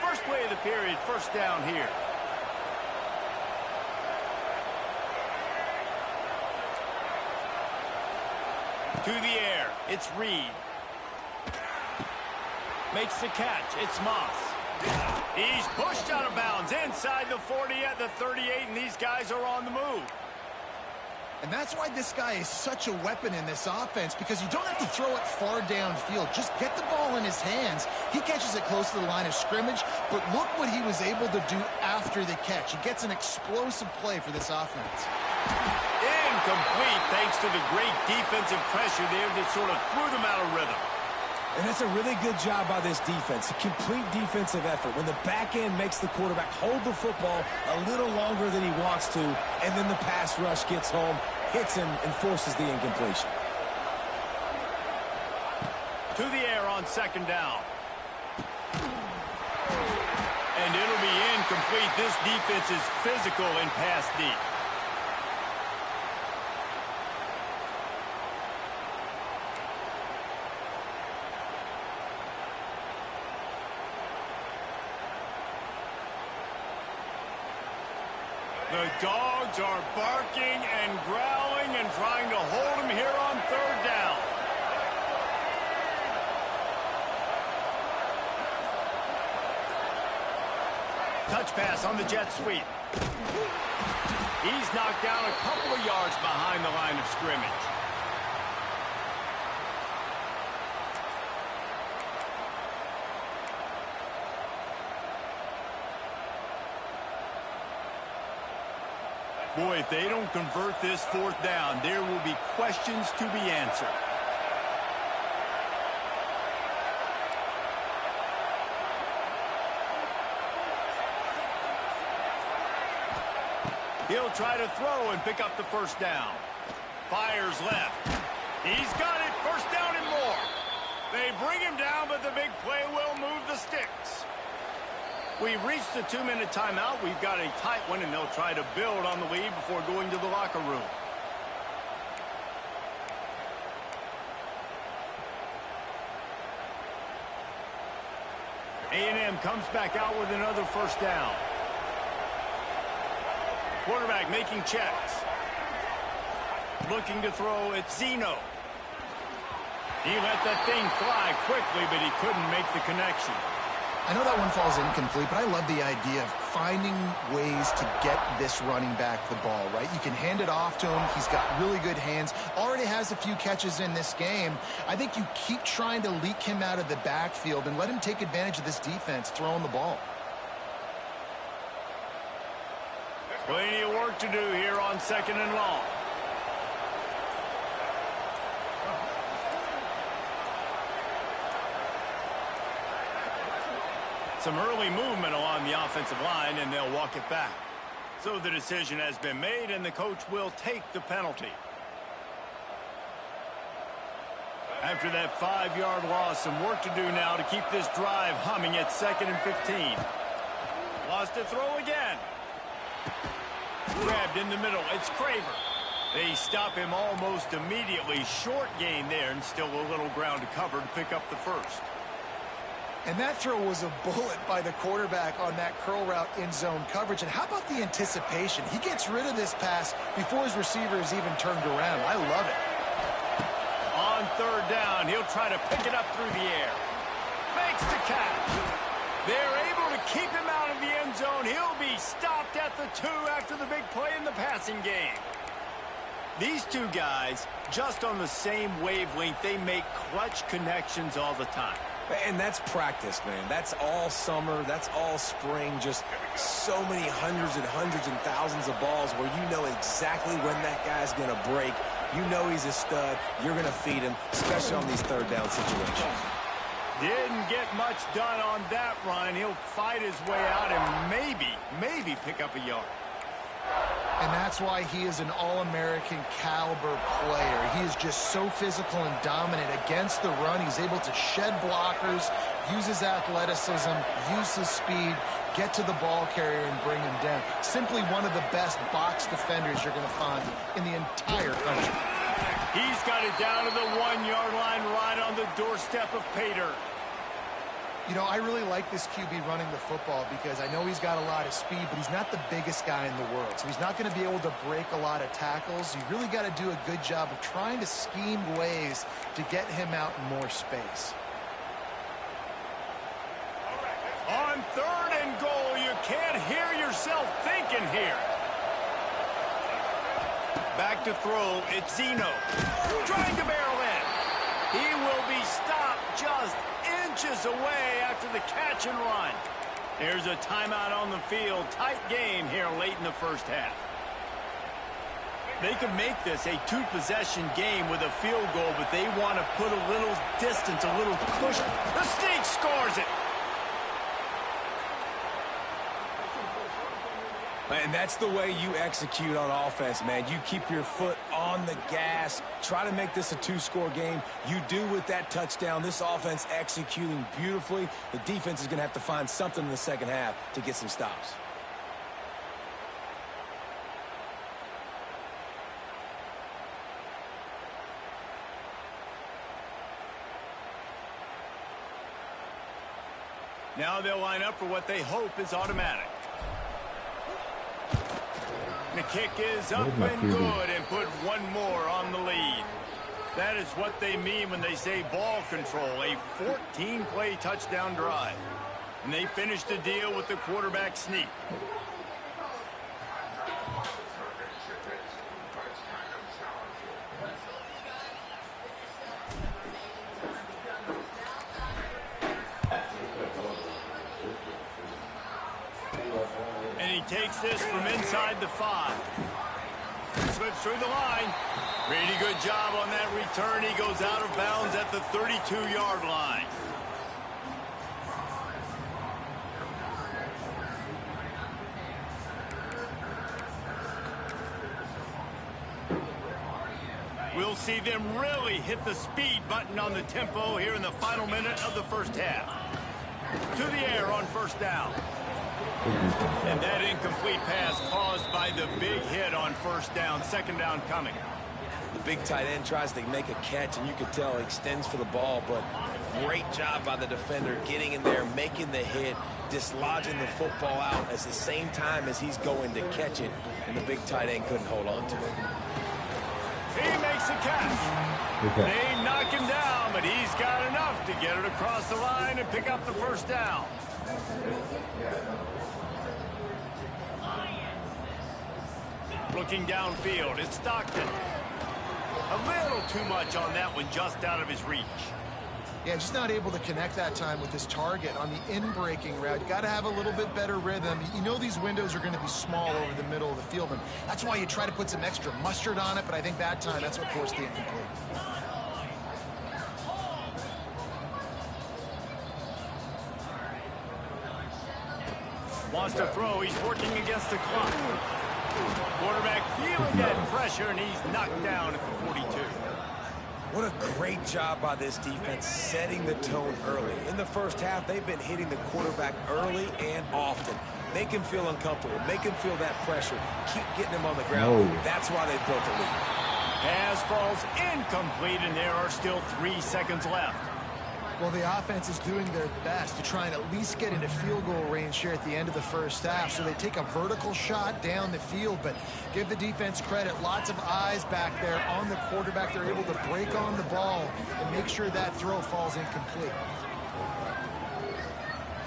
First play of the period, first down here. To the air, it's Reed. Makes the catch, it's Moss. He's pushed out of bounds inside the 40 at the 38, and these guys are on the move. And that's why this guy is such a weapon in this offense, because you don't have to throw it far downfield. Just get the ball in his hands. He catches it close to the line of scrimmage, but look what he was able to do after the catch. He gets an explosive play for this offense. Incomplete thanks to the great defensive pressure there that sort of threw them out of rhythm. And that's a really good job by this defense. A complete defensive effort. When the back end makes the quarterback hold the football a little longer than he wants to, and then the pass rush gets home, hits him, and forces the incompletion. To the air on 2nd down. And it'll be incomplete. This defense is physical and pass deep. The dogs are barking and growling and trying to hold him here on 3rd down. Touch pass on the jet sweep. He's knocked down a couple of yards behind the line of scrimmage. Boy, if they don't convert this 4th down, there will be questions to be answered. He'll try to throw and pick up the first down. Fires left. He's got it. First down and more. They bring him down, but the big play will move the sticks. We've reached the 2-minute timeout. We've got a tight one, and they'll try to build on the lead before going to the locker room. A&M comes back out with another first down. Quarterback making checks. Looking to throw at Zeno. He let that thing fly quickly, but he couldn't make the connection. I know that one falls incomplete, but I love the idea of finding ways to get this running back the ball, right? You can hand it off to him. He's got really good hands. Already has a few catches in this game. I think you keep trying to leak him out of the backfield and let him take advantage of this defense throwing the ball. Plenty of work to do here on 2nd and long. Some early movement along the offensive line, and they'll walk it back. So the decision has been made, and the coach will take the penalty. After that 5-yard loss, some work to do now to keep this drive humming at 2nd and 15. Lost to throw again. Grabbed in the middle. It's Craver. They stop him almost immediately. Short gain there, and still a little ground to cover to pick up the first. And that throw was a bullet by the quarterback on that curl route in zone coverage. And how about the anticipation? He gets rid of this pass before his receiver is even turned around. I love it. On 3rd down, he'll try to pick it up through the air. Makes the catch. They're able to keep him out of the end zone. He'll be stopped at the 2 after the big play in the passing game. These two guys, just on the same wavelength, they make clutch connections all the time. And that's practice, man. That's all summer. That's all spring. Just so many hundreds and thousands of balls where you know exactly when that guy's going to break. You know he's a stud. You're going to feed him, especially on these third down situations. Didn't get much done on that run. He'll fight his way out and maybe pick up a yard. And that's why he is an All-American caliber player. He is just so physical and dominant against the run. He's able to shed blockers, use his athleticism, use his speed, get to the ball carrier and bring him down. Simply one of the best box defenders you're going to find in the entire country. He's got it down to the 1-yard line right on the doorstep of Pater. You know, I really like this QB running the football because I know he's got a lot of speed, but he's not the biggest guy in the world. So he's not going to be able to break a lot of tackles. You really got to do a good job of trying to scheme ways to get him out in more space. On 3rd and goal, you can't hear yourself thinking here. Back to throw, it's Zeno. Trying to barrel in. He will be stopped just inches away after the catch and run. There's a timeout on the field. Tight game here late in the first half. They could make this a 2-possession game with a field goal, but they want to put a little distance, a little cushion. The Snake scores it. And that's the way you execute on offense, man. You keep your foot on the gas. Try to make this a 2-score game. You do with that touchdown. This offense executing beautifully. The defense is going to have to find something in the second half to get some stops. Now they'll line up for what they hope is automatic. The kick is up and good and put one more on the lead. That is what they mean when they say ball control, a 14-play touchdown drive. And they finish the deal with the quarterback sneak. And he takes this from inside the 5. Slips through the line. Pretty good job on that return. He goes out of bounds at the 32-yard line. We'll see them really hit the speed button on the tempo here in the final minute of the first half. To the air on first down. And that incomplete pass caused by the big hit on first down. Second down coming. The big tight end tries to make a catch, and you can tell he extends for the ball, but great job by the defender getting in there, making the hit, dislodging the football out at the same time as he's going to catch it, and the big tight end couldn't hold on to it. He makes a catch. They knock him down, but he's got enough to get it across the line and pick up the first down. Looking downfield, it's Stockton. A little too much on that one, just out of his reach. Yeah, just not able to connect that time with his target on the in-breaking route. You got to have a little bit better rhythm. You know these windows are going to be small over the middle of the field, and that's why you try to put some extra mustard on it, but I think that time, that's what forced the incomplete. Wants to throw, he's working against the clock. Quarterback feeling that pressure, and he's knocked down at the 42. What a great job by this defense setting the tone early. In the first half, they've been hitting the quarterback early and often. Make him feel uncomfortable. Make him feel that pressure. Keep getting him on the ground. That's why they built the lead. Pass falls incomplete, and there are still 3 seconds left. Well, the offense is doing their best to try and at least get into field goal range here at the end of the first half. So they take a vertical shot down the field, but give the defense credit. Lots of eyes back there on the quarterback. They're able to break on the ball and make sure that throw falls incomplete.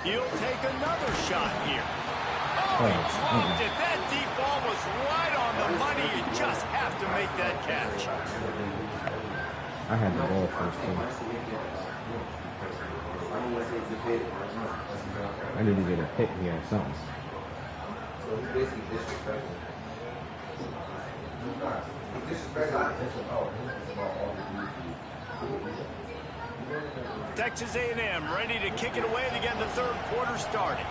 He'll take another shot here. Oh, he dropped it. That deep ball was right on the money. You just have to make that I had the ball first too. I need to get a hit here or something. So he basically disrespected. He disrespected. Texas A&M ready to kick it away to get the third quarter started.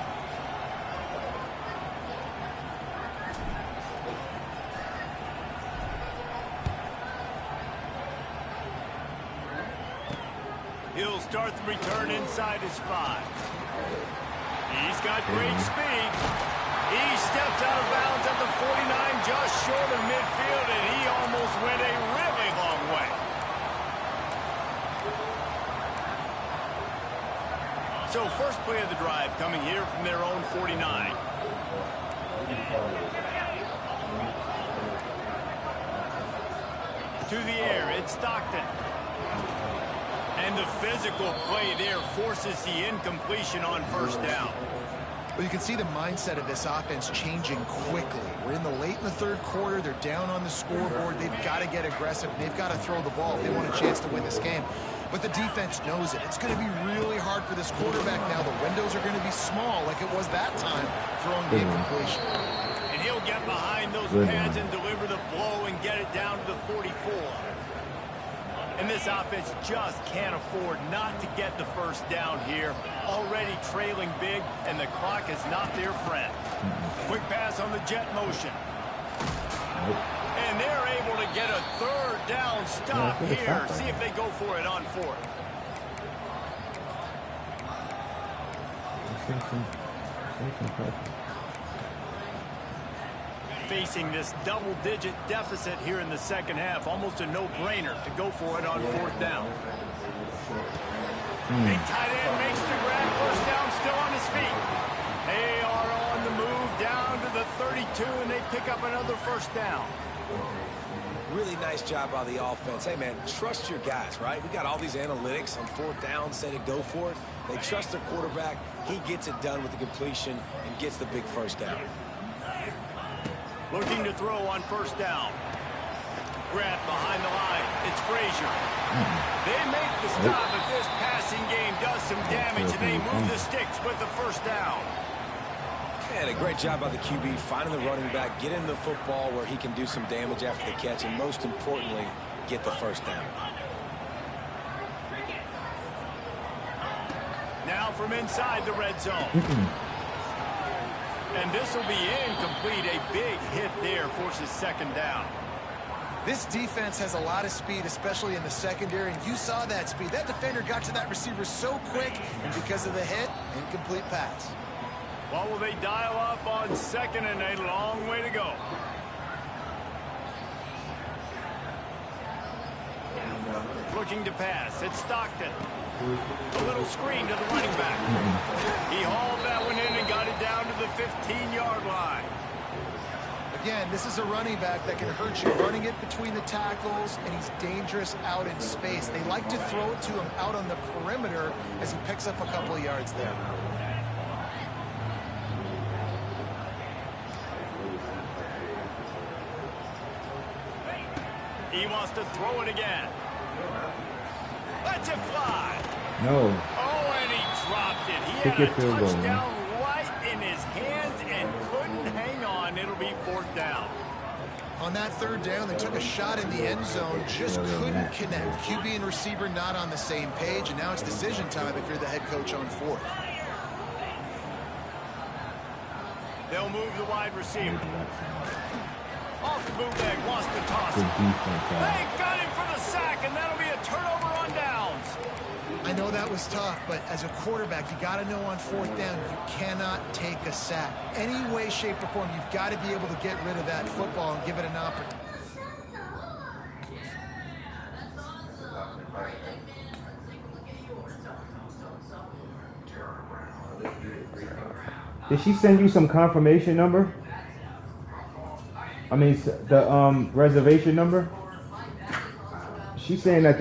He'll start the return inside his 5. He's got great speed. He stepped out of bounds at the 49, just short of midfield, and he almost went a really long way. So first play of the drive coming here from their own 49. To the air, it's Stockton. And the physical play there forces the incompletion on first down. Well, you can see the mindset of this offense changing quickly. We're in the third quarter. They're down on the scoreboard. They've got to get aggressive. They've got to throw the ball if they want a chance to win this game. But the defense knows it. It's going to be really hard for this quarterback now. The windows are going to be small like it was that time throwing the incompletion. And he'll get behind those pads and deliver the blow and get it down to the 44. And this offense just can't afford not to get the first down here. Already trailing big, and the clock is not their friend. Quick pass on the jet motion. And they're able to get a third down stop here. See if they go for it on 4th. Facing this double-digit deficit here in the second half, almost a no-brainer to go for it on 4th down. Big tight end makes the grab, first down, still on his feet. They are on the move down to the 32, and they pick up another first down. Really nice job by the offense. Hey, man, trust your guys, right? We got all these analytics on 4th down, say to go for it. They trust their quarterback. He gets it done with the completion and gets the big first down. Looking to throw on first down. Grab behind the line. It's Frazier. They make the stop, but this passing game does some damage, and they move the sticks with the first down. And a great job by the QB finding the running back, getting the football where he can do some damage after the catch, and most importantly, get the first down. Now from inside the red zone. And this will be incomplete. A big hit there forces second down. This defense has a lot of speed, especially in the secondary, and you saw that speed. That defender got to that receiver so quick, and because of the hit, incomplete pass. What will they dial up on second, and a long way to go? Looking to pass. It's Stockton. A little screen to the running back. He hauled that one in and got it down to the 15-yard line. Again, this is a running back that can hurt you, running it between the tackles, and he's dangerous out in space. They like to throw it to him out on the perimeter as he picks up a couple of yards there. He wants to throw it again. Let's it fly. No. Oh, and he dropped it. He had a touchdown right in his hands and couldn't hang on. It'll be 4th down. On that 3rd down, they took a shot in the end zone, just couldn't connect. QB and receiver not on the same page, and now it's decision time if you're the head coach on 4th. They'll move the wide receiver. Off the bootleg, wants to toss it. They got him for the sack, and that'll be a turnover on downs. I know that was tough, but as a quarterback, you got to know on 4th down, you cannot take a sack. Any way, shape, or form, you've got to be able to get rid of that football and give it an opportunity. Did she send you some confirmation number? I mean, the reservation number? She's saying that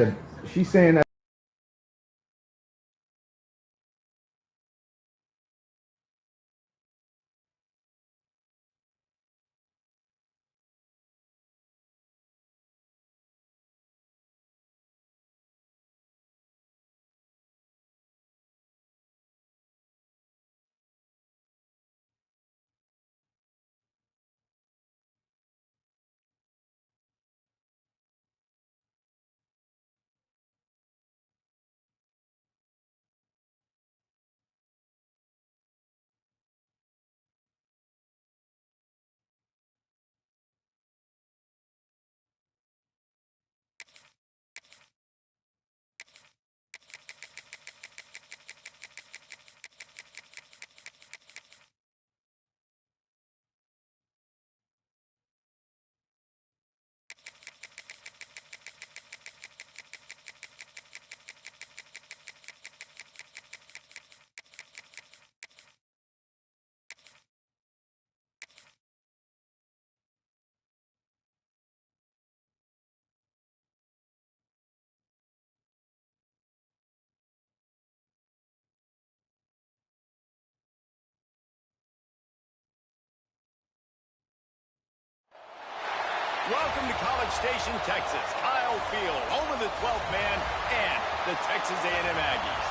Welcome to College Station, Texas. Kyle Field, home of the 12th man and the Texas A&M Aggies.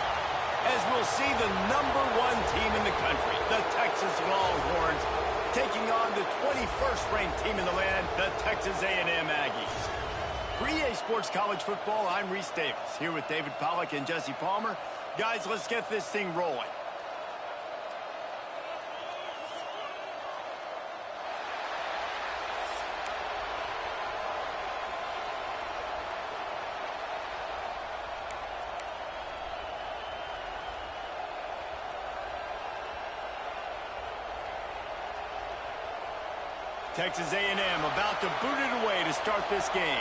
As we'll see the #1 team in the country, the Texas Longhorns, taking on the 21st ranked team in the land, the Texas A&M Aggies. For EA Sports College Football, I'm Reese Davis, here with David Pollack and Jesse Palmer. Guys, let's get this thing rolling. Texas A&M about to boot it away to start this game.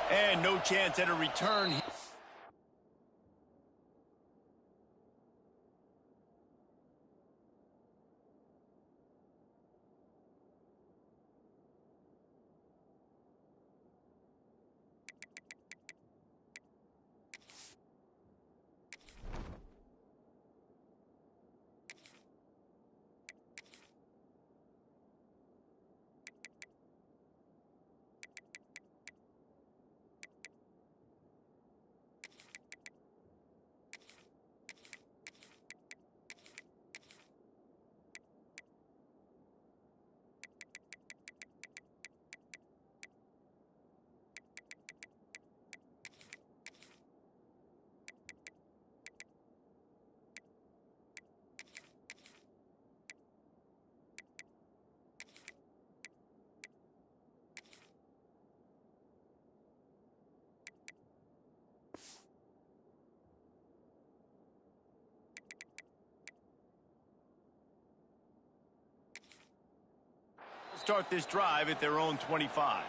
And no chance at a return. Start this drive at their own 25.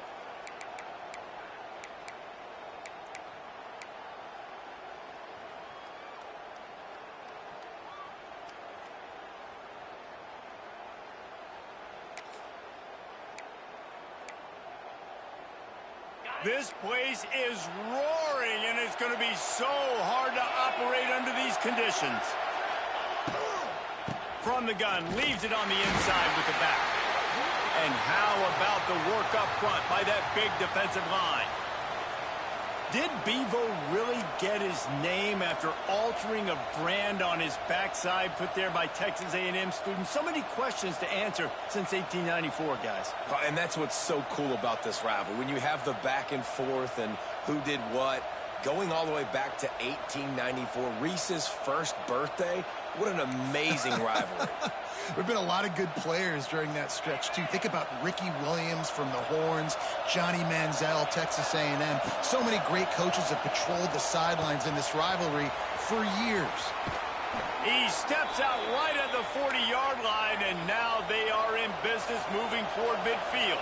This place is roaring, and it's going to be so hard to operate under these conditions. From the gun, leaves it on the inside with the back. And how about the work up front by that big defensive line? Did Bevo really get his name after altering a brand on his backside put there by Texas A&M students? So many questions to answer since 1894, guys. And that's what's so cool about this rivalry. When you have the back and forth and who did what, going all the way back to 1894, Reese's first birthday, what an amazing rivalry. There have been a lot of good players during that stretch, too. Think about Ricky Williams from the Horns, Johnny Manziel, Texas A&M. So many great coaches have patrolled the sidelines in this rivalry for years. He steps out right at the 40-yard line, and now they are in business moving toward midfield.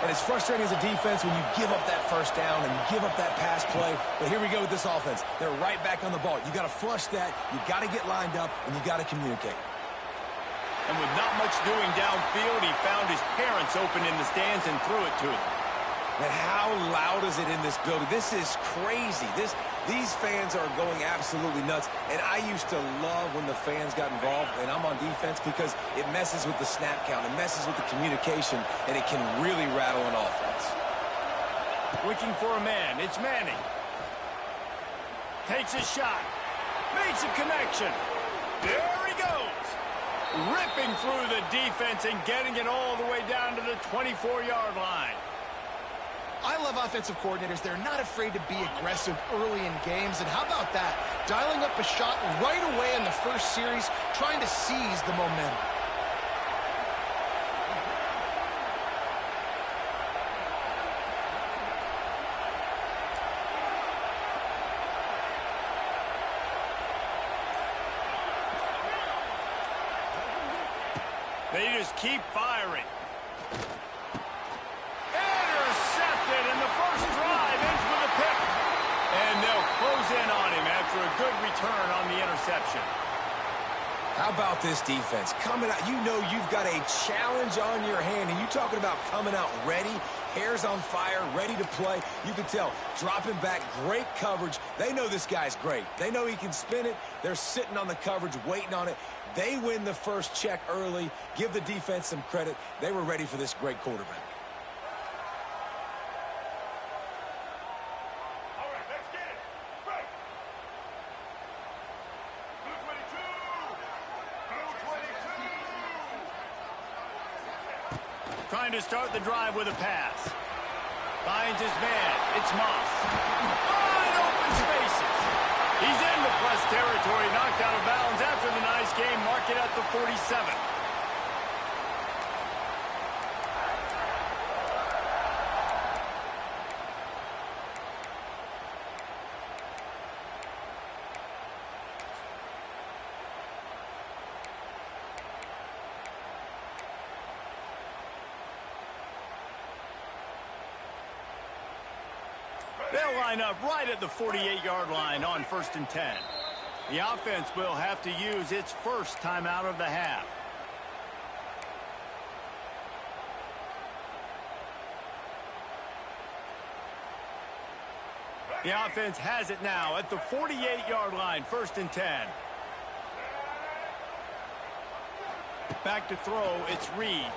And it's frustrating as a defense when you give up that first down and you give up that pass play. But here we go with this offense. They're right back on the ball. You got to flush that, you got to get lined up, and you got to communicate. And with not much doing downfield, he found his parents open in the stands and threw it to them. And how loud is it in this building? This is crazy. These fans are going absolutely nuts. And I used to love when the fans got involved, and I'm on defense, because it messes with the snap count, it messes with the communication, and it can really rattle an offense. Looking for a man. It's Manning. Takes a shot. Makes a connection. There he goes. Ripping through the defense and getting it all the way down to the 24-yard line. I love offensive coordinators. They're not afraid to be aggressive early in games. And how about that? Dialing up a shot right away in the first series, trying to seize the momentum. They just keep firing. Intercepted, and the first drive ends with a pick. And they'll close in on him after a good return on the interception. How about this defense? Coming out, you know you've got a challenge on your hand, and you're talking about coming out ready. Hair's on fire, ready to play. You can tell, dropping back, great coverage. They know this guy's great. They know he can spin it. They're sitting on the coverage, waiting on it. They win the first check early. Give the defense some credit. They were ready for this great quarterback. Trying to start the drive with a pass. Finds his man. It's Moss. Wide open spaces. He's into plus territory, knocked out of bounds after the nice game. Mark it at the 47. They'll line up right at the 48-yard line on 1st and 10. The offense will have to use its first timeout of the half. The offense has it now at the 48-yard line, 1st and 10. Back to throw, it's Reed.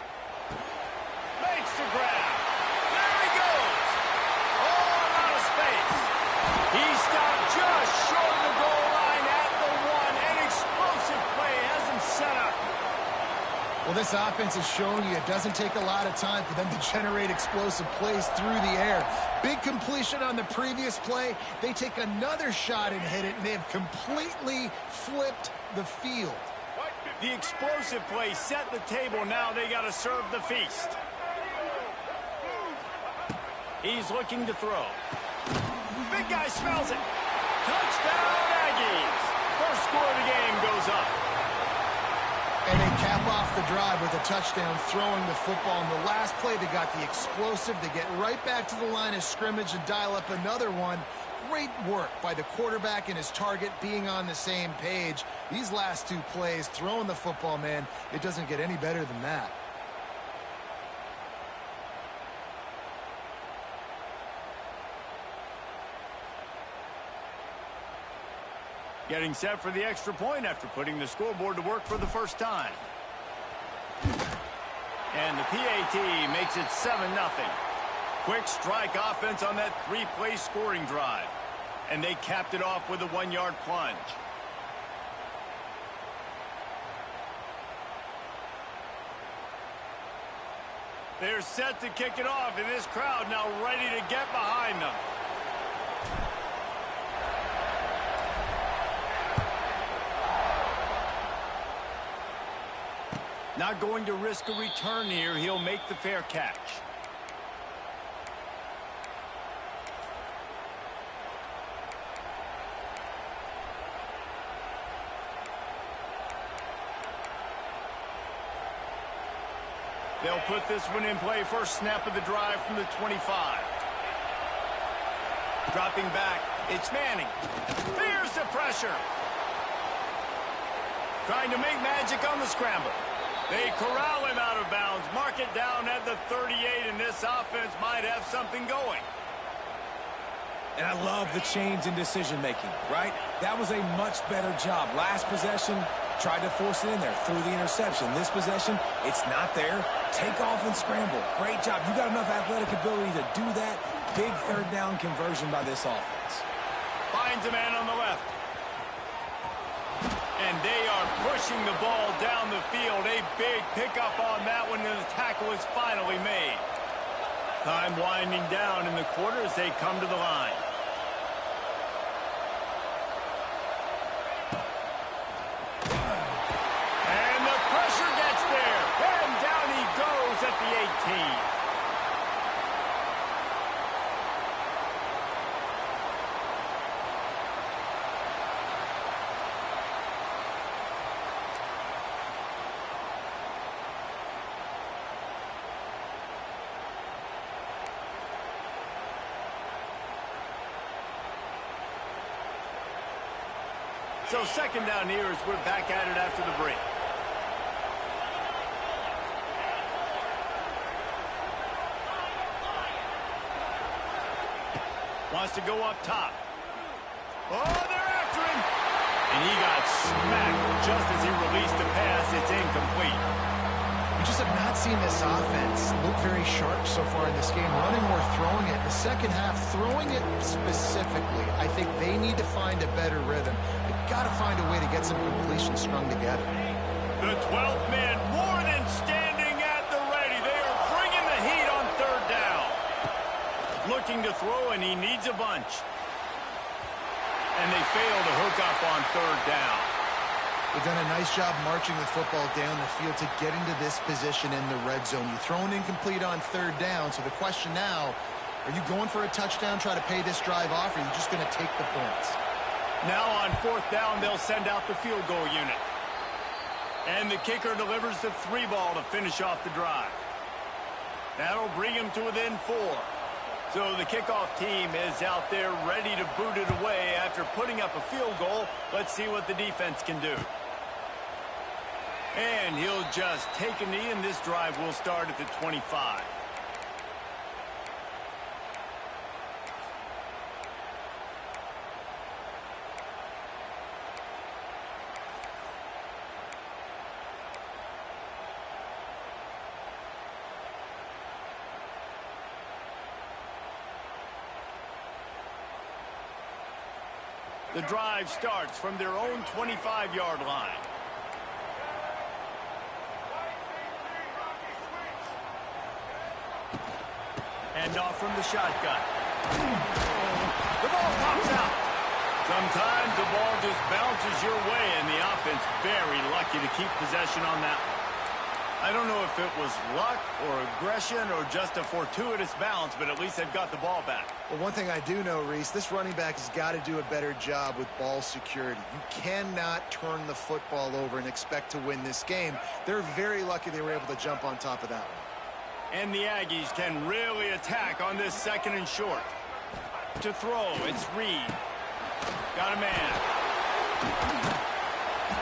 Makes the grab. There he goes. He stopped just short of the goal line at the 1. An explosive play has him set up. Well, this offense has shown you it doesn't take a lot of time for them to generate explosive plays through the air. Big completion on the previous play. They take another shot and hit it, and they have completely flipped the field. The explosive play set the table. Now they got to serve the feast. He's looking to throw. Big guy smells it. Touchdown, Aggies. First score of the game goes up. And they cap off the drive with a touchdown, throwing the football. In the last play, they got the explosive. They get right back to the line of scrimmage and dial up another one. Great work by the quarterback and his target being on the same page. These last two plays, throwing the football, man, it doesn't get any better than that. Getting set for the extra point after putting the scoreboard to work for the first time. And the PAT makes it 7-0. Quick strike offense on that 3-play scoring drive. And they capped it off with a 1-yard plunge. They're set to kick it off, and this crowd now ready to get behind them. Not going to risk a return here. He'll make the fair catch. They'll put this one in play. First snap of the drive from the 25. Dropping back. It's Manning. There's the pressure. Trying to make magic on the scramble. They corral him out of bounds, mark it down at the 38, and this offense might have something going. And I love the change in decision-making, right? That was a much better job. Last possession, tried to force it in there, threw the interception. This possession, it's not there. Take off and scramble. Great job. You got enough athletic ability to do that. Big third down conversion by this offense. Finds a man on the left. And they are pushing the ball down the field. A big pickup on that one, and the tackle is finally made. Time winding down in the quarter as they come to the line. And the pressure gets there. And down he goes at the 18. So second down here as we're back at it after the break. Wants to go up top. Oh, they're after him. And he got smacked just as he released the pass. It's incomplete. We just have not seen this offense look very sharp so far in this game. Running or throwing it. The second half, throwing it specifically, I think they need to find a better rhythm. They've got to find a way to get some completion strung together. The 12th man more than standing at the ready. They are bringing the heat on third down. Looking to throw, and he needs a bunch. And they fail to hook up on third down. They've done a nice job marching the football down the field to get into this position in the red zone. You throw an incomplete on third down, so the question now, are you going for a touchdown, try to pay this drive off, or are you just going to take the points? Now on fourth down, they'll send out the field goal unit. And the kicker delivers the 3-ball to finish off the drive. That'll bring him to within 4. So the kickoff team is out there ready to boot it away after putting up a field goal. Let's see what the defense can do. And he'll just take a knee, and this drive will start at the 25. The drive starts from their own 25-yard line. And off from the shotgun. The ball pops out. Sometimes the ball just bounces your way, and the offense very lucky to keep possession on that one. I don't know if it was luck or aggression or just a fortuitous bounce, but at least they've got the ball back. Well, one thing I do know, Reese, this running back has got to do a better job with ball security. You cannot turn the football over and expect to win this game. They're very lucky they were able to jump on top of that one. And the Aggies can really attack on this second and short. To throw, it's Reed. Got a man.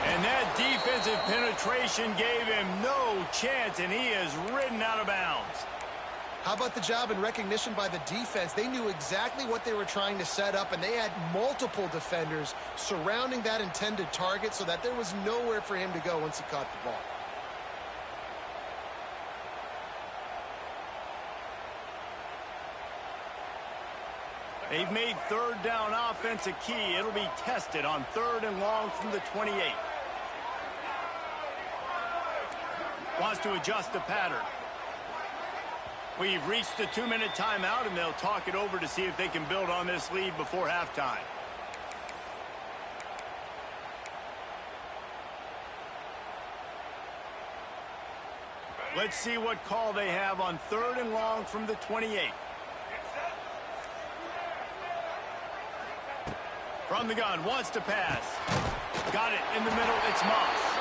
And that defensive penetration gave him no chance, and he is ridden out of bounds. How about the job and recognition by the defense? They knew exactly what they were trying to set up, and they had multiple defenders surrounding that intended target so that there was nowhere for him to go once he caught the ball. They've made third down offense a key. It'll be tested on 3rd and long from the 28. Wants to adjust the pattern. We've reached the 2-minute timeout, and they'll talk it over to see if they can build on this lead before halftime. Let's see what call they have on 3rd and long from the 28. From the gun, wants to pass. Got it in the middle, it's Moss.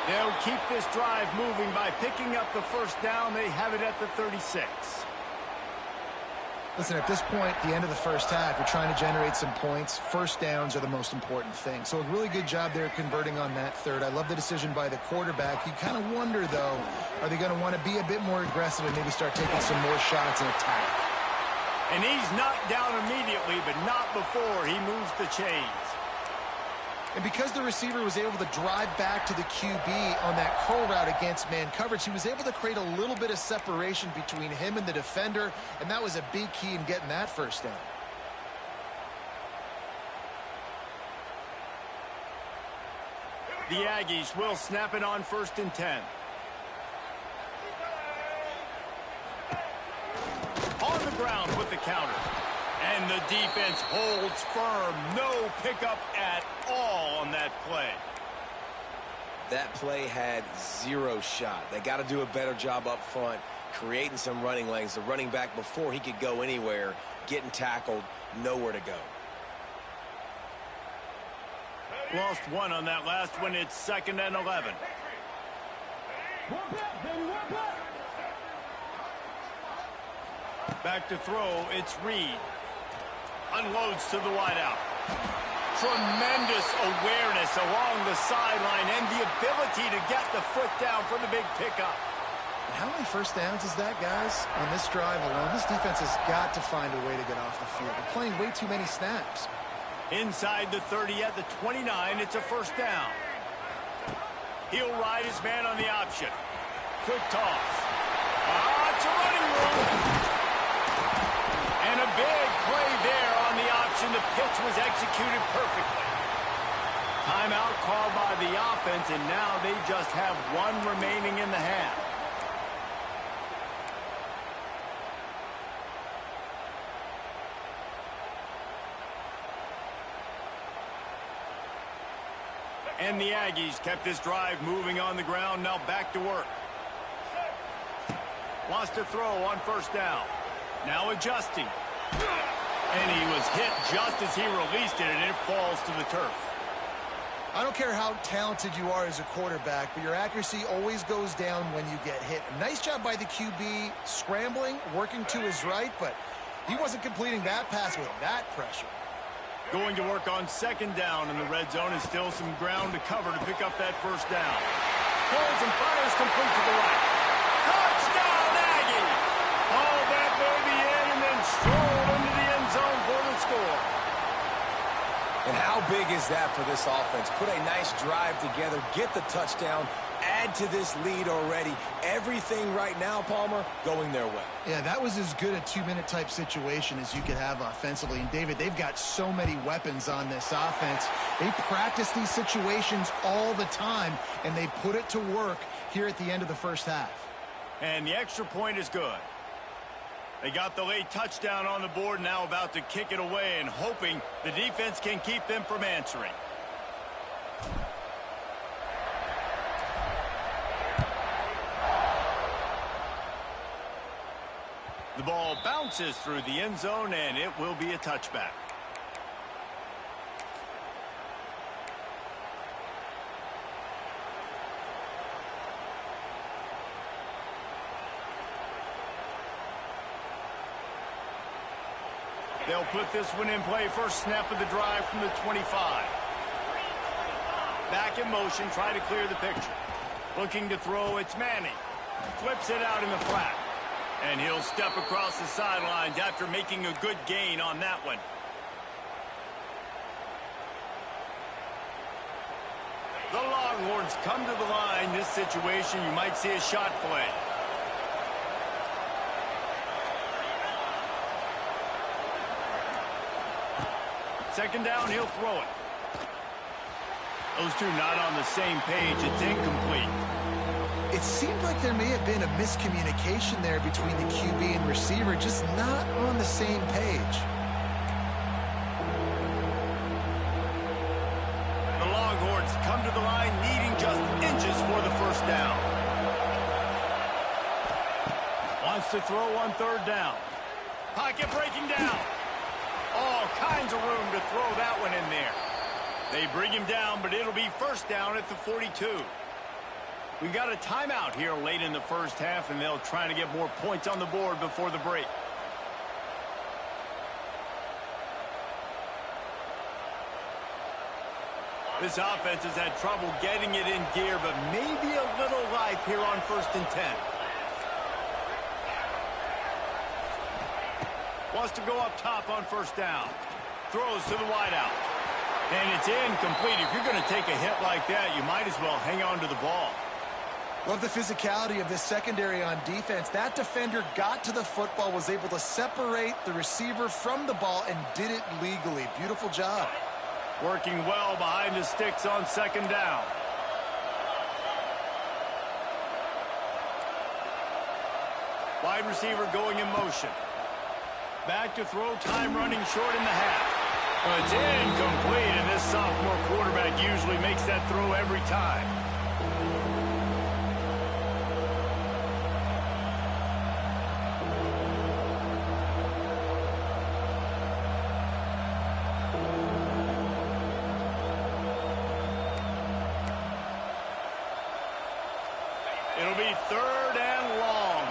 They'll keep this drive moving by picking up the first down. They have it at the 36. Listen, at this point, the end of the first half, you're trying to generate some points. First downs are the most important thing. So a really good job there converting on that third. I love the decision by the quarterback. You kind of wonder, though, are they going to want to be a bit more aggressive and maybe start taking some more shots and attack? And he's knocked down immediately, but not before he moves the chains. And because the receiver was able to drive back to the QB on that curl route against man coverage, he was able to create a little bit of separation between him and the defender, and that was a big key in getting that first down. The Aggies will snap it on 1st and 10. On the ground with the counter. And the defense holds firm. No pickup at all on that play. That play had 0 shot. They got to do a better job up front, creating some running lanes. The running back, before he could go anywhere, getting tackled, nowhere to go. Lost one on that last one. It's 2nd and 11. Back to throw, it's Reed. Unloads to the wideout. Tremendous awareness along the sideline and the ability to get the foot down for the big pickup. How many first downs is that, guys? On this drive alone, this defense has got to find a way to get off the field. They're playing way too many snaps. Inside the 30 at the 29, it's a first down. He'll ride his man on the option. Quick toss. It's a running room. And a big play there on the option. The pitch was executed perfectly. Timeout called by the offense, and now they just have one remaining in the half. And the Aggies kept this drive moving on the ground. Now back to work. Wants to throw on first down. Now adjusting. And he was hit just as he released it, and it falls to the turf. I don't care how talented you are as a quarterback, but your accuracy always goes down when you get hit. A nice job by the QB scrambling, working to his right, but he wasn't completing that pass with that pressure. Going to work on second down in the red zone, and still some ground to cover to pick up that first down. Holds and fires complete to the right. Touchdown, Aggie! Hauled that baby in and then strolled into the end zone for the score. And how big is that for this offense? Put a nice drive together, get the touchdown, add to this lead already. Everything right now, Palmer, going their way. Yeah, that was as good a two-minute type situation as you could have offensively. And, David, they've got so many weapons on this offense. They practice these situations all the time, and they put it to work here at the end of the first half. And the extra point is good. They got the late touchdown on the board, now about to kick it away and hoping the defense can keep them from answering. The ball bounces through the end zone, and it will be a touchback. They'll put this one in play. First snap of the drive from the 25. Back in motion, try to clear the picture. Looking to throw, it's Manning. Flips it out in the flat. And he'll step across the sidelines after making a good gain on that one. The Longhorns come to the line. This situation, you might see a shot play. Second down, he'll throw it. Those two not on the same page. It's incomplete. It seemed like there may have been a miscommunication there between the QB and receiver, just not on the same page. The Longhorns come to the line needing just inches for the first down. Wants to throw on third down. Pocket breaking down. All kinds of room to throw that one in there. They bring him down, but it'll be first down at the 42. We got a timeout here late in the first half, and they'll try to get more points on the board before the break. This offense has had trouble getting it in gear, but maybe a little life here on 1st and 10. Wants to go up top on first down. Throws to the wideout. And it's incomplete. If you're going to take a hit like that, you might as well hang on to the ball. Love the physicality of this secondary on defense. That defender got to the football, was able to separate the receiver from the ball, and did it legally. Beautiful job. Working well behind the sticks on second down. Wide receiver going in motion. Back to throw, time running short in the half. But it's incomplete, and this sophomore quarterback usually makes that throw every time. It'll be third and long.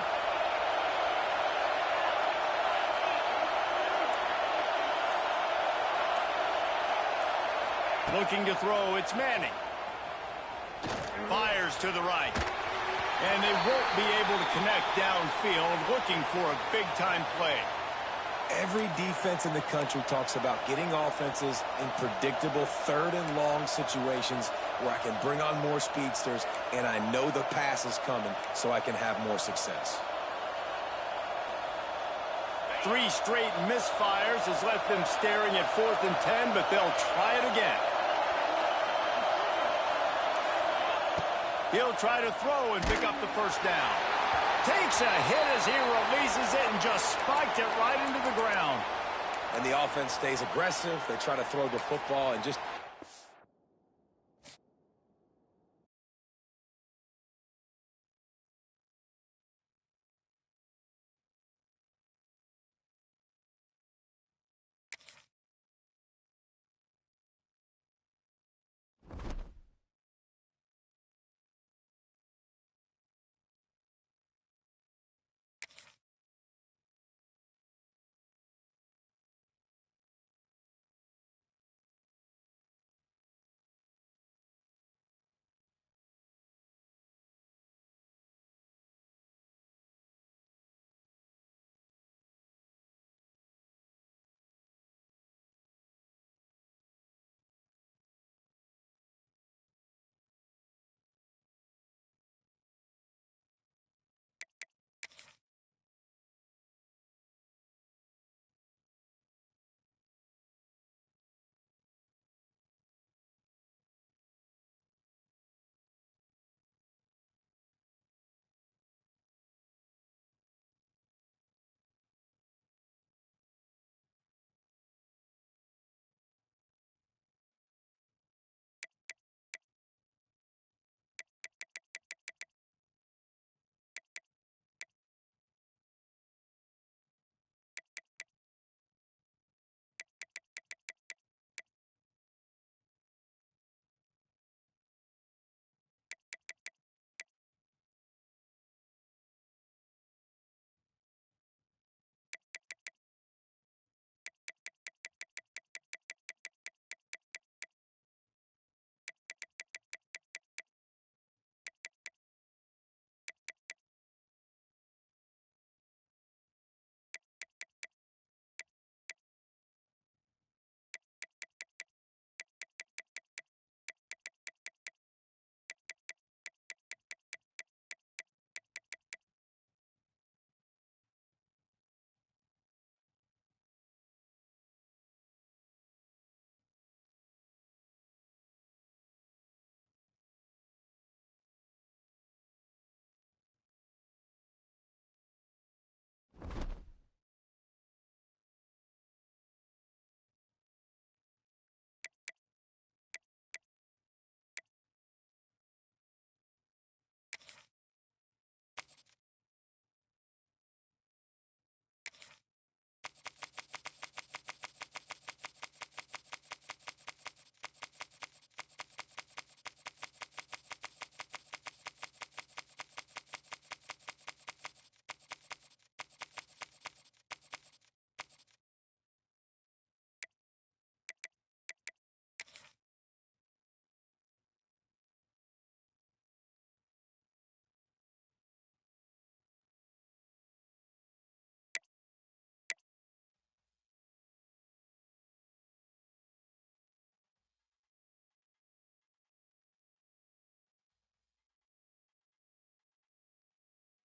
Looking to throw, it's Manning. Fires to the right. And they won't be able to connect downfield, looking for a big-time play. Every defense in the country talks about getting offenses in predictable third and long situations where I can bring on more speedsters and I know the pass is coming so I can have more success. 3 straight misfires has left them staring at 4th and 10, but they'll try it again. He'll try to throw and pick up the first down. Takes a hit as he releases it and just spiked it right into the ground. And the offense stays aggressive. They try to throw the football and just